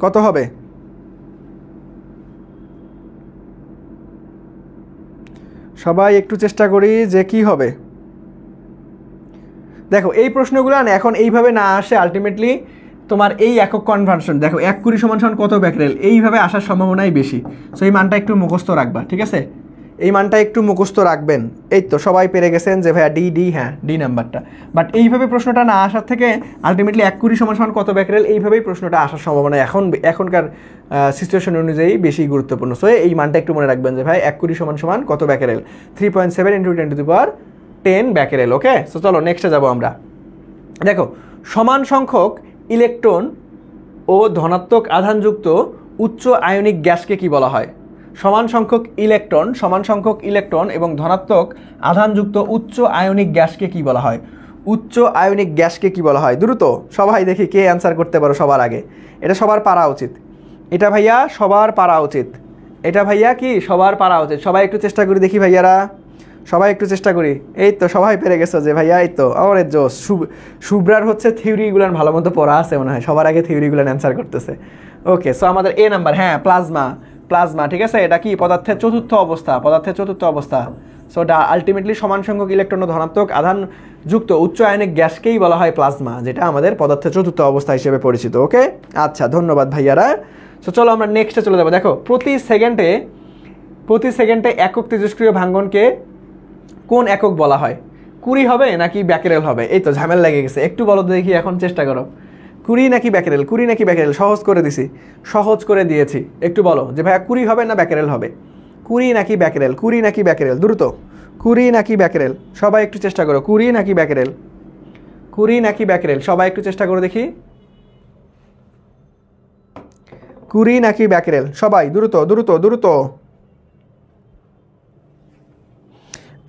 কত হবে? সবাই একটু চেষ্টা করি যে কি হবে। দেখো এই প্রশ্নগুলো না এখন এইভাবে না আসে, আলটিমেটলি তোমার এই একক কনভার্সন দেখো 1 20 সমান কত ব্যাকেরেল, এইভাবে আসার সম্ভাবনাই বেশি। সো এই মানটা একটু মুখস্থ রাখবা, ঠিক আছে? এই মানটা একটু মুখস্থ রাখবেন। এই তো সবাই পেরে গেছেন যে ভাইয়া ডি, হ্যাঁ ডি নাম্বারটা। বাট এইভাবে প্রশ্নটা না আসার থেকে আলটিমেটলি 1 20 সমান কত ব্যাকেরেল, এইভাবেই প্রশ্নটা আসার সম্ভাবনা এখনকার সিচুয়েশন অনুযায়ী বেশি গুরুত্বপূর্ণ। সো এই মানটা একটু মনে রাখবেন যে ভাই 1 20 সমান কত ব্যাকেরেল, 3.7 ইন্টু 10⁻10 ব্যাকেরেল। ওকে, সো চলো নেক্সটে যাবো আমরা। দেখো সমান সংখ্যক ইলেকট্রন ও ধনাত্মক আধানযুক্ত উচ্চ আয়নিক গ্যাসকে কি বলা হয়? সমান সংখ্যক ইলেকট্রন এবং ধনাত্মক আধানযুক্ত উচ্চ আয়নিক গ্যাসকে কি বলা হয়? দ্রুত সবাই দেখি কে অ্যান্সার করতে পারো সবার আগে। এটা সবার পারা উচিত, এটা ভাইয়া সবার পারা উচিত। সবাই একটু চেষ্টা করি দেখি ভাইয়ারা, সবাই একটু চেষ্টা করি। এই তো সবাই পেরে গেছো যে ভাইয়া, এই তো আমার জোস। শুভ্রার হচ্ছে থিওরিগুলান ভালো মতো পড়া আছে মনে হয়, সবার আগে থিওরিগুলান অ্যান্সার করতেছে। ওকে, সো আমাদের এ নাম্বার, হ্যাঁ প্লাজমা, ঠিক আছে? এটা কি পদার্থের চতুর্থ অবস্থা। সো এটা আলটিমেটলি সমান সংখ্যক ইলেকট্রন ও ধনাত্মক আধান যুক্ত উচ্চ আয়নিক গ্যাসকেই বলা হয় প্লাজমা, যেটা আমাদের পদার্থের চতুর্থ অবস্থা হিসেবে পরিচিত। ওকে, আচ্ছা ধন্যবাদ ভাইয়ারা। সো চলো আমরা নেক্সটে চলে যাবো। দেখো প্রতি সেকেন্ডে একক তেজস্ক্রিয় ভাঙ্গনকে কোন একক বলা হয়? 20 হবে নাকি ব্যাকেরেল হবে? এই তো ঝামেলা লেগে গেছে, একটু বলো দেখি, এখন চেষ্টা করো। 20 নাকি ব্যাকেরেল? সহজ করে দিয়েছি, একটু বলো যে ভাইয়া 20 হবে না ব্যাকেরেল হবে? 20 নাকি ব্যাকেরেল, দ্রুত 20 নাকি ব্যাকেরেল, সবাই একটু চেষ্টা করো। 20 নাকি ব্যাকেরেল, সবাই একটু চেষ্টা করো দেখি। 20 নাকি ব্যাকেরেল, সবাই দ্রুত।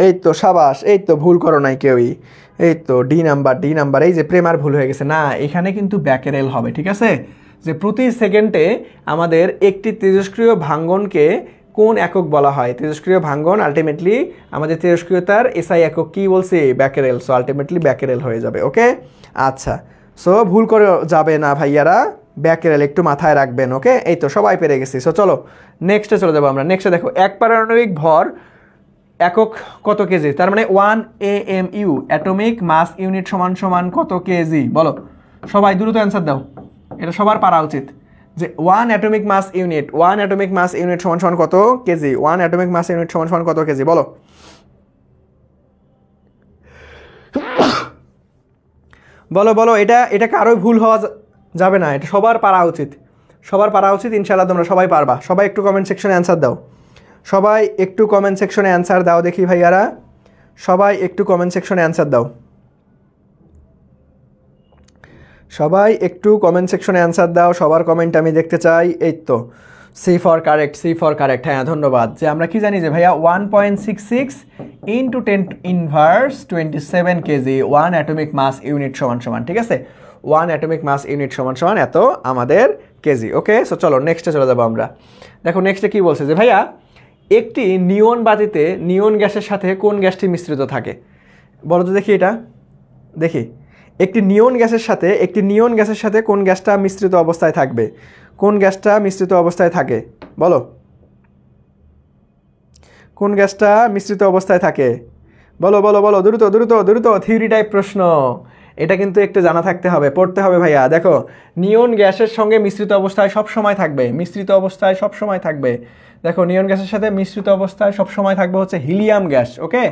এই তো সাবাস, এই তো ভুল করো নাই কেউই। এই তো ডি নাম্বার, এই যে প্রেমার ভুল হয়ে গেছে না, এখানে কিন্তু ব্যাকেরেল হবে, ঠিক আছে? যে প্রতি সেকেন্ডে আমাদের একটি তেজস্ক্রিয় ভাঙ্গনকে কোন একক বলা হয়? তেজস্ক্রিয় ভাঙ্গন আলটিমেটলি আমাদের তেজস্ক্রিয়তার এসআই একক কি বলছি? ব্যাকেরেল। সো আলটিমেটলি ব্যাকেরেল হয়ে যাবে। ওকে, আচ্ছা, সো ভুল করে যাবে না ভাইয়ারা, ব্যাকেরেল একটু মাথায় রাখবেন। ওকে, এই তো সবাই পেরে গেছি। সো চলো নেক্সটে চলে যাবো আমরা। নেক্সটে দেখো এক পারমাণবিক ভর একক কত কেজি, তার মানে 1 AMU অ্যাটমিক মাস ইউনিট সমান সমান কত কেজি বলো, সবাই দ্রুত অ্যান্সার দাও, এটা সবার পারা উচিত যে 1 অ্যাটমিক মাস ইউনিট সমান সমান কত কেজি, 1 অ্যাটমিক মাস ইউনিট সমান সমান কত কেজি বলো। বলো বলো, এটা এটা কারোই ভুল হওয়া যাবে না, এটা সবার পারা উচিত, সবার পারা উচিত, ইনশাআল্লাহ তোমরা সবাই পারবা। সবাই একটু কমেন্ট সেকশনে অ্যান্সার দাও, সবাই একটু কমেন্ট সেকশনে অ্যান্সার দাও দেখি ভাইয়ারা, সবাই একটু কমেন্ট সেকশনে অ্যান্সার দাও, সবাই একটু কমেন্ট সেকশনে অ্যান্সার দাও, সবার কমেন্ট আমি দেখতে চাই। এই তো C for correct, C for correct, হ্যাঁ ধন্যবাদ। যে আমরা কি জানি যে ভাইয়া 1.66 into 10⁻27 KG 1 atomic mass unit সমান সমান, ঠিক আছে, 1 অ্যাটমিক মাস ইউনিট সমান সমান এত আমাদের কেজি। ওকে, সো চলো নেক্সটে চলে যাবো আমরা। দেখো নেক্সটে কি বলছে যে ভাইয়া একটি নিয়ন বাতিতে নিয়ন গ্যাসের সাথে কোন গ্যাসটি মিশ্রিত থাকে, বলো তো দেখি এটা, দেখি একটি নিয়ন গ্যাসের সাথে কোন গ্যাসটা মিশ্রিত অবস্থায় থাকবে, কোন গ্যাসটা মিশ্রিত অবস্থায় থাকে বলো, কোন গ্যাসটা মিশ্রিত অবস্থায় থাকে বলো বলো বলো, দ্রুত দ্রুত দ্রুত, থিওরি টাইপ প্রশ্ন, এটা কিন্তু একটু জানা থাকতে হবে, পড়তে হবে ভাইয়া। দেখো নিয়ন গ্যাসের সঙ্গে মিশ্রিত অবস্থায় সব সময় থাকবে, মিশ্রিত অবস্থায় সব সময় থাকবে, দেখো নিয়ন গ্যাসের সাথে মিশ্রিত অবস্থায় সব সময় থাকবে হচ্ছে হিলিয়াম গ্যাস। ওকে,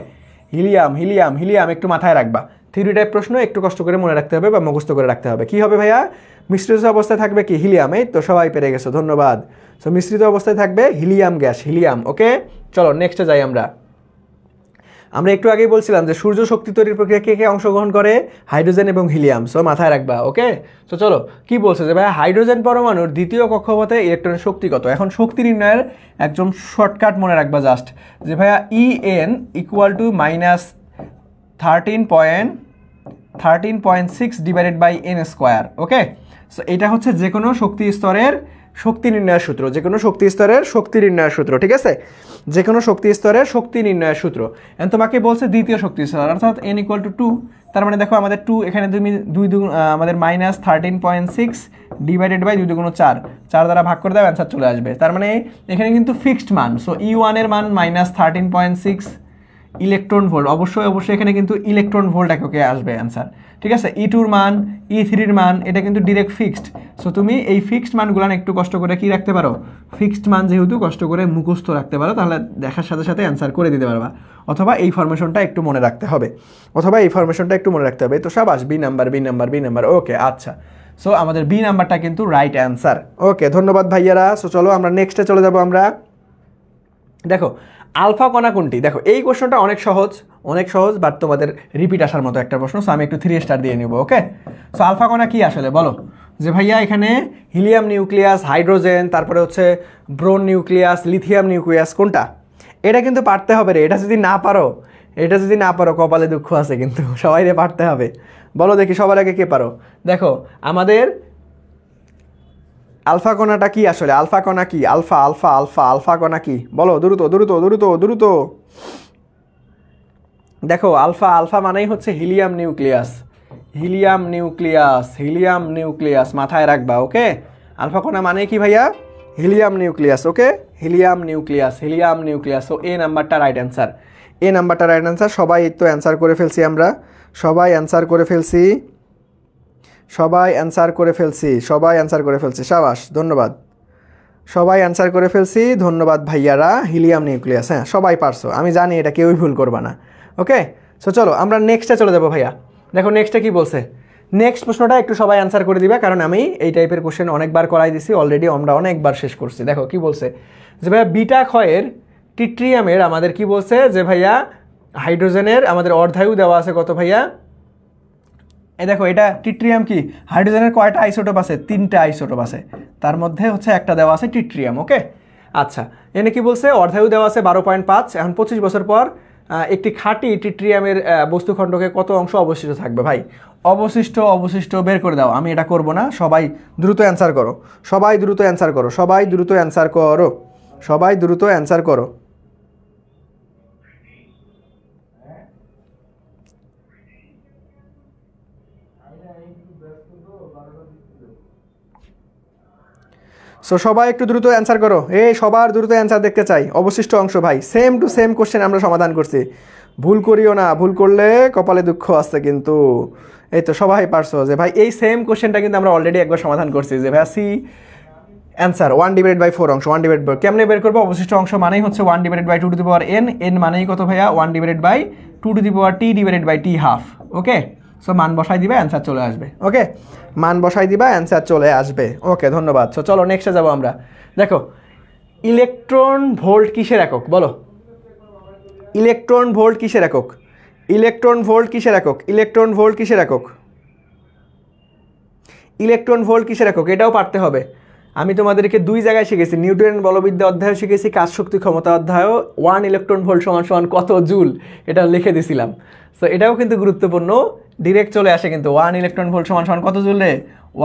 হিলিয়াম হিলিয়াম হিলিয়াম একটু মাথায় রাখবা, থিওরি টাইপ প্রশ্ন একটু কষ্ট করে মনে রাখতে হবে বা মুখস্থ করে রাখতে হবে। কি হবে ভাইয়া, মিশ্রিত অবস্থায় থাকবে কি হিলিয়াম, এই তো সবাই পেরে গেছো, ধন্যবাদ। সো মিশ্রিত অবস্থায় থাকবে হিলিয়াম গ্যাস, হিলিয়াম। ওকে চলো নেক্সটে যাই আমরা। আমরা একটু আগেই বলছিলাম যে সূর্য শক্তি তৈরির প্রক্রিয়া কে কে অংশগ্রহণ করে, হাইড্রোজেন এবং হিলিয়াম, সো মাথায় রাখবা। ওকে, তো চলো কি বলছে যে ভাই হাইড্রোজেন পরমাণুর দ্বিতীয় কক্ষপথে ইলেকট্রনের শক্তি কত। এখন শক্তি নির্ণয়ের একদম শর্টকাট মনে রাখবা জাস্ট, যে ভাইয়া EN equal to minus 13.6 divided by n square. Okay, so এটা হচ্ছে যে কোনো শক্তি স্তরের শক্তি নির্ণয়ের সূত্র, যে কোনো শক্তি স্তরের শক্তি নির্ণয়ের সূত্র, ঠিক আছে, যে কোনো শক্তি স্তরের শক্তি নির্ণয়ের সূত্র। এখন তোমাকে বলছে দ্বিতীয় শক্তি স্তর, অর্থাৎ n ইকুয়াল টু 2, তার মানে দেখো আমাদের 2 এখানে তুমি আমাদের মাইনাস 13.6 ডিভাইডেড বাই 2 দুগুণ 4, 4 দ্বারা ভাগ করে দাও, অ্যান্সার চলে আসবে। তার মানে এখানে কিন্তু ফিক্সড মান, সো E1 এর মান মাইনাস 13.6 ইলেকট্রন ভোল্ট, অবশ্যই অবশ্যই এখানে কিন্তু ইলেকট্রন ভোল্ট এককে আসবে অ্যান্সার, ঠিক আছে। E2 মান, E3 মান, এটা কিন্তু ডিরেক্ট ফিক্সড, সো তুমি এই ফিক্সড মানগুলো একটু কষ্ট করে কি রাখতে পারো, ফিক্সড মান যেহেতু কষ্ট করে মুখস্থ রাখতে পারো, তাহলে দেখার সাথে সাথে অ্যান্সার করে দিতে পারবা, অথবা এই ফরমেশনটা একটু মনে রাখতে হবে, তো সাবাস, B number B number B number. Okay আচ্ছা, সো আমাদের বি নাম্বারটা কিন্তু রাইট অ্যান্সার। ওকে ধন্যবাদ ভাইয়ারা। সো চলো আমরা নেক্সটে চলে যাব আমরা। দেখো আলফা কণা কোনটি, দেখো এই কোশ্চেনটা অনেক সহজ বাট তোমাদের রিপিট আসার মতো একটা প্রশ্ন, সো আমি একটু 3 স্টার দিয়ে নিব। ওকে, সো আলফা কণা কি আসলে বলো, যে ভাইয়া এখানে হিলিয়াম নিউক্লিয়াস, হাইড্রোজেন, তারপরে হচ্ছে ব্রোন নিউক্লিয়াস, লিথিয়াম নিউক্লিয়াস কোনটা, এটা কিন্তু পারতে হবে রে, এটা যদি না পারো কপালে দুঃখ আছে, কিন্তু সবাই পারতে হবে। বলো দেখি সবার আগে কে পারো, দেখো আমাদের আলফা কণাটা কি আসলে, আলফা কণা কি, আলফা আলফা আলফা আলফা কণা কি বলো, দ্রুত দ্রুত দ্রুত দ্রুত। দেখো আলফা আলফা মানেই হচ্ছে helium nucleus, helium nucleus, helium nucleus মাথায় রাখবা। ওকে, আলফা কণা মানে কি ভাইয়া, helium nucleus. Okay, helium nucleus, helium nucleus, so A নাম্বারটা রাইট অ্যান্সার, এ নাম্বারটা রাইট অ্যান্সার। সবাই তো অ্যান্সার করে ফেলছি আমরা, সবাই অ্যান্সার করে ফেলছি, সবাই অ্যান্সার করে ফেলছি, সবাই অ্যান্সার করে ফেলছি, সাবাস ধন্যবাদ, সবাই অ্যান্সার করে ফেলছি, ধন্যবাদ ভাইয়ারা। হিলিয়াম নিউক্লিয়াস, হ্যাঁ সবাই পারছো, আমি জানি এটা কেউই ভুল করবা না। ওকে, সো চলো আমরা নেক্সটে চলে যাবো ভাইয়া। দেখো নেক্সটে কি বলছে, নেক্সট প্রশ্নটা একটু সবাই অ্যান্সার করে দিবা, কারণ আমি এই টাইপের কোশ্চেন অনেকবার করাই দিছি অলরেডি, আমরা অনেকবার শেষ করছি। দেখো কি বলছে, যে ভাইয়া বিটা ক্ষয়ের টিট্রিয়ামের আমাদের কি বলছে, যে ভাইয়া হাইড্রোজেনের আমাদের অর্ধায়ু দেওয়া আছে কত ভাইয়া, এই দেখো এটা টিট্রিয়াম কি, হাইড্রোজেনের কয়টা আইসোটোপ আছে, 3টা আইসোটোপ আছে, তার মধ্যে হচ্ছে একটা দেওয়া আছে টিট্রিয়াম। ওকে আচ্ছা, এনে কি বলছে, অর্ধায়ু দেওয়া আছে 12.5, এখন 25 বছর পর একটি খাঁটি টিট্রিয়ামের বস্তুখণ্ডকে কত অংশ অবশিষ্ট থাকবে ভাই, অবশিষ্ট বের করে দাও, আমি এটা করব না, সবাই দ্রুত অ্যান্সার করো, সবাই দ্রুত অ্যান্সার করো, সবাই দ্রুত অ্যান্সার করো, সবাই দ্রুত অ্যান্সার করো। সো সবাই একটু দ্রুত অ্যান্সার করো, সবার দ্রুত অ্যান্সার দেখতে চাই। অবশিষ্ট অংশ ভাই সেম টু সেম কোশ্চেন আমরা সমাধান করছি, ভুল করিও না, ভুল করলে কপালে দুঃখ আছে কিন্তু। এই তো সবাই পারছো যে ভাই এই সেম কোশ্চেনটা কিন্তু আমরা অলরেডি একবার সমাধান করছি, যে ভাই সি অ্যান্সার 1/4 অংশ, 1/4 কেমনে বের করবো? অবশিষ্ট অংশ মানেই হচ্ছে 1/2 n মানেই কত ভাইয়া? 1/2t/t ওকে। সো মান বসাই দিবা, অ্যান্সার চলে আসবে। ওকে, মান বসাই দিবা, অ্যান্সার চলে আসবে। ওকে, ধন্যবাদ। সো চলো নেক্সটে যাবো আমরা। দেখো, ইলেকট্রন ভোল্ট কিসের একক বলো? ইলেকট্রন ভোল্ট কিসের একক? ইলেকট্রন ভোল্ট কিসের একক? ইলেকট্রন ভোল্ট কিসের একক? ইলেকট্রন ভোল্ট কিসের একক? এটাও পারতে হবে। আমি তোমাদেরকে দুই জায়গায় শিখেছি, নিউটনের বলবিদ্যা অধ্যায়ও শিখেছি, কাজ শক্তি ক্ষমতা অধ্যায়ও 1 ইলেকট্রন ভোল্ট সমান কত জুল এটা লিখে দিছিলাম। সো এটাও কিন্তু গুরুত্বপূর্ণ, ডিরেক্ট চলে আসে কিন্তু 1 ইলেকট্রন ভোল্ট সমান কত জুল রে?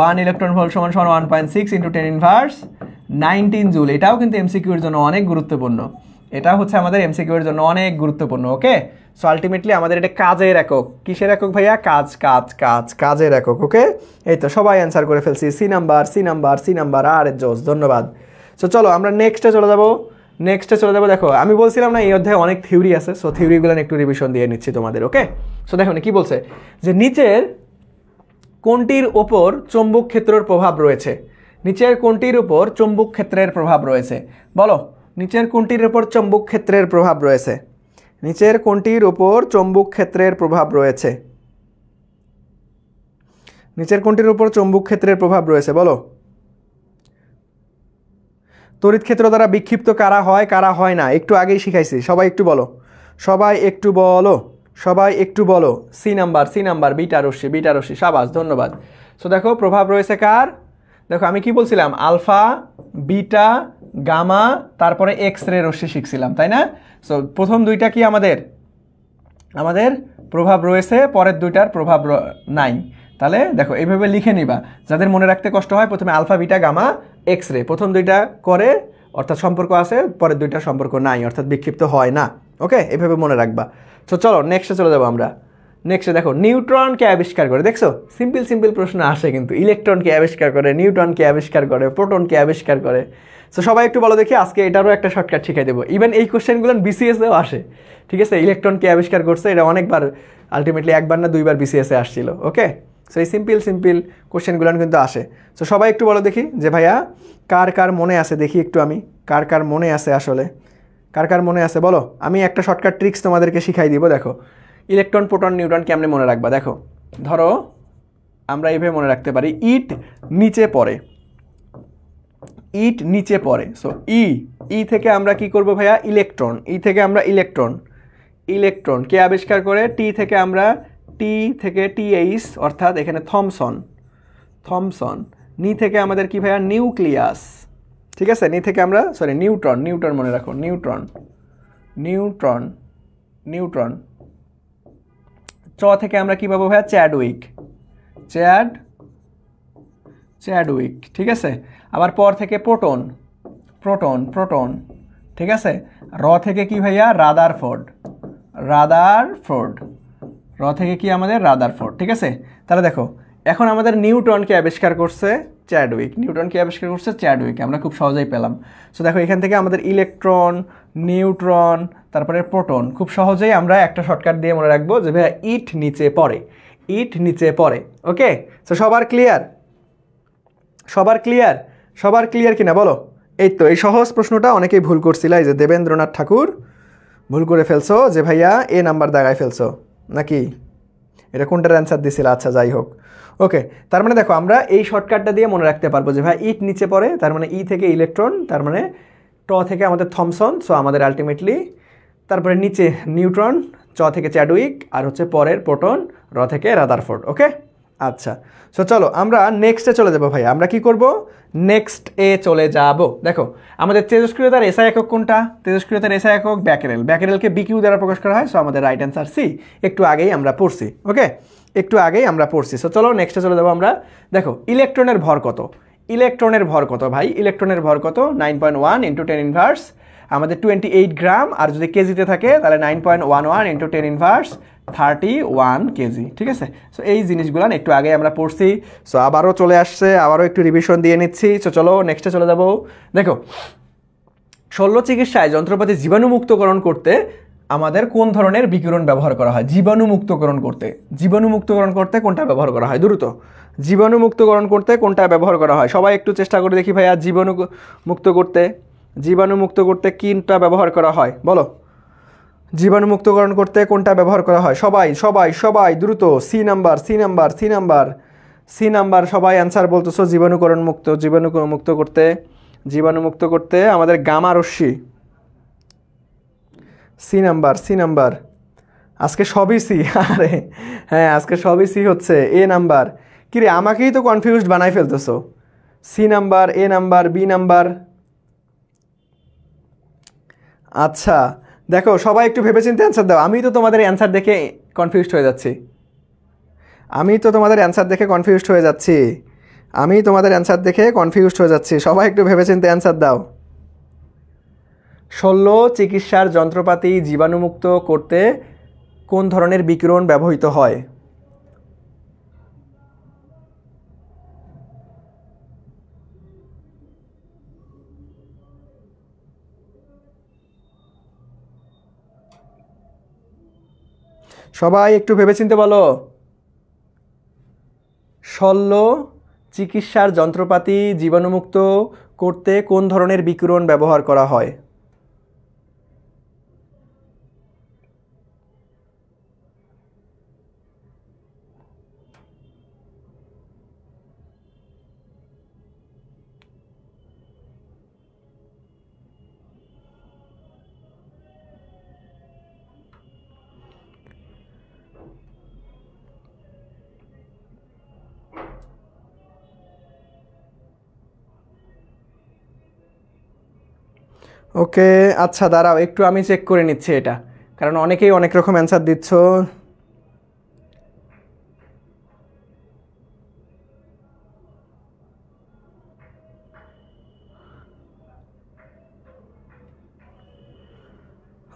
1 ইলেকট্রন ভোল্ট সমান 1.6 × 10⁻19 জুল। এটাও কিন্তু এমসিকিউর জন্য অনেক গুরুত্বপূর্ণ, এটা হচ্ছে আমাদের এমসিকিউর জন্য অনেক গুরুত্বপূর্ণ। ওকে, সো আলটিমেটলি আমাদের এটা কাজের একক। কিসের একক ভাইয়া? কাজের একক। ওকে, এই তো সবাই অ্যান্সার করে ফেলছি। সি নাম্বার আর জোস, ধন্যবাদ। সো চলো আমরা নেক্সটে চলে যাবো। দেখো আমি বলছিলাম না এই অধ্যায়ে অনেক থিওরি আছে, সো থিওরিগুলো একটু রিভিশন দিয়ে নিচ্ছি তোমাদের। ওকে, সো দেখো কি বলছে, যে নিচের কোনটির ওপর চৌম্বক ক্ষেত্রের প্রভাব রয়েছে? নিচের কোনটির উপর চৌম্বক ক্ষেত্রের প্রভাব রয়েছে বলো? নিচের কোনটির উপর চৌম্বক ক্ষেত্রের প্রভাব রয়েছে? নিচের কোনটির উপর চৌম্বক ক্ষেত্রের প্রভাব রয়েছে? নিচের কোনটির উপর চৌম্বক ক্ষেত্রের প্রভাব রয়েছে বলো? তড়িৎ ক্ষেত্র দ্বারা বিক্ষিপ্ত কারা হয়, কারা হয় না? একটু আগেই শিখাইছি, সবাই একটু বলো, সবাই একটু বলো। সি নাম্বার বিটা রশ্মি, সাবাস, ধন্যবাদ। সো দেখো প্রভাব রয়েছে কার? দেখো আমি কি বলছিলাম, আলফা, বিটা, গামা, তারপরে এক্স রে রশ্মি শিখছিলাম, তাই না? সো প্রথম দুইটা কি আমাদের প্রভাব রয়েছে, পরের দুইটার প্রভাব নাই। তাহলে দেখো এইভাবে লিখে নিবা, যাদের মনে রাখতে কষ্ট হয়, প্রথমে alpha, beta, gamma, X ray, প্রথম দুইটা করে অর্থাৎ সম্পর্ক আছে, পরের দুইটা সম্পর্ক নাই অর্থাৎ বিক্ষিপ্ত হয় না। ওকে, এইভাবে মনে রাখবা। তো চলো নেক্সটে চলে যাবো আমরা। নেক্সটে দেখো, নিউট্রনকে আবিষ্কার করে, দেখছো সিম্পল প্রশ্ন আসে কিন্তু, ইলেকট্রনকে আবিষ্কার করে, নিউটনকে আবিষ্কার করে, প্রোটনকে আবিষ্কার করে। সো সবাই একটু বলো দেখি, আজকে এটারও একটা শর্টকাট শিখাই দেবো। ইভেন এই কোশ্চেনগুলো বিসিএসেও আসে, ঠিক আছে? ইলেকট্রনকে আবিষ্কার করছে, এটা অনেকবার, আলটিমেটলি একবার না দুইবার বিসিএসে আসছিল। ওকে, সো এই সিম্পল কোশ্চেনগুলো কিন্তু আসে। সো সবাই একটু বলো দেখি যে ভাইয়া কার মনে আছে, দেখি একটু আমি কার মনে আছে, আসলে কার মনে আছে বলো। আমি একটা শর্টকাট ট্রিক্স তোমাদেরকে শিখাই দিব। দেখো ইলেকট্রন, প্রোটন, নিউট্রন কেমনে মনে রাখবা। দেখো ধরো আমরা এইভাবে মনে রাখতে পারি, ইট নিচে পড়ে। সো ই থেকে আমরা কি করব ভাইয়া? ইলেকট্রন। ইলেকট্রন কে আবিষ্কার করে? টি থেকে টিএইচ অর্থাৎ এখানে থমসন। নি থেকে আমাদের কি ভাইয়া? নিউক্লিয়াস, ঠিক আছে? নি থেকে আমরা নিউট্রন মনে রাখো, নিউট্রন। চ থেকে আমরা কি পাবো ভাইয়া? চ্যাডউইক, ঠিক আছে? আবার পর থেকে প্রোটন, ঠিক আছে? র থেকে কি ভাইয়া? রাদারফোর্ড, র থেকে কি আমাদের? রাদারফোর্ড, ঠিক আছে? তাহলে দেখো এখন আমাদের নিউটনকে আবিষ্কার করছে চ্যাডউইক, আমরা খুব সহজেই পেলাম। সো দেখো এখান থেকে আমাদের ইলেকট্রন, নিউট্রন, তারপরে প্রোটন, খুব সহজেই আমরা একটা শর্টকাট দিয়ে মনে রাখবো যে ভাইয়া ইট নিচে পড়ে। ওকে, সো সবার ক্লিয়ার কিনা বলো? এই তো এই সহজ প্রশ্নটা অনেকেই ভুল করছিল, এই যে দেবেন্দ্রনাথ ঠাকুর ভুল করে ফেলছো যে ভাইয়া এ নাম্বার দাগায় ফেলছো নাকি? এটা কোনটার অ্যান্সার দিছিল? আচ্ছা যাই হোক। ওকে, তার মানে দেখো আমরা এই শর্টকাটটা দিয়ে মনে রাখতে পারবো যে ভাই ইট নিচে পড়ে, তার মানে ই থেকে ইলেকট্রন, তার মানে ট থেকে আমাদের থমসন, সো আমাদের আলটিমেটলি তারপরে নিচে নিউট্রন, চ থেকে চ্যাডউইক, আর হচ্ছে পরের প্রোটন, র থেকে রাদারফোর্ড। ওকে, আচ্ছা। সো চলো আমরা নেক্সটে চলে যাবো ভাই। আমরা কি করব? নেক্সট এ চলে যাব। দেখো আমাদের তেজস্ক্রিয়তার এসআই একক কোনটা? তেজস্ক্রিয়তার এসআই একক ব্যাকেরেলকে বিকিউ দ্বারা প্রকাশ করা হয়। সো আমাদের রাইট অ্যান্সার সি, একটু আগেই আমরা পড়ছি। ওকে, সো চলো নেক্সটে চলে যাবো আমরা। দেখো ইলেকট্রনের ভর কত ভাই? ইলেকট্রনের ভর কত? 9.1 × 10⁻, আমাদের 28 গ্রাম, আর যদি কেজিতে থাকে তাহলে 9.11 × 10⁻³ 31 কেজি, ঠিক আছে। সো এই জিনিসগুলো একটু আগে আমরা পড়ছি, সো আবারও চলে আসছে, আবারও একটু রিভিশন দিয়ে নিচ্ছি। সো চলো নেক্সটে চলে যাব। দেখো, শল্য চিকিৎসায় যন্ত্রপাতি জীবাণুমুক্তকরণ করতে আমাদের কোন ধরনের বিকিরণ ব্যবহার করা হয়? জীবাণুমুক্তকরণ করতে কোনটা ব্যবহার করা হয়? দ্রুত, জীবাণুমুক্তকরণ করতে কোনটা ব্যবহার করা হয়? সবাই একটু চেষ্টা করে দেখি ভাইয়া, জীবাণুমুক্ত করতে কোনটা ব্যবহার করা হয় বলো। জীবাণুমুক্তকরণ করতে কোনটা ব্যবহার করা হয়? সবাই সবাই সবাই দ্রুত, সি নাম্বার সবাই অ্যান্সার বলতেছো। জীবাণুমুক্ত করতে আমাদের গামা রশ্মি। সি নাম্বার আজকে সবই সি। আরে হ্যাঁ, আজকে সবই সি হচ্ছে। এ নাম্বার, কিরে আমাকেই তো কনফিউজড বানাই ফেলতেছো। সি নাম্বার, এ নাম্বার, বি নাম্বার। আচ্ছা দেখো, সবাই একটু ভেবেচিন্তে অ্যান্সার দাও। আমি তো তোমাদের অ্যান্সার দেখে কনফিউজড হয়ে যাচ্ছি। সবাই একটু ভেবেচিন্তে অ্যান্সার দাও। শল্য চিকিৎসার যন্ত্রপাতি জীবাণুমুক্ত করতে কোন ধরনের বিকিরণ ব্যবহৃত হয়? সবাই একটু ভেবেচিন্তে বলো। শল্য চিকিৎসার যন্ত্রপাতি জীবাণুমুক্ত করতে কোন ধরনের বিকিরণ ব্যবহার করা হয়? ওকে আচ্ছা দাঁড়াও, একটু আমি চেক করে নিচ্ছি এটা, কারণ অনেকেই অনেক রকম অ্যান্সার দিচ্ছ।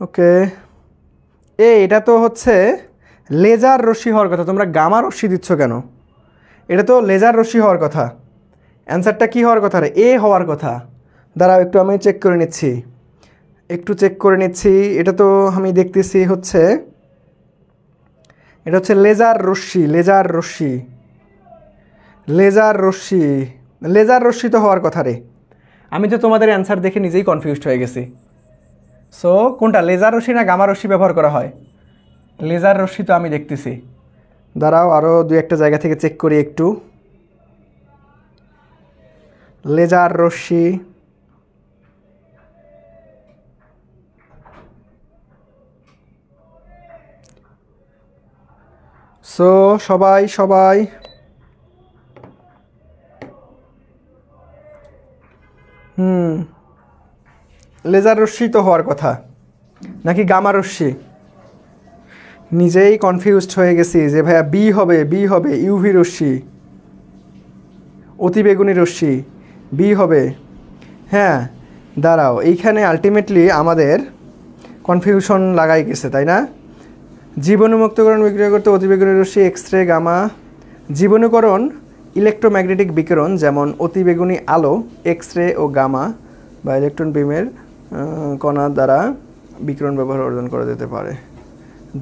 ওকে, এটা তো হচ্ছে লেজার রশ্মি হওয়ার কথা, তোমরা গামা রশ্মি দিচ্ছ কেন? এটা তো লেজার রশ্মি হওয়ার কথা। অ্যান্সারটা কি হওয়ার কথা রে? এ হওয়ার কথা। দাঁড়াও একটু আমি চেক করে নিচ্ছি, এটা তো আমি দেখতেছি হচ্ছে, এটা হচ্ছে লেজার রশ্মি তো হওয়ার কথা রে। আমি তো তোমাদের অ্যান্সার দেখে নিজেই কনফিউজড হয়ে গেছি। সো কোনটা, লেজার রশ্মি না গামা রশ্মি ব্যবহার করা হয়? লেজার রশ্মি তো আমি দেখতেছি। দাঁড়াও আরও দু একটা জায়গা থেকে চেক করি একটু। লেজার রশ্মি, সো সবাই লেজার রশ্মি তো হওয়ার কথা, নাকি গামা রশ্মি? নিজেই কনফিউজড হয়ে গেছি যে ভাইয়া বি হবে ইউভি রশ্মি, অতিবেগুনি রশ্মি, বি হবে। হ্যাঁ দাঁড়াও, এইখানে আলটিমেটলি আমাদের কনফিউশন লাগাই গেছে, তাই না? জীবাণুমুক্তকরণ বিক্রিয়া করতে অতিবেগুনি রশ্মি, এক্স রে, গামা। জীবাণুকরণ ইলেকট্রোম্যাগনেটিক বিকিরণ, যেমন অতিবেগুনি আলো, এক্স রে ও গামা বা ইলেকট্রন বিমের কণা দ্বারা বিকিরণ ব্যবহার অর্জন করা যেতে পারে।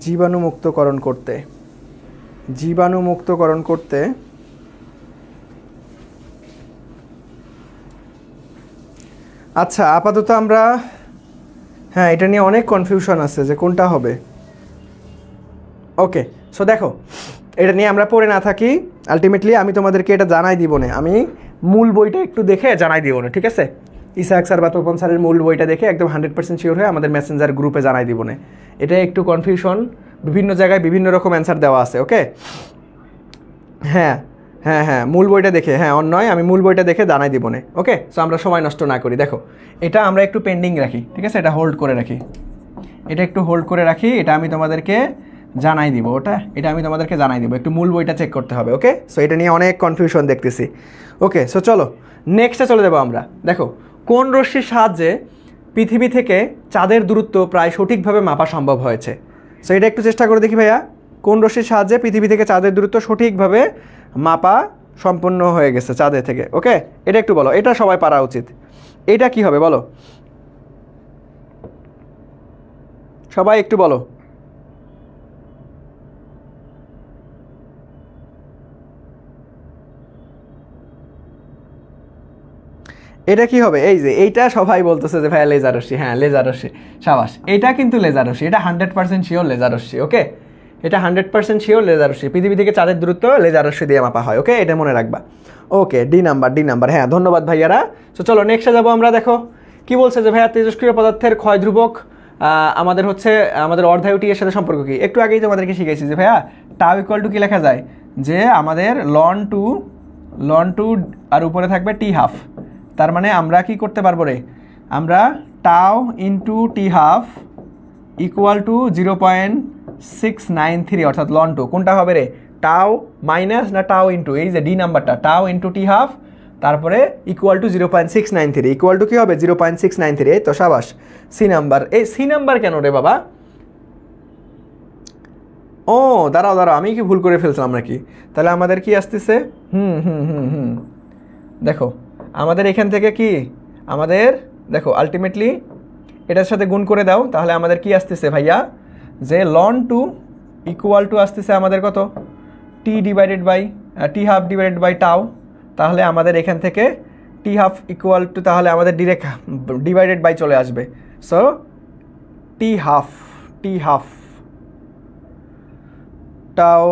জীবাণুমুক্তকরণ করতে আচ্ছা আপাতত আমরা, হ্যাঁ এটা নিয়ে অনেক কনফিউশন আছে যে কোনটা হবে। ওকে সো দেখো, এটা নিয়ে আমরা পড়ে না থাকি, আলটিমেটলি আমি তোমাদেরকে এটা জানাই দিব না, আমি মূল বইটা একটু দেখে জানাই দিব না, ঠিক আছে? ইসাহাক স্যার বা তপন স্যারের মূল বইটা দেখে একদম 100% শিওর হয়ে আমাদের মেসেঞ্জার গ্রুপে জানাই দিব না। এটা একটু কনফিউশন, বিভিন্ন জায়গায় বিভিন্ন রকম অ্যান্সার দেওয়া আছে। ওকে হ্যাঁ মূল বইটা দেখে, নয় আমি মূল বইটা দেখে জানাই দিব না। ওকে সো আমরা সময় নষ্ট না করি। দেখো এটা আমরা একটু পেন্ডিং রাখি, ঠিক আছে? এটা হোল্ড করে রাখি, এটা আমি তোমাদেরকে জানাই দিব। এটা আমি তোমাদেরকে জানাই দিব, একটু মূল বইটা চেক করতে হবে। ওকে সো এটা নিয়ে অনেক কনফিউশন দেখতেছি। ওকে সো চলো নেক্সটে চলে যাবো আমরা। দেখো, কোন রশ্মির সাহায্যে পৃথিবী থেকে চাঁদের দূরত্ব প্রায় সঠিকভাবে মাপা সম্ভব হয়েছে? সো এটা একটু চেষ্টা করে দেখি ভাইয়া। কোন রশ্মির সাহায্যে পৃথিবী থেকে চাঁদের দূরত্ব সঠিকভাবে মাপা সম্পন্ন হয়ে গেছে চাঁদের থেকে? ওকে, এটা একটু বলো, এটা সবাই পারা উচিত। এটা কি হবে বলো, সবাই একটু বলো। এটা কি হবে? এই যে এইটা সবাই বলতেছে যে ভাইয়া লেজার রশ্মি। হ্যাঁ, লেজার রশ্মি, সাবাস। এটা কিন্তু লেজার রশ্মি, এটা 100% শিওর লেজার রশ্মি। ওকে, এটা 100% শিওর লেজার রশ্মি। পৃথিবী থেকে চাঁদের দূরত্ব লেজার রশ্মি দিয়ে মাপা হয়। ওকে, এটা মনে রাখবা। ওকে, ডি নাম্বার। হ্যাঁ, ধন্যবাদ ভাইয়ারা। তো চলো নেক্সটে যাবো আমরা। দেখো কি বলছে যে ভাইয়া তেজস্ক্রিয় পদার্থের ক্ষয় ধ্রুবক আমাদের হচ্ছে আমাদের অর্ধায়ু টি এর সাথে সম্পর্ক কি? একটু আগেই তোমাদেরকে শিখেছি যে ভাইয়া টাউ ইকুয়াল টু কি লেখা যায়, যে আমাদের লন টু আর উপরে থাকবে টি হাফ। তার মানে আমরা কি করতে পারবো রে, আমরা টাও into T half equal to 0.693, অর্থাৎ লন টু কোনটা হবে রে, টাও মাইনাস না টাও ইন্টু, এই যে ডি নাম্বারটা টাও ইন্টু টি হাফ তারপরে ইকুয়াল টু 0.693, ইকুয়াল টু কি হবে 0.693। এই তো সাবাস। C number. এই সি নাম্বার কেন রে বাবা? ও দাঁড়াও আমি কি ভুল করে ফেলছিলাম নাকি? তাহলে আমাদের কি আসতেছে, দেখো আমাদের এখান থেকে কি আমাদের দেখো আলটিমেটলি এটার সাথে গুণ করে দাও, তাহলে আমাদের কি আসতেছে ভাইয়া, যে লন টু ইকুয়াল টু আসতেছে আমাদের কত, টি হাফ ডিভাইডেড বাই টাও। তাহলে আমাদের এখান থেকে টি হাফ ইকুয়াল টু, তাহলে আমাদের ডিরেক্ট ডিভাইডেড বাই চলে আসবে। সো টি হাফ টাও।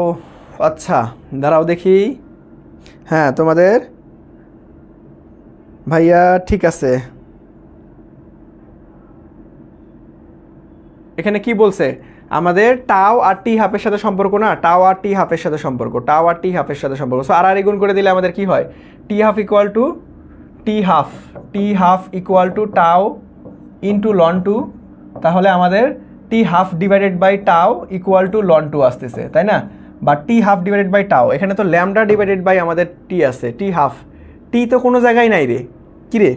আচ্ছা দাঁড়াও দেখি। হ্যাঁ তোমাদের ভাইয়া ঠিক আছে। এখানে কি বলছে আমাদের টাও আর টি হাফের সাথে সম্পর্ক না, টাও আর টি হাফের সাথে সম্পর্ক। সো আর গুণ করে দিলে আমাদের কি হয়, T half equal to equal to tau into ln two. তাহলে আমাদের T half divided by tau equal to ln two আসতেছে, তাই না? বা টি হাফ ডিভাইডেড বাই টাও, এখানে তো ল্যামডা ডিভাইডেড বাই আমাদের টি আছে, টি হাফ, টি তো কোনো জায়গায় নাই রে, কি রে?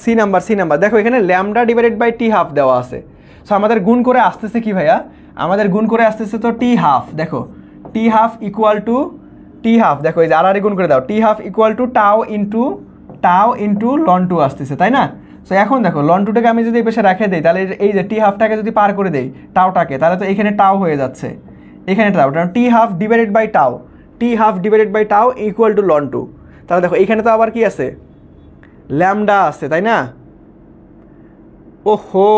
সি নাম্বার দেখো এখানে lambda divided by T half দেওয়া আছে। সো আমাদের গুণ করে আসতেছে কি ভাইয়া, আমাদের গুণ করে আসতেছে তো টি হাফ। দেখো T half equal to T half, দেখো এই যে আর গুণ করে দাও, T half equal to tau into ln two আসতেছে, তাই না? সো এখন দেখো লন টুটাকে আমি যদি এই পাশে রেখে দিই, তাহলে এই যে টি হাফটাকে যদি পার করে দেই টাওটাকে, তাহলে তো এখানে টাও হয়ে যাচ্ছে, এখানে tau, T half divided by tau equal to ln two. তাহলে দেখো এখানে তো আবার কি আছে, ল্যামডা আছে, তাই না? ওহো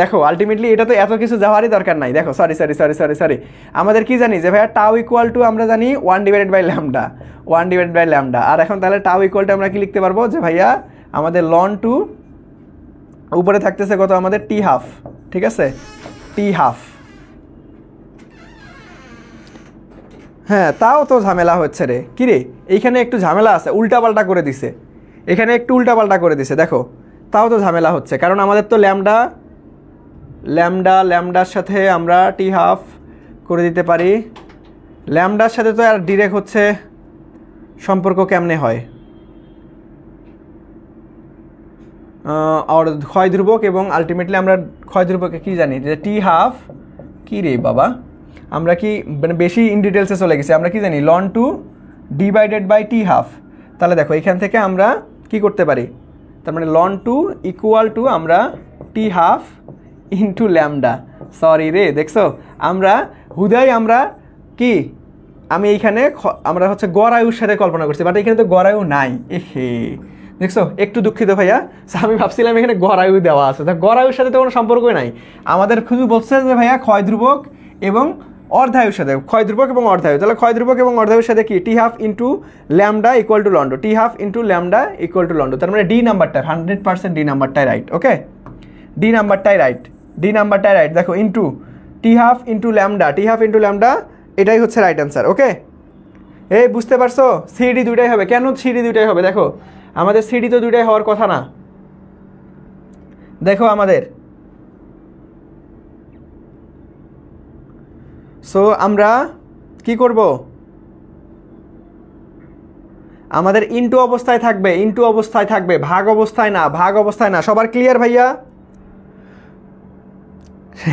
দেখো আলটিমেটলি এটা তো এত কিছু যাওয়ারই দরকার নাই। দেখো সরি আমাদের কি জানি যে ভাইয়া টাও ইকুয়াল টু আমরা জানি 1 ডিভাইডেড বাই ল্যামডা। আর এখন তাহলে টাও ইকুয়াল টু আমরা কি লিখতে পারবো, যে ভাইয়া আমাদের লন টু উপরে থাকতেছে কত আমাদের টি হাফ, ঠিক আছে, টি হাফ। হ্যাঁ তাও তো ঝামেলা হচ্ছে রে, কি রে এইখানে একটু ঝামেলা আছে, উল্টাপাল্টা করে দিছে, এখানে একটু উল্টাপাল্টা করে দিছে। দেখো তাও তো ঝামেলা হচ্ছে, কারণ আমাদের তো ল্যামডার সাথে আমরা টি হাফ করে দিতে পারি। ল্যামডার সাথে তো আর ডিরেক্ট হচ্ছে সম্পর্ক কেমনে হয়, আর ক্ষয় ধ্রুবক এবং আলটিমেটলি আমরা ক্ষয় ধ্রুবকে কী জানি যে টি হাফ, কী রে বাবা আমরা কি মানে বেশি ইন ডিটেলসে চলে গেছি, আমরা কি জানি ln two divided by T half. তাহলে দেখো এখান থেকে আমরা কি করতে পারি, তার মানে লন টু ইকুয়াল টু আমরা টি হাফ ইন্টু ল্যামডা। সরি রে, দেখছো আমরা আমরা কি আমি এইখানে আমরা হচ্ছে গড় আয়ুর সাথে কল্পনা করছি, বাট এখানে তো গড় আয়ু নাই। এহে দেখছো, একটু দুঃখিত ভাইয়া। আমি ভাবছিলাম এখানে গড় আয়ু দেওয়া আছে, তা গড় আয়ুর সাথে তো কোনো সম্পর্কই নাই। আমাদের শুধু বলছে যে ভাইয়া ক্ষয় ধ্রুবক এবং অর্ধায়ুর সাথে, ক্ষয় ধ্রুবক এবং অর্ধায়ু। তাহলে ক্ষয় ধ্রুবক এবং অর্ধায়ুর সাথে কি T half into lambda equal to ln two, T half into lambda equal to ln two. তার মানে ডি নাম্বারটা 100% ডি নাম্বারটাই রাইট। ওকে, ডি নাম্বারটাই রাইট। দেখো into T half into lambda, এটাই হচ্ছে রাইট অ্যান্সার। ওকে, এই বুঝতে পারছো, সিডি দুইটাই হবে। কেন সিডি দুইটাই হবে? দেখো আমাদের সিডি তো দুইটাই হওয়ার কথা না। দেখো আমাদের সো আমরা কি করব, আমাদের ইনটু অবস্থায় থাকবে, ভাগ অবস্থায় না। সবার ক্লিয়ার ভাইয়া?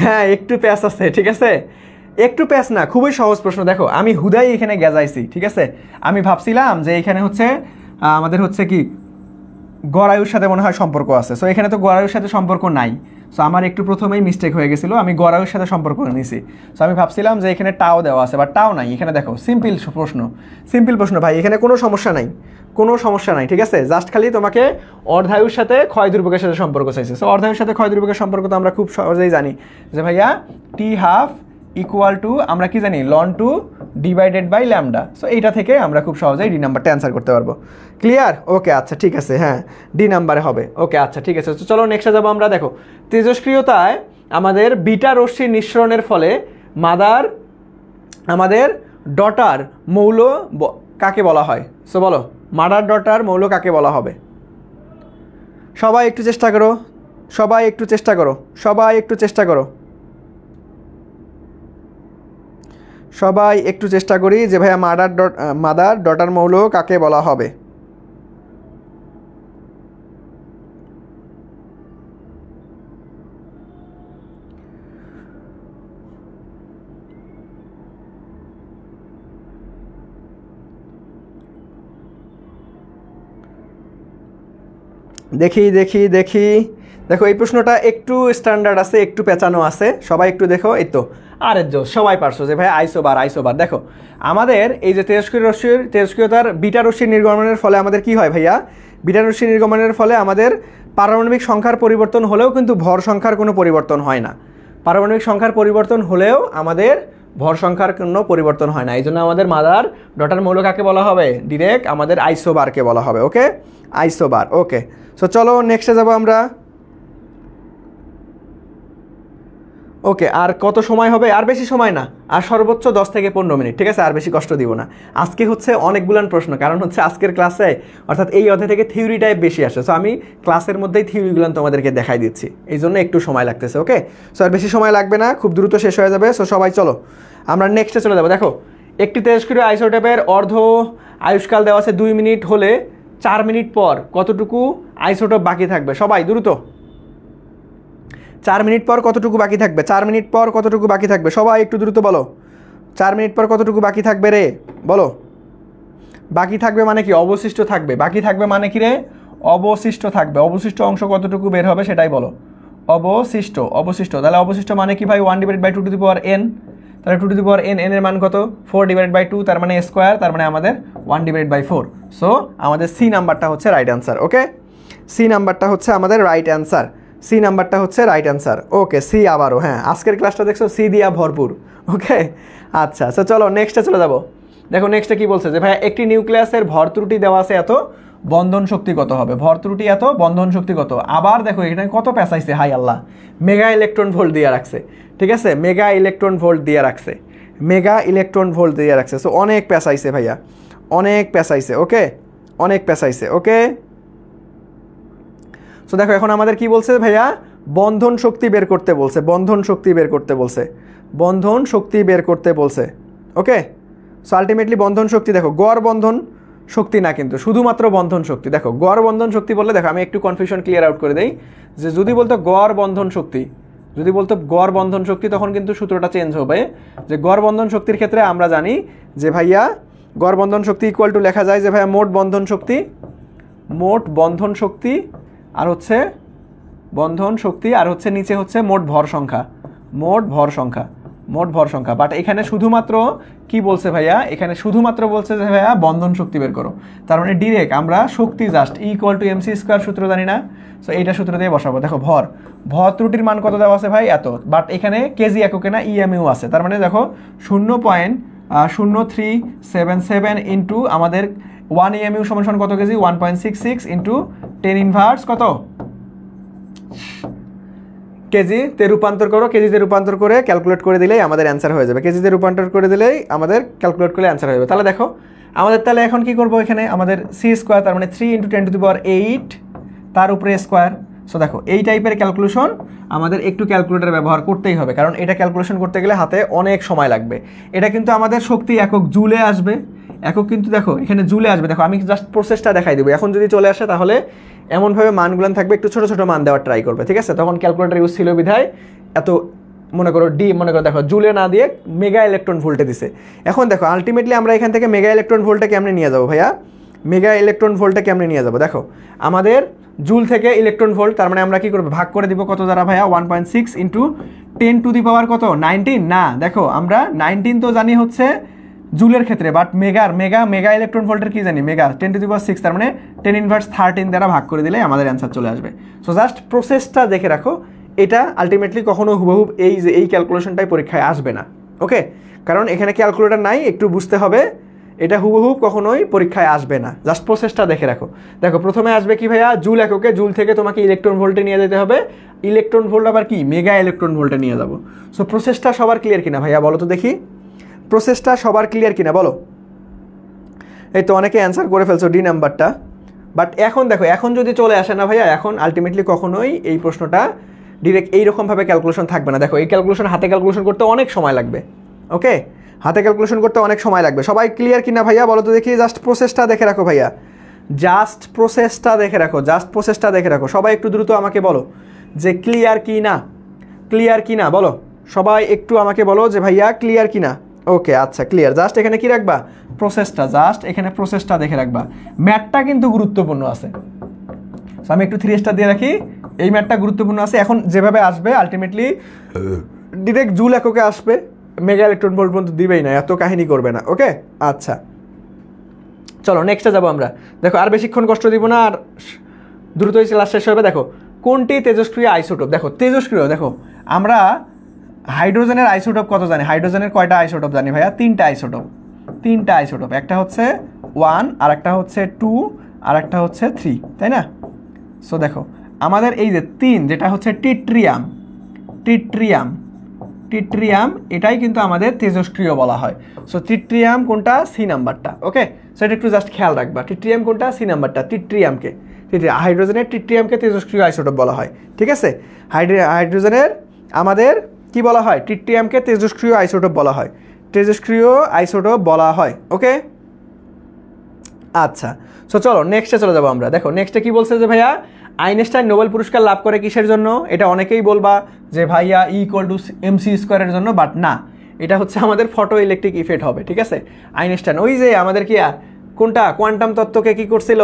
হ্যাঁ একটু প্যাচ আছে, ঠিক আছে, একটু প্যাচ না, খুবই সহজ প্রশ্ন। দেখো আমি হুদাই এখানে গেজাইছি, ঠিক আছে। আমি ভাবছিলাম যে এখানে হচ্ছে আমাদের হচ্ছে কি গড় আয়ুর সাথে মনে হয় সম্পর্ক আছে, সো এখানে তো গড় আয়ুর সাথে সম্পর্ক নাই। সো আমার একটু প্রথমেই মিস্টেক হয়ে গেছিলো, আমি গড় আয়ুর সাথে সম্পর্ক নিয়েছি। সো আমি ভাবছিলাম যে এখানে টাও দেওয়া আছে, বা টাও নাই। এখানে দেখো সিম্পল প্রশ্ন, সিম্পল প্রশ্ন ভাই, এখানে কোনো সমস্যা নাই, কোনো সমস্যা নাই, ঠিক আছে। জাস্ট খালি তোমাকে অর্ধায়ুর সাথে ক্ষয় দুর্ভোগের সাথে সম্পর্ক চাইছে। সো অর্ধায়ুর সাথে ক্ষয় দুর্ভোগের সম্পর্ক তো আমরা খুব সহজেই জানি যে ভাইয়া টি হাফ ইকুয়াল টু আমরা কি জানি ln two divided by lambda. So এইটা থেকে আমরা খুব সহজেই ডি নাম্বারটা অ্যান্সার করতে পারবো। ক্লিয়ার? ওকে আচ্ছা ঠিক আছে, হ্যাঁ ডি নাম্বারে হবে। ওকে আচ্ছা ঠিক আছে, চলো নেক্সটে যাবো আমরা। দেখো তেজস্ক্রিয়তায় আমাদের বিটা রশ্মির নিঃসরণের ফলে মাদার আমাদের ডটার মৌল কাকে বলা হয়? সো বলো মাদার ডটার মৌল কাকে বলা হবে? সবাই একটু চেষ্টা করো, সবাই একটু চেষ্টা করো, সবাই একটু চেষ্টা করো, সবাই একটু চেষ্টা করি যে ভাইয়া মাদার ডটার মৌল কাকে বলা হবে? দেখি দেখি দেখি, দেখো এই প্রশ্নটা একটু স্ট্যান্ডার্ড আছে, একটু পেঁচানো আছে, সবাই একটু দেখো। এই তো আরে সবাই পারছো যে ভাই আইসোবার আইসোবার। দেখো আমাদের এই যে তেজস্ক্রিয়তার বিটা রশ্মির নির্গমনের ফলে আমাদের কি হয় ভাইয়া? বিটা রশ্মির নির্গমনের ফলে আমাদের পারমাণবিক সংখ্যার পরিবর্তন হলেও কিন্তু ভর সংখ্যার কোনো পরিবর্তন হয় না। পারমাণবিক সংখ্যার পরিবর্তন হলেও আমাদের ভর সংখ্যার কোনো পরিবর্তন হয় না। এই জন্য আমাদের মাদার ডটার মৌল কাকে বলা হবে? ডিরেক্ট আমাদের আইসোবারকে বলা হবে। ওকে আইসোবার। ওকে সো চলো নেক্সটে যাবো আমরা। ওকে আর কত সময় হবে? আর বেশি সময় না, আর সর্বোচ্চ 10 থেকে 15 মিনিট, ঠিক আছে। আর বেশি কষ্ট দিব না। আজকে হচ্ছে অনেকগুলান প্রশ্ন, কারণ হচ্ছে আজকের ক্লাসে অর্থাৎ এই অধ্যায় থেকে থিওরি টাইপ বেশি আসে। সো আমি ক্লাসের মধ্যেই থিওরিগুলান তোমাদেরকে দেখাই দিচ্ছি, এই জন্য একটু সময় লাগতেছে। ওকে সো আর বেশি সময় লাগবে না, খুব দ্রুত শেষ হয়ে যাবে। সো সবাই চলো আমরা নেক্সটে চলে যাবো। দেখো একটি তেজস্ক্রিয় আইসোটোপের অর্ধ আয়ুষ্কাল দেওয়া আছে 2 মিনিট হলে 4 মিনিট পর কতটুকু আইসোটোপ বাকি থাকবে? সবাই দ্রুত, 4 মিনিট পর কতটুকু বাকি থাকবে? 4 মিনিট পর কতটুকু বাকি থাকবে? সবাই একটু দ্রুত বলো, 4 মিনিট পর কতটুকু বাকি থাকবে রে? বলো। বাকি থাকবে মানে কি? অবশিষ্ট থাকবে। বাকি থাকবে মানে কি রে? অবশিষ্ট থাকবে। অবশিষ্ট অংশ কতটুকু বের হবে সেটাই বলো। অবশিষ্ট, অবশিষ্ট। তাহলে অবশিষ্ট মানে কি ভাই? 1/2n। তাহলে 2n, n এর মান কত? 4/2, তার মানে স্কোয়ার, তার মানে আমাদের 1/4। সো আমাদের সি নাম্বারটা হচ্ছে রাইট অ্যান্সার। ওকে সি নাম্বারটা হচ্ছে আমাদের রাইট অ্যান্সার। সি নাম্বারটা হচ্ছে রাইট অ্যান্সার। ওকে সি আবারও, হ্যাঁ আজকের ক্লাসটা দেখছো সি দিয়া ভরপুর। ওকে আচ্ছা সো চলো নেক্সটে চলে যাবো। দেখো নেক্সটে কি বলছে যে ভাই একটি নিউক্লিয়াসের ভর ত্রুটি দেওয়া আছে এত, বন্ধন শক্তি কত হবে? ভর ত্রুটি এত, বন্ধন শক্তি কত? আবার দেখো এখানে কত পেঁচাইছে, হাই আল্লাহ, মেগা ইলেকট্রন ভোল্ট দিয়ে রাখছে, ঠিক আছে। মেগা ইলেকট্রন ভোল্ট দিয়ে রাখছে, মেগা ইলেকট্রন ভোল্ট দিয়ে রাখছে। সো অনেক পেঁচাইছে ভাইয়া, অনেক পেঁচাইছে। ওকে অনেক পেঁচাইছে। ওকে সো দেখো এখন আমাদের কি বলছে ভাইয়া? বন্ধন শক্তি বের করতে বলছে, বন্ধন শক্তি বের করতে বলছে, বন্ধন শক্তি বের করতে বলছে। ওকে সো আলটিমেটলি বন্ধন শক্তি, দেখো গড় বন্ধন শক্তি না কিন্তু, শুধুমাত্র বন্ধন শক্তি। দেখো গড় বন্ধন শক্তি বললে, দেখো আমি একটু কনফিউশন ক্লিয়ার আউট করে দেই, যে যদি বলতো গড় বন্ধন শক্তি, যদি বলতো গড় বন্ধন শক্তি, তখন কিন্তু সূত্রটা চেঞ্জ হবে। যে গড় বন্ধন শক্তির ক্ষেত্রে আমরা জানি যে ভাইয়া গড় বন্ধন শক্তি ইকুয়াল টু লেখা যায় যে ভাইয়া মোট বন্ধন শক্তি, মোট বন্ধন শক্তি আর হচ্ছে বন্ধন শক্তি আর হচ্ছে নিচে হচ্ছে মোট ভর সংখ্যা, মোট ভর সংখ্যা, মোট ভর সংখ্যা। বাট এখানে শুধুমাত্র কি বলছে ভাইয়া? এখানে শুধুমাত্র বলছে যে ভাইয়া বন্ধন শক্তি বের করো। তার মানে ডিরেক্ট আমরা শক্তি just equal to mc square সূত্র জানি না, সো এইটা সূত্র দিয়ে বসাবো। দেখো ভর, ভর ত্রুটির মান কত দেওয়া আছে ভাই? এত। বাট এখানে কেজি এককে না ইএমইউ আছে, তার মানে দেখো 0.0377 ইন্টু আমাদের 1 ইএমইউ সমান কত কেজি? 1.66 ইন্টু 10 ইনভার্স কত কেজিতে রূপান্তর করো। কেজিতে রূপান্তর করে ক্যালকুলেট করে দিলেই আমাদের অ্যান্সার হয়ে যাবে। কেজিতে রূপান্তর করে দিলেই আমাদের ক্যালকুলেট করলে অ্যান্সার হয়ে যাবে। তাহলে দেখো আমাদের তাহলে এখন কি করবো? এখানে আমাদের সি স্কোয়ার, তার মানে 3 × 10⁸ তার উপরে স্কোয়ার। সো দেখো এই টাইপের ক্যালকুলেশন আমাদের একটু ক্যালকুলেটর ব্যবহার করতেই হবে, কারণ এটা ক্যালকুলেশন করতে গেলে হাতে অনেক সময় লাগবে। এটা কিন্তু আমাদের শক্তি একক জুলে আসবে, একক কিন্তু দেখো এখানে জুলে আসবে। দেখো আমি জাস্ট প্রসেসটা দেখাই দেবো। এখন যদি চলে আসে তাহলে এমনভাবে মানগুলো থাকবে, একটু ছোটো ছোটো মান দেওয়ার ট্রাই করবে, ঠিক আছে। তখন ক্যালকুলেটর ইউজ ছিল বিধায় এত মনে করো দেখো জুলে না দিয়ে মেগা ইলেকট্রন ভোল্টে দিছে। এখন দেখো আলটিমেটলি আমরা এখান থেকে মেগা ইলেকট্রন ভোল্টে কেমনে নিয়ে যাবো ভাইয়া, মেগা ইলেকট্রন ভোল্টে কেমনে নিয়ে যাবো? দেখো আমাদের জুল থেকে ইলেকট্রন ভোল্ট, তার মানে আমরা কি করবো, ভাগ করে দিব কত দ্বারা ভাইয়া, 1.6 ইন্টু 10⁻, কত 19 না, দেখো আমরা 19 তো জানি হচ্ছে জুলের ক্ষেত্রে, বাট মেগা ইলেকট্রন ভোল্টের কি জানি, মেগা 10⁻6, তার মানে 10⁻13 দ্বারা ভাগ করে দিলে আমাদের অ্যান্সার চলে আসবে। সো জাস্ট প্রসেসটা দেখে রাখো, এটা আলটিমেটলি কখনো হুবহুব এই ক্যালকুলেশনটাই পরীক্ষায় আসবে না, ওকে? কারণ এখানে ক্যালকুলেটর নাই, একটু বুঝতে হবে, এটা হুবহুব কখনোই পরীক্ষায় আসবে না, জাস্ট প্রসেসটা দেখে রাখো। দেখো প্রথমে আসবে কি ভাইয়া, জুল এককে, জুল থেকে তোমাকে ইলেকট্রন ভোল্টে নিয়ে যেতে হবে, ইলেকট্রন ভোল্ট আবার কি মেগা ইলেকট্রন ভোল্টে নিয়ে যাবো। সো প্রসেসটা সবার ক্লিয়ার কিনা ভাইয়া, বলো তো দেখি, প্রসেসটা সবার ক্লিয়ার কিনা বলো। এই তো অনেকে অ্যান্সার করে ফেলছো ডি নাম্বারটা, বাট এখন দেখো, এখন যদি চলে আসে না ভাইয়া, এখন আলটিমেটলি কখনোই এই প্রশ্নটা ডিরেক্ট এইরকমভাবে ক্যালকুলেশন থাকবে না। দেখো এই ক্যালকুলেশন, হাতে ক্যালকুলেশন করতে অনেক সময় লাগবে, ওকে? হাতে ক্যালকুলেশন করতে অনেক সময় লাগবে। সবাই ক্লিয়ার কিনা ভাইয়া বলো তো দেখি, জাস্ট প্রসেসটা দেখে রাখো ভাইয়া, জাস্ট প্রসেসটা দেখে রাখো, জাস্ট প্রসেসটা দেখে রাখো। সবাই একটু দ্রুত আমাকে বলো যে ক্লিয়ার কি না, ক্লিয়ার কি না বলো, সবাই একটু আমাকে বলো যে ভাইয়া ক্লিয়ার কি না। ওকে আচ্ছা ক্লিয়ার। জাস্ট এখানে কি রাখবা, প্রসেসটা, জাস্ট এখানে প্রসেসটা দেখে রাখবা। ম্যাথটা কিন্তু গুরুত্বপূর্ণ আছে, আমি একটু 3 স্টার দিয়ে রাখি, এই ম্যাথটা গুরুত্বপূর্ণ আছে। এখন যেভাবে আসবে আলটিমেটলি ডিরেক্ট জুল এককে আসবে, মেগা ইলেকট্রন ভোল্ট পর্যন্ত দিবেই না, এত কাহিনী করবে না, ওকে? আচ্ছা চলো নেক্সটে যাবো আমরা। দেখো আর বেশিক্ষণ কষ্ট দিব না, আর দ্রুতই ক্লাস শেষ হবে। দেখো কোনটি তেজস্ক্রিয় আইসোটোপ, দেখো তেজস্ক্রিয়, দেখো আমরা হাইড্রোজেনের আইসোটোপ কত জানি, হাইড্রোজেনের কয়টা আইসোটোপ জানি ভাইয়া, 3টা আইসোটোপ, 3টা আইসোটোপ, একটা হচ্ছে 1, আর একটা হচ্ছে 2, আর একটা হচ্ছে 3, তাই না? সো দেখো আমাদের এই যে 3, যেটা হচ্ছে টিট্রিয়াম, এটাই কিন্তু আমাদের তেজস্ক্রিয় বলা হয়। সো টিট্রিয়াম কোনটা, সি নাম্বারটা, ওকে? সো এটা একটু জাস্ট খেয়াল রাখবা, টিট্রিয়াম কোনটা, সি নাম্বারটা, হাইড্রোজেনের টিট্রিয়ামকে তেজস্ক্রিয় আইসোটোপ বলা হয়, ঠিক আছে? হাইড্রোজেনের আমাদের কি বলা হয়, টিট্রিয়ামকে তেজস্ক্রিয় আইসোটোপ বলা হয়, তেজস্ক্রিয় আইসোটোপ বলা হয়, ওকে? আচ্ছা সো চলো নেক্সটে চলে যাবো আমরা। দেখো নেক্সটে কি বলছে যে ভাইয়া আইনস্টাইন নোবেল পুরস্কার লাভ করে কিসের জন্য? এটা অনেকেই বলবা যে ভাইয়া E=mc² জন্য, বাট না, এটা হচ্ছে আমাদের ফটো ইলেকট্রিক ইফেক্ট হবে, ঠিক আছে? আইনস্টাইন ওই যে আমাদের কি কোনটা কোয়ান্টাম তত্ত্বকে কি করছিল,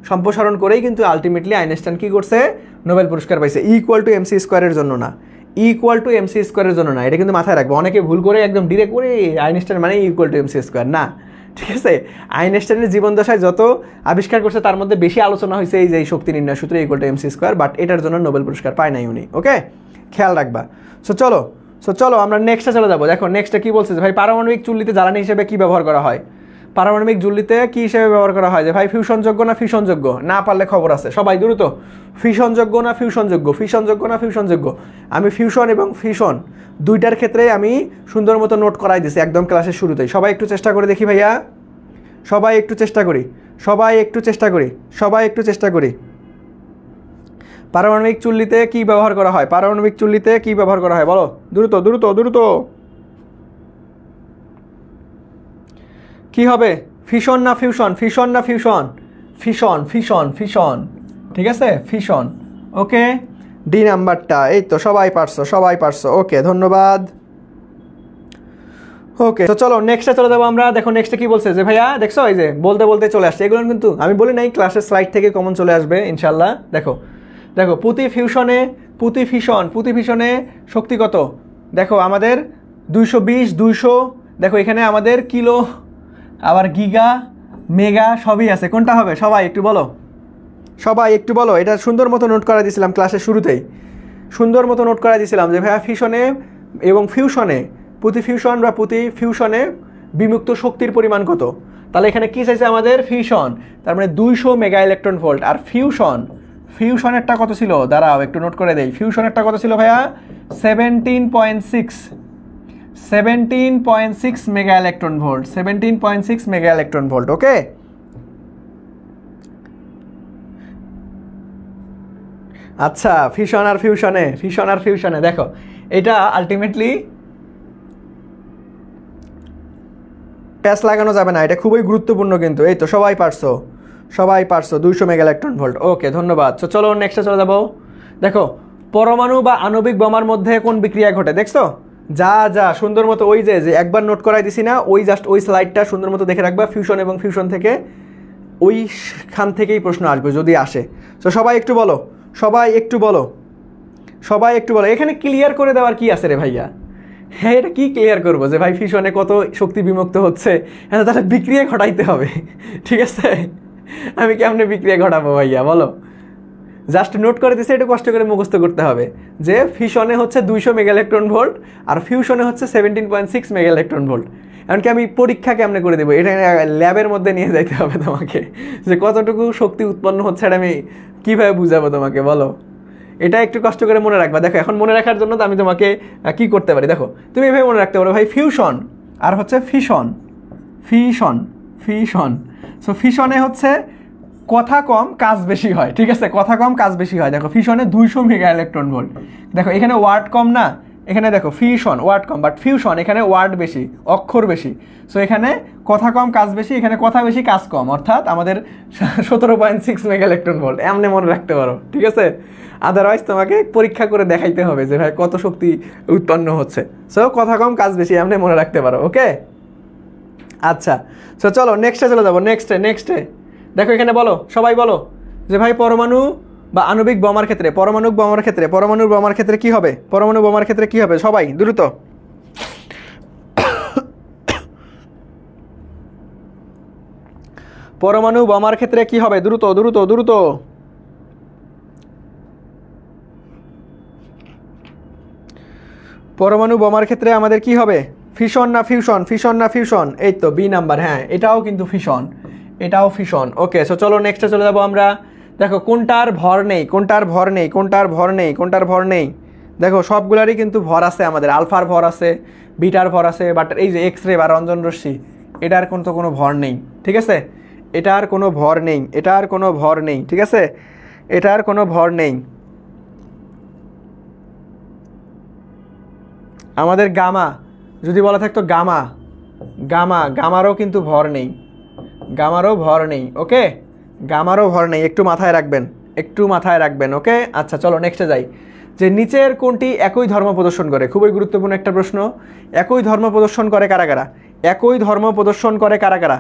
সম্প্রসারণ করেই কিন্তু আলটিমেটলি আইনস্টাইন কি করছে, নোবেল পুরস্কার পাইছে। E=mc² জন্য না, E=mc² জন্য না, এটা কিন্তু মাথায় রাখবো। অনেকে ভুল করে একদম ডিরেক্ট করে আইনস্টাইন মানে E=mc², না, ঠিক আছে? আইনস্টাইনের জীবনদশায় যত আবিষ্কার করছে তার মধ্যে বেশি আলোচনা হয়েছে এই যে শক্তি নির্ণয় সূত্র E=mc², বাট এটার জন্য নোবেল পুরস্কার পায় নাই উনি, ওকে? খেয়াল রাখবা। সো চলো আমরা নেক্সটে চলে যাবো। দেখো নেক্সটে কি বলছে যে ভাই পারমাণবিক চুল্লিতে জ্বালানি হিসেবে কি ব্যবহার করা হয়, পারমাণবিক চুল্লিতে কি হিসেবে ব্যবহার করা হয়? যে ভাই ফিউশনযোগ্য না ফিউশনযোগ্য, না পারলে খবর আছে, সবাই দ্রুত, ফিউশনযোগ্য না ফিউশনযোগ্য, ফিউশনযোগ্য না ফিউশনযোগ্য। আমি ফিউশন এবং ফিউশন দুইটার ক্ষেত্রে আমি সুন্দর মতো নোট করাই দিছি একদম ক্লাসের শুরুতেই। সবাই একটু চেষ্টা করে দেখি ভাইয়া, সবাই একটু চেষ্টা করি। পারমাণবিক চুল্লিতে কি ব্যবহার করা হয়, পারমাণবিক চুল্লিতে কি ব্যবহার করা হয় বলো, দ্রুত। কি হবে, ফিশন না ফিউশন, ফিশন না ফিউশন, ফিশন, ঠিক আছে? ফিশন, ওকে? ডি নাম্বারটা, এই তো সবাই পারছো, ওকে ধন্যবাদ। ওকে তো চলো নেক্সটে চলে যাবো আমরা। দেখো নেক্সটে কি বলছে যে ভাইয়া দেখছো, এই যে বলতে চলে আসছে, এগুলো কিন্তু আমি বলি নাই, ক্লাসের স্লাইড থেকে কমন চলে আসবে ইনশাল্লাহ। দেখো পুঁতি ফিশনে শক্তি কত? দেখো আমাদের 220, 200, দেখো এখানে আমাদের কিলো, আবার গিগা, মেগা সবই আছে, কোনটা হবে? সবাই একটু বলো। এটা সুন্দর মতো নোট করা দিয়েছিলাম ক্লাসের শুরুতেই, সুন্দর মতো নোট করা দিয়েছিলাম যে ভাইয়া ফিশনে এবং ফিউশনে, প্রতি ফিউশন বা প্রতি ফিউশনে বিমুক্ত শক্তির পরিমাণ কত? তাহলে এখানে কি চাইছে আমাদের, ফিউশন, তার মানে 200 মেগা ইলেকট্রন ভোল্ট। আর ফিউশনেরটা কত ছিল, দাঁড়াও একটু নোট করে দেই, ফিউশনেরটা কত ছিল ভাইয়া, 17.6 mega electron volt, 17.6 mega electron volt, okay? আচ্ছা ফিশন আর ফিউশনে দেখো এটা আলটিমেটলি প্যাচ লাগানো যাবে না, এটা খুবই গুরুত্বপূর্ণ কিন্তু। এই তো সবাই পারছো 200 মেগা ইলেকট্রন ভোল্ট, ওকে ধন্যবাদ। চলো নেক্সটে চলে যাবো। দেখো পরমাণু বা আণবিক বোমার মধ্যে কোন বিক্রিয়া ঘটে দেখছো? যা যা সুন্দর মতো ওই যে একবার নোট করাই দিছি না, ওই জাস্ট ওই স্লাইডটা সুন্দর মতো দেখে রাখবা। ফিউশন এবং ফিউশন থেকে ওইখান থেকেই প্রশ্ন আসবে যদি আসে। তো সবাই একটু বলো, সবাই একটু বলো, সবাই একটু বলো। এখানে ক্লিয়ার করে দেওয়ার কি আছে রে ভাইয়া? হ্যাঁ, এটা কি ক্লিয়ার করবো যে ভাই ফিউশনে কত শক্তি বিমুক্ত হচ্ছে, হ্যাঁ তাহলে বিক্রিয়া ঘটাইতে হবে, ঠিক আছে? আমি কেমনে বিক্রিয়া ঘটাবো ভাইয়া বলো? জাস্ট নোট করে দিচ্ছে, একটু কষ্ট করে মুখস্থ করতে হবে যে ফিউশনে হচ্ছে 200 মেগা ইলেকট্রন ভোল্ট আর ফিউশনে হচ্ছে 17.6 মেগা ইলেকট্রন ভোল্ট। এমনকি আমি পরীক্ষা কেমনে করে দেবো, এটা ল্যাবের মধ্যে নিয়ে যাইতে হবে তোমাকে, যে কতটুকু শক্তি উৎপন্ন হচ্ছে এটা আমি কীভাবে বুঝাবো তোমাকে বলো? এটা একটু কষ্ট করে মনে রাখবা। দেখো এখন মনে রাখার জন্য তো আমি তোমাকে কি করতে পারি, দেখো তুমি এভাবে মনে রাখতে পারো ভাই ফিউশন আর হচ্ছে ফিশন, ফিশন ফিশন। সো ফিশনে হচ্ছে কথা কম কাজ বেশি হয়, ঠিক আছে? কথা কম কাজ বেশি হয়। দেখো ফিশনে 200 মেগা ইলেকট্রন ভোল্ট, দেখো এখানে ওয়ার্ড কম না, এখানে দেখো ফিশন ওয়ার্ড কম, বাট ফিউশন এখানে ওয়ার্ড বেশি, অক্ষর বেশি। সো এখানে কথা কম কাজ বেশি, এখানে কথা বেশি কাজ কম, অর্থাৎ আমাদের 17.6 মেগা ইলেকট্রন ভোল্ট। এমনি মনে রাখতে পারো, ঠিক আছে? আদারওয়াইজ তোমাকে পরীক্ষা করে দেখাইতে হবে যে ভাই কত শক্তি উৎপন্ন হচ্ছে। সো কথা কম কাজ বেশি, এমনি মনে রাখতে পারো, ওকে? আচ্ছা, সো চলো নেক্সটে চলে যাবো। নেক্সটে দেখো এখানে বলো, সবাই বলো যে ভাই পরমাণু বা আণবিক বোমার ক্ষেত্রে, পরমাণু বোমার ক্ষেত্রে কি হবে? পরমাণু বোমার ক্ষেত্রে কি হবে? সবাই দ্রুত। পরমাণু বোমার ক্ষেত্রে কি হবে? দ্রুত দ্রুত দ্রুত। পরমাণু বোমার ক্ষেত্রে আমাদের কি হবে? ফিশন না ফিউশন? ফিশন না ফিউশন? এই তো বি নাম্বার, হ্যাঁ এটাও কিন্তু ফিশন, এটাও ফিশন। ওকে, সো চলো নেক্সটে চলে যাবো আমরা। দেখো কোনটার ভর নেই, কোনটার ভর নেই, কোনটার ভর নেই, কোনটার ভর নেই? দেখো সবগুলারই কিন্তু ভর আছে আমাদের, আলফার ভর আছে, বিটার ভর আছে, বাট এই যে এক্স রে বা রঞ্জন রশ্মি এটার কোনো ভর নেই, ঠিক আছে? এটার কোনো ভর নেই, এটার কোনো ভর নেই, ঠিক আছে? এটার কোনো ভর নেই। আমাদের গামা যদি বলা থাকতো গামারও কিন্তু ভর নেই, গামারও ভর নেই, ওকে? গামারও ভর নেই, একটু মাথায় রাখবেন, ওকে? আচ্ছা চলো নেক্সটে যাই। যে নিচের কোনটি একই ধর্ম প্রদর্শন করে? খুবই গুরুত্বপূর্ণ একটা প্রশ্ন। একই ধর্ম প্রদর্শন করে কারা কারা? একই ধর্ম প্রদর্শন করে কারা কারা?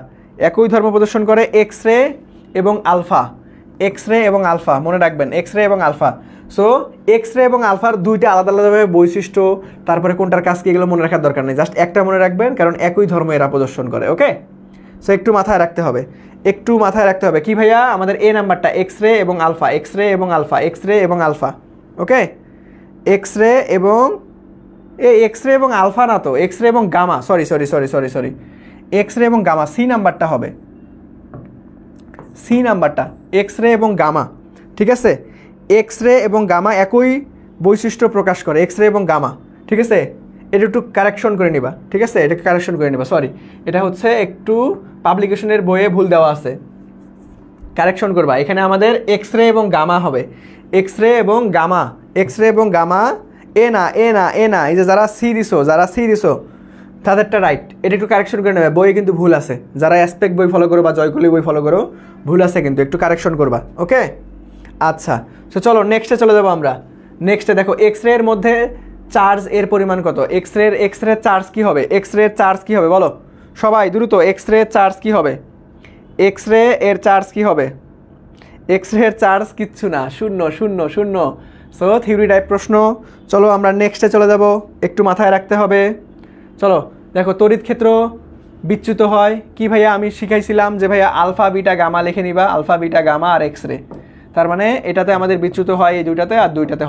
একই ধর্ম প্রদর্শন করে এক্স রে এবং আলফা, এক্স রে এবং আলফা, মনে রাখবেন এক্স রে এবং আলফা। সো এক্স রে এবং আলফার দুইটা আলাদা আলাদাভাবে বৈশিষ্ট্য, তারপরে কোনটার কাজ কি, এগুলো মনে রাখার দরকার নেই, জাস্ট একটা মনে রাখবেন, কারণ একই ধর্ম এরা প্রদর্শন করে, ওকে? সো একটু মাথায় রাখতে হবে, কি ভাইয়া? আমাদের এ নাম্বারটা এক্স রে এবং আলফা, এক্স রে এবং আলফা, এক্স রে এবং আলফা, ওকে? এক্স রে এবং আলফা না তো, এক্স রে এবং গামা, সরি এক্স রে এবং গামা, সি নাম্বারটা হবে, সি নাম্বারটা এক্স রে এবং গামা, ঠিক আছে? এক্স রে এবং গামা একই বৈশিষ্ট্য প্রকাশ করে, এক্স রে এবং গামা, ঠিক আছে? এটা একটু কারেকশন করে নিবা, ঠিক আছে? এটা কারেকশন করে নিবা, সরি এটা হচ্ছে একটু পাবলিকেশনের বইয়ে ভুল দেওয়া আছে, কারেকশন করবা। এখানে আমাদের এক্স রে এবং গামা হবে, এক্স রে এবং গামা, এক্স রে এবং গামা। এ না, এই যে যারা সি দিছো তাদেরটা রাইট, এটা একটু কারেকশন করে নেবে, বইয়ে কিন্তু ভুল আছে। যারা অ্যাসপেক্ট বই ফলো করো বা জয়কুলি বই ফলো করো, ভুল আছে কিন্তু, একটু কারেকশন করবা, ওকে? আচ্ছা, তো চলো নেক্সটে চলে যাবো আমরা। নেক্সটে দেখো এক্স রে এর মধ্যে চার্জ এর পরিমাণ কত? এক্স রে চার্জ কি হবে? এক্স রে চার্জ কি হবে বলো সবাই দ্রুত? এক্স রে চার্জ কি হবে? এক্স রে এর চার্জ কি হবে? এক্স রে এর চার্জ কিচ্ছু না, শূন্য। সো থিওরি টাইপ প্রশ্ন। চলো আমরা নেক্সটে চলে যাব, একটু মাথায় রাখতে হবে। চলো দেখো তড়িৎ ক্ষেত্র বিচ্যুত হয় কি ভাইয়া? আমি শিখাইছিলাম যে ভাইয়া আলফা বিটা গামা লিখে নিবা, আলফা বিটা গামা আর এক্স রে। তার মানে এটাতে আমাদের বিচ্যুত হয় এই দুইটাতে, আর দুইটাতে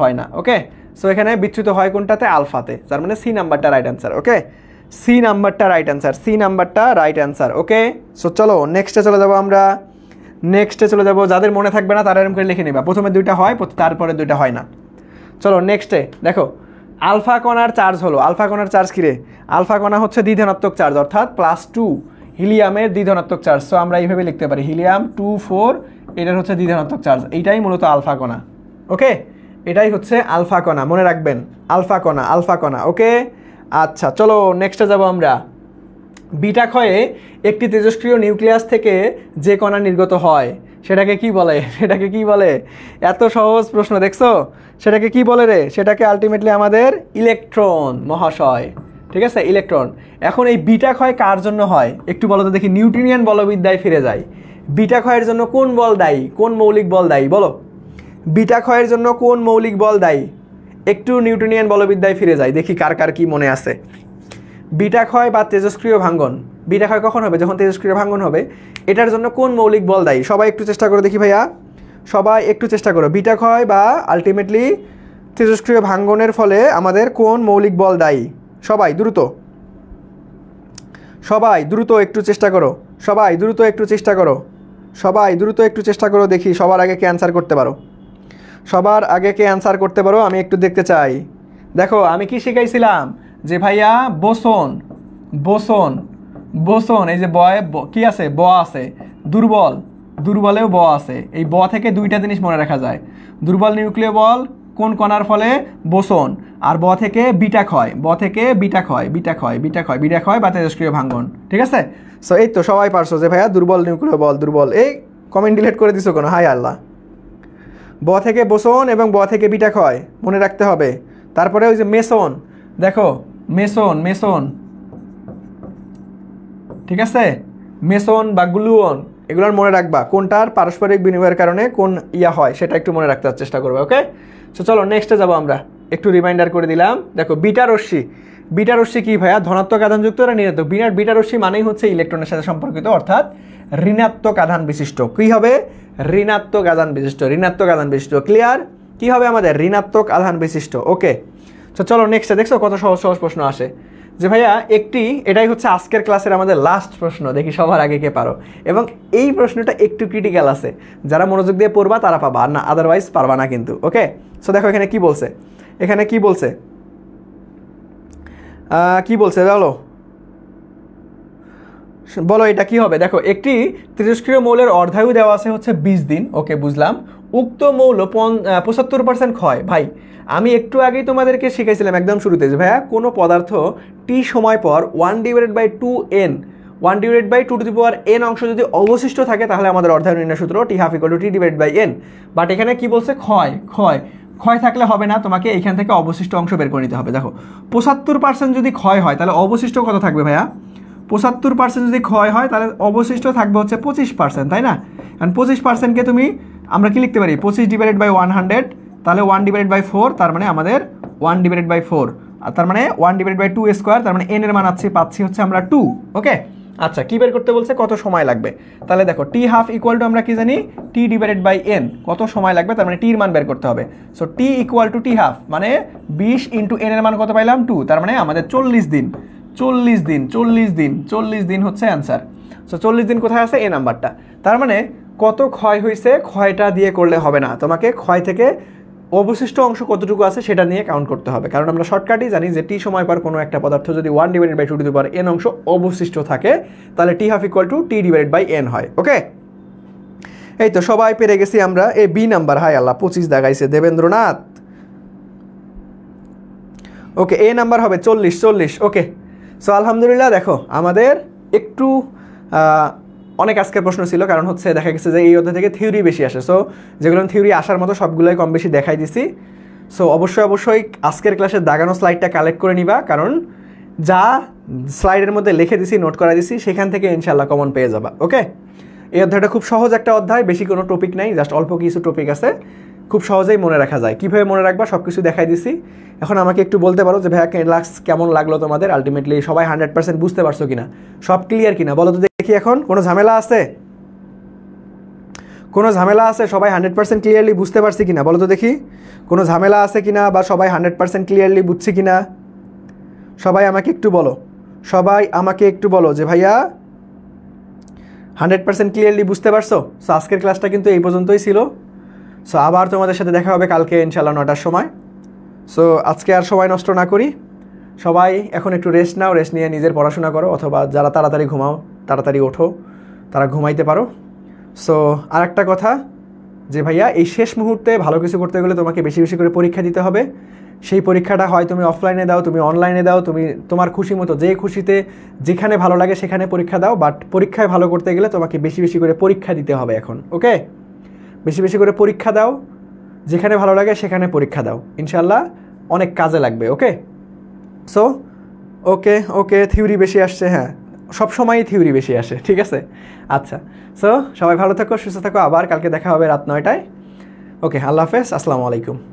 হয় না, ওকে? সো এখানে বিচ্যুত হয় কোনটাতে? আলফাতে, তার মানে সি নাম্বারটা রাইট অ্যান্সার, ওকে? সি নাম্বারটা রাইট অ্যান্সার, ওকে? সো চলো নেক্সটে চলে যাবো আমরা। যাদের মনে থাকবে না তারা এরকম করে লিখে নিবা, প্রথমে দুইটা হয়, তারপরে দুইটা হয় না। চলো নেক্সটে দেখো আলফা কণার চার্জ হলো, আলফা কণার চার্জ কী রে? আলফা কণা হচ্ছে দ্বিধনাত্মক চার্জ, অর্থাৎ +2 হিলিয়ামের দ্বিধনাত্মক চার্জ। সো আমরা এইভাবে লিখতে পারি হিলিয়াম 2 4, এটার হচ্ছে দ্বিধনাত্মক চার্জ, এইটাই মূলত আলফা কণা, ওকে? এটাই হচ্ছে আলফা কণা, মনে রাখবেন আলফা কণা, ওকে? আচ্ছা চলো নেক্সটে যাব আমরা। বিটা ক্ষয়ে একটি তেজস্ক্রিয় নিউক্লিয়াস থেকে যে কণা নির্গত হয় সেটাকে কি বলে? সেটাকে কি বলে? এত সহজ প্রশ্ন দেখছো? সেটাকে কি বলে রে? সেটাকে আলটিমেটলি আমাদের ইলেকট্রন মহাশয়, ঠিক আছে, ইলেকট্রন। এখন এই বিটা ক্ষয় কার জন্য হয় একটু বলো তো দেখি, নিউটনিয়ান বলবিদ্যায় ফিরে যায়। বিটা ক্ষয়ের জন্য কোন বল দায়ী, কোন মৌলিক বল দায়ী বলো? বিটা ক্ষয়ের জন্য কোন মৌলিক বল দায়ী? একটু নিউটনিয়ান বলবিদ্যায় ফিরে যায়, দেখি কার কার কি মনে আছে। বিটা ক্ষয় বা তেজস্ক্রিয় ভাঙ্গন, বিটা ক্ষয় কখন হবে? যখন তেজস্ক্রিয় ভাঙ্গন হবে। এটার জন্য কোন মৌলিক বল দায়ী? সবাই একটু চেষ্টা করো দেখি ভাইয়া, সবাই একটু চেষ্টা করো। বিটা ক্ষয় বা আলটিমেটলি তেজস্ক্রিয় ভাঙ্গনের ফলে আমাদের কোন মৌলিক বল দায়ী? সবাই দ্রুত, সবাই দ্রুত একটু চেষ্টা করো, সবাই দ্রুত একটু চেষ্টা করো, সবাই দ্রুত একটু চেষ্টা করো দেখি সবার আগে কে অ্যান্সার করতে পারো, সবার আগে কে অ্যান্সার করতে পারো আমি একটু দেখতে চাই। দেখো আমি কি শিখাইছিলাম যে ভাইয়া বোসন, বোসন, বোসন, এই যে বয়ে কি আছে? ব আছে। দুর্বল, দুর্বলেও ব আছে। এই ব থেকে দুইটা জিনিস মনে রাখা যায়। দুর্বল নিউক্লিয় বল কোন কণার ফলে? বোসন। আর ব থেকে বিটা ক্ষয়, ব থেকে বিটা ক্ষয়, বিটা ক্ষয়, বিটা ক্ষয়, বিটা ক্ষয় বা তেজস্ক্রিয় ভাঙ্গন, ঠিক আছে? সো এই তো সবাই পারছো যে ভাইয়া দুর্বল নিউক্লিয় বল, দুর্বল। এই কমেন্ট ডিলিট করে দিছো কোনো? হাই আল্লাহ। ব থেকে বোসন এবং ব থেকে বিটা ক্ষয় মনে রাখতে হবে। তারপরে ওই যে মেসন, দেখো মেসন, মেসন, ঠিক আছে, মেসন বা গ্লুয়ন, এগুলোর মনে রাখবা কোনটার পারস্পরিক বিনিময়ের কারণে কোন ইয়া হয় সেটা একটু মনে রাখতে চেষ্টা করবে। ওকে, সো চলো নেক্সটে যাবো আমরা। একটু রিমাইন্ডার করে দিলাম। দেখো বিটা রশ্মি, বিটা রশ্মি কি ভাইয়া? ধনাত্মক আধানযুক্ত আর ঋণাত্মক। বিটা রশ্মি মানেই হচ্ছে ইলেকট্রনের সাথে সম্পর্কিত, অর্থাৎ ঋণাত্মক আধান বিশিষ্ট। কি হবে? ঋণাত্মক আধান বিশিষ্ট, ঋণাত্মক আধান বিশিষ্ট। ক্লিয়ার? কি হবে আমাদের? ঋণাত্মক আধান বিশিষ্ট। ওকে, তো চলো নেক্সটে। দেখছো কত সহজ সহজ প্রশ্ন আসে যে ভাইয়া একটি, এটাই হচ্ছে আজকের ক্লাসের আমাদের লাস্ট প্রশ্ন, দেখি সবার আগে কে পারো। এবং এই প্রশ্নটা একটু ক্রিটিক্যাল আছে, যারা মনোযোগ দিয়ে পড়বা তারা পাবা, আর না আদারওয়াইজ পারবা না কিন্তু। ওকে, সো দেখো এখানে কি বলছে, এখানে কি বলছে, কি বলছে বলো, বলো এটা কি হবে? দেখো একটি তেজস্ক্রিয় মৌলের অর্ধায়ু দেওয়া আছে হচ্ছে 20 দিন। ওকে, বুঝলাম। উক্ত মৌল 75% ক্ষয়। ভাই আমি একটু আগেই তোমাদেরকে শিখাইছিলাম একদম শুরুতে যে ভাইয়া কোনো পদার্থ টি সময় পর 1/2n, 1/2n অংশ যদি অবশিষ্ট থাকে তাহলে আমাদের অর্ধায়ু নির্ণয় সূত্র T1/2T/n। বাট এখানে কি বলছে? ক্ষয়, ক্ষয়। ক্ষয় থাকলে হবে না, তোমাকে এখান থেকে অবশিষ্ট অংশ বের করে নিতে হবে। দেখো 75% যদি ক্ষয় হয় তাহলে অবশিষ্ট কত থাকবে ভাইয়া? 75% যদি ক্ষয় হয় তাহলে অবশিষ্ট থাকবে হচ্ছে 25%, তাই না? কারণ 25%কে তুমি আমরা কি লিখতে পারি? 25/100, তাহলে 1/4, তার মানে আমাদের 1/4, আর তার মানে 1/2², তার মানে n এর মান পাচ্ছি হচ্ছে আমরা 2। ওকে, আচ্ছা কি বের করতে বলছে? কত সময় লাগবে? তাহলে দেখো T½ = আমরা কি জানি? T/n। কত সময় লাগবে? তার মানে টির মান বের করতে হবে। সো T = T½ মানে 20 × n এর মান কত পাইলাম? 2, তার মানে আমাদের 40 দিন, 40 দিন, 40 দিন, 40 দিন হচ্ছে অ্যান্সার। সো 40 দিন কোথায় আছে? এই নাম্বারটা। তার মানে কত ক্ষয় হয়েছে, ক্ষয়টা দিয়ে করলে হবে না, তোমাকে ক্ষয় থেকে অবশিষ্ট অংশ কতটুকু আছে সেটা নিয়ে কাউন্ট করতে হবে। কারণ আমরা শর্টকাটই জানি যে টি সময় পর কোনো একটা পদার্থ যদি 1/2n অংশ অবশিষ্ট থাকে তাহলে T½ = T/n হয়। ওকে, এই তো সবাই পেরে গেছি আমরা। এই বি নাম্বার, হাই আল্লাহ 25 দেখাইছে দেবেন্দ্রনাথ। ওকে, এ নাম্বার হবে 40, 40। ওকে, সো আলহামদুলিল্লাহ। দেখো আমাদের একটু অনেক আজকের প্রশ্ন ছিল, কারণ হচ্ছে দেখা গেছে যে এই অধ্যায় থেকে থিওরি বেশি আসে। সো যেগুলো থিওরি আসার মতো সবগুলোই কম বেশি দেখাই দিছি। সো অবশ্যই অবশ্যই আজকের ক্লাসে দাগানো স্লাইডটা কালেক্ট করে নিবা, কারণ যা স্লাইডের মধ্যে লিখে দিছি, নোট করা দিছি, সেখান থেকে ইনশাল্লাহ কমন পেয়ে যাবা। ওকে, এই অধ্যায়টা খুব সহজ একটা অধ্যায়, বেশি কোনো টপিক নাই, জাস্ট অল্প কিছু টপিক আছে, খুব সহজেই মনে রাখা যায়। কীভাবে মনে রাখবা সব কিছু দেখাই দিছি। এখন আমাকে একটু বলতে পারো যে ভাইয়া ক্লাস কেমন লাগলো তোমাদের? আলটিমেটলি সবাই 100% বুঝতে পারছো কিনা, সব ক্লিয়ার কিনা বলো তো দেখি। এখন কোনো ঝামেলা আছে? কোনো ঝামেলা আছে? সবাই 100% ক্লিয়ারলি বুঝতে পারছি কিনা বলো তো দেখি। কোনো ঝামেলা আছে কিনা, বা সবাই 100% ক্লিয়ারলি বুঝছে কিনা? সবাই আমাকে একটু বলো, সবাই আমাকে একটু বলো যে ভাইয়া 100% ক্লিয়ারলি বুঝতে পারছো? সো আজকের ক্লাসটা কিন্তু এই পর্যন্তই ছিল। সো আবার তোমাদের সাথে দেখা হবে কালকে ইনশাল্লাহ 9টার সময়। সো আজকে আর সময় নষ্ট না করি, সবাই এখন একটু রেস্ট নাও, রেস্ট নিয়ে নিজের পড়াশোনা করো, অথবা যারা তাড়াতাড়ি ঘুমাও তাড়াতাড়ি ওঠো, তারা ঘুমাইতে পারো। সো আর একটা কথা যে ভাইয়া এই শেষ মুহূর্তে ভালো কিছু করতে গেলে তোমাকে বেশি বেশি করে পরীক্ষা দিতে হবে। সেই পরীক্ষাটা হয় তুমি অফলাইনে দাও, তুমি অনলাইনে দাও, তুমি তোমার খুশি মতো যে খুশিতে যেখানে ভালো লাগে সেখানে পরীক্ষা দাও। বাট পরীক্ষায় ভালো করতে গেলে তোমাকে বেশি বেশি করে পরীক্ষা দিতে হবে এখন, ওকে? বেশি বেশি করে পরীক্ষা দাও, যেখানে ভালো লাগে সেখানে পরীক্ষা দাও, ইনশাল্লাহ অনেক কাজে লাগবে, ওকে? সো ওকে ওকে, থিওরি বেশি আসছে, হ্যাঁ সবসময়ই থিওরি বেশি আসে, ঠিক আছে? আচ্ছা, সো সবাই ভালো থাকো, সুস্থ থাকো, আবার কালকে দেখা হবে রাত 9টায়। ওকে, আল্লাহ হাফেজ, আসসালামু আলাইকুম।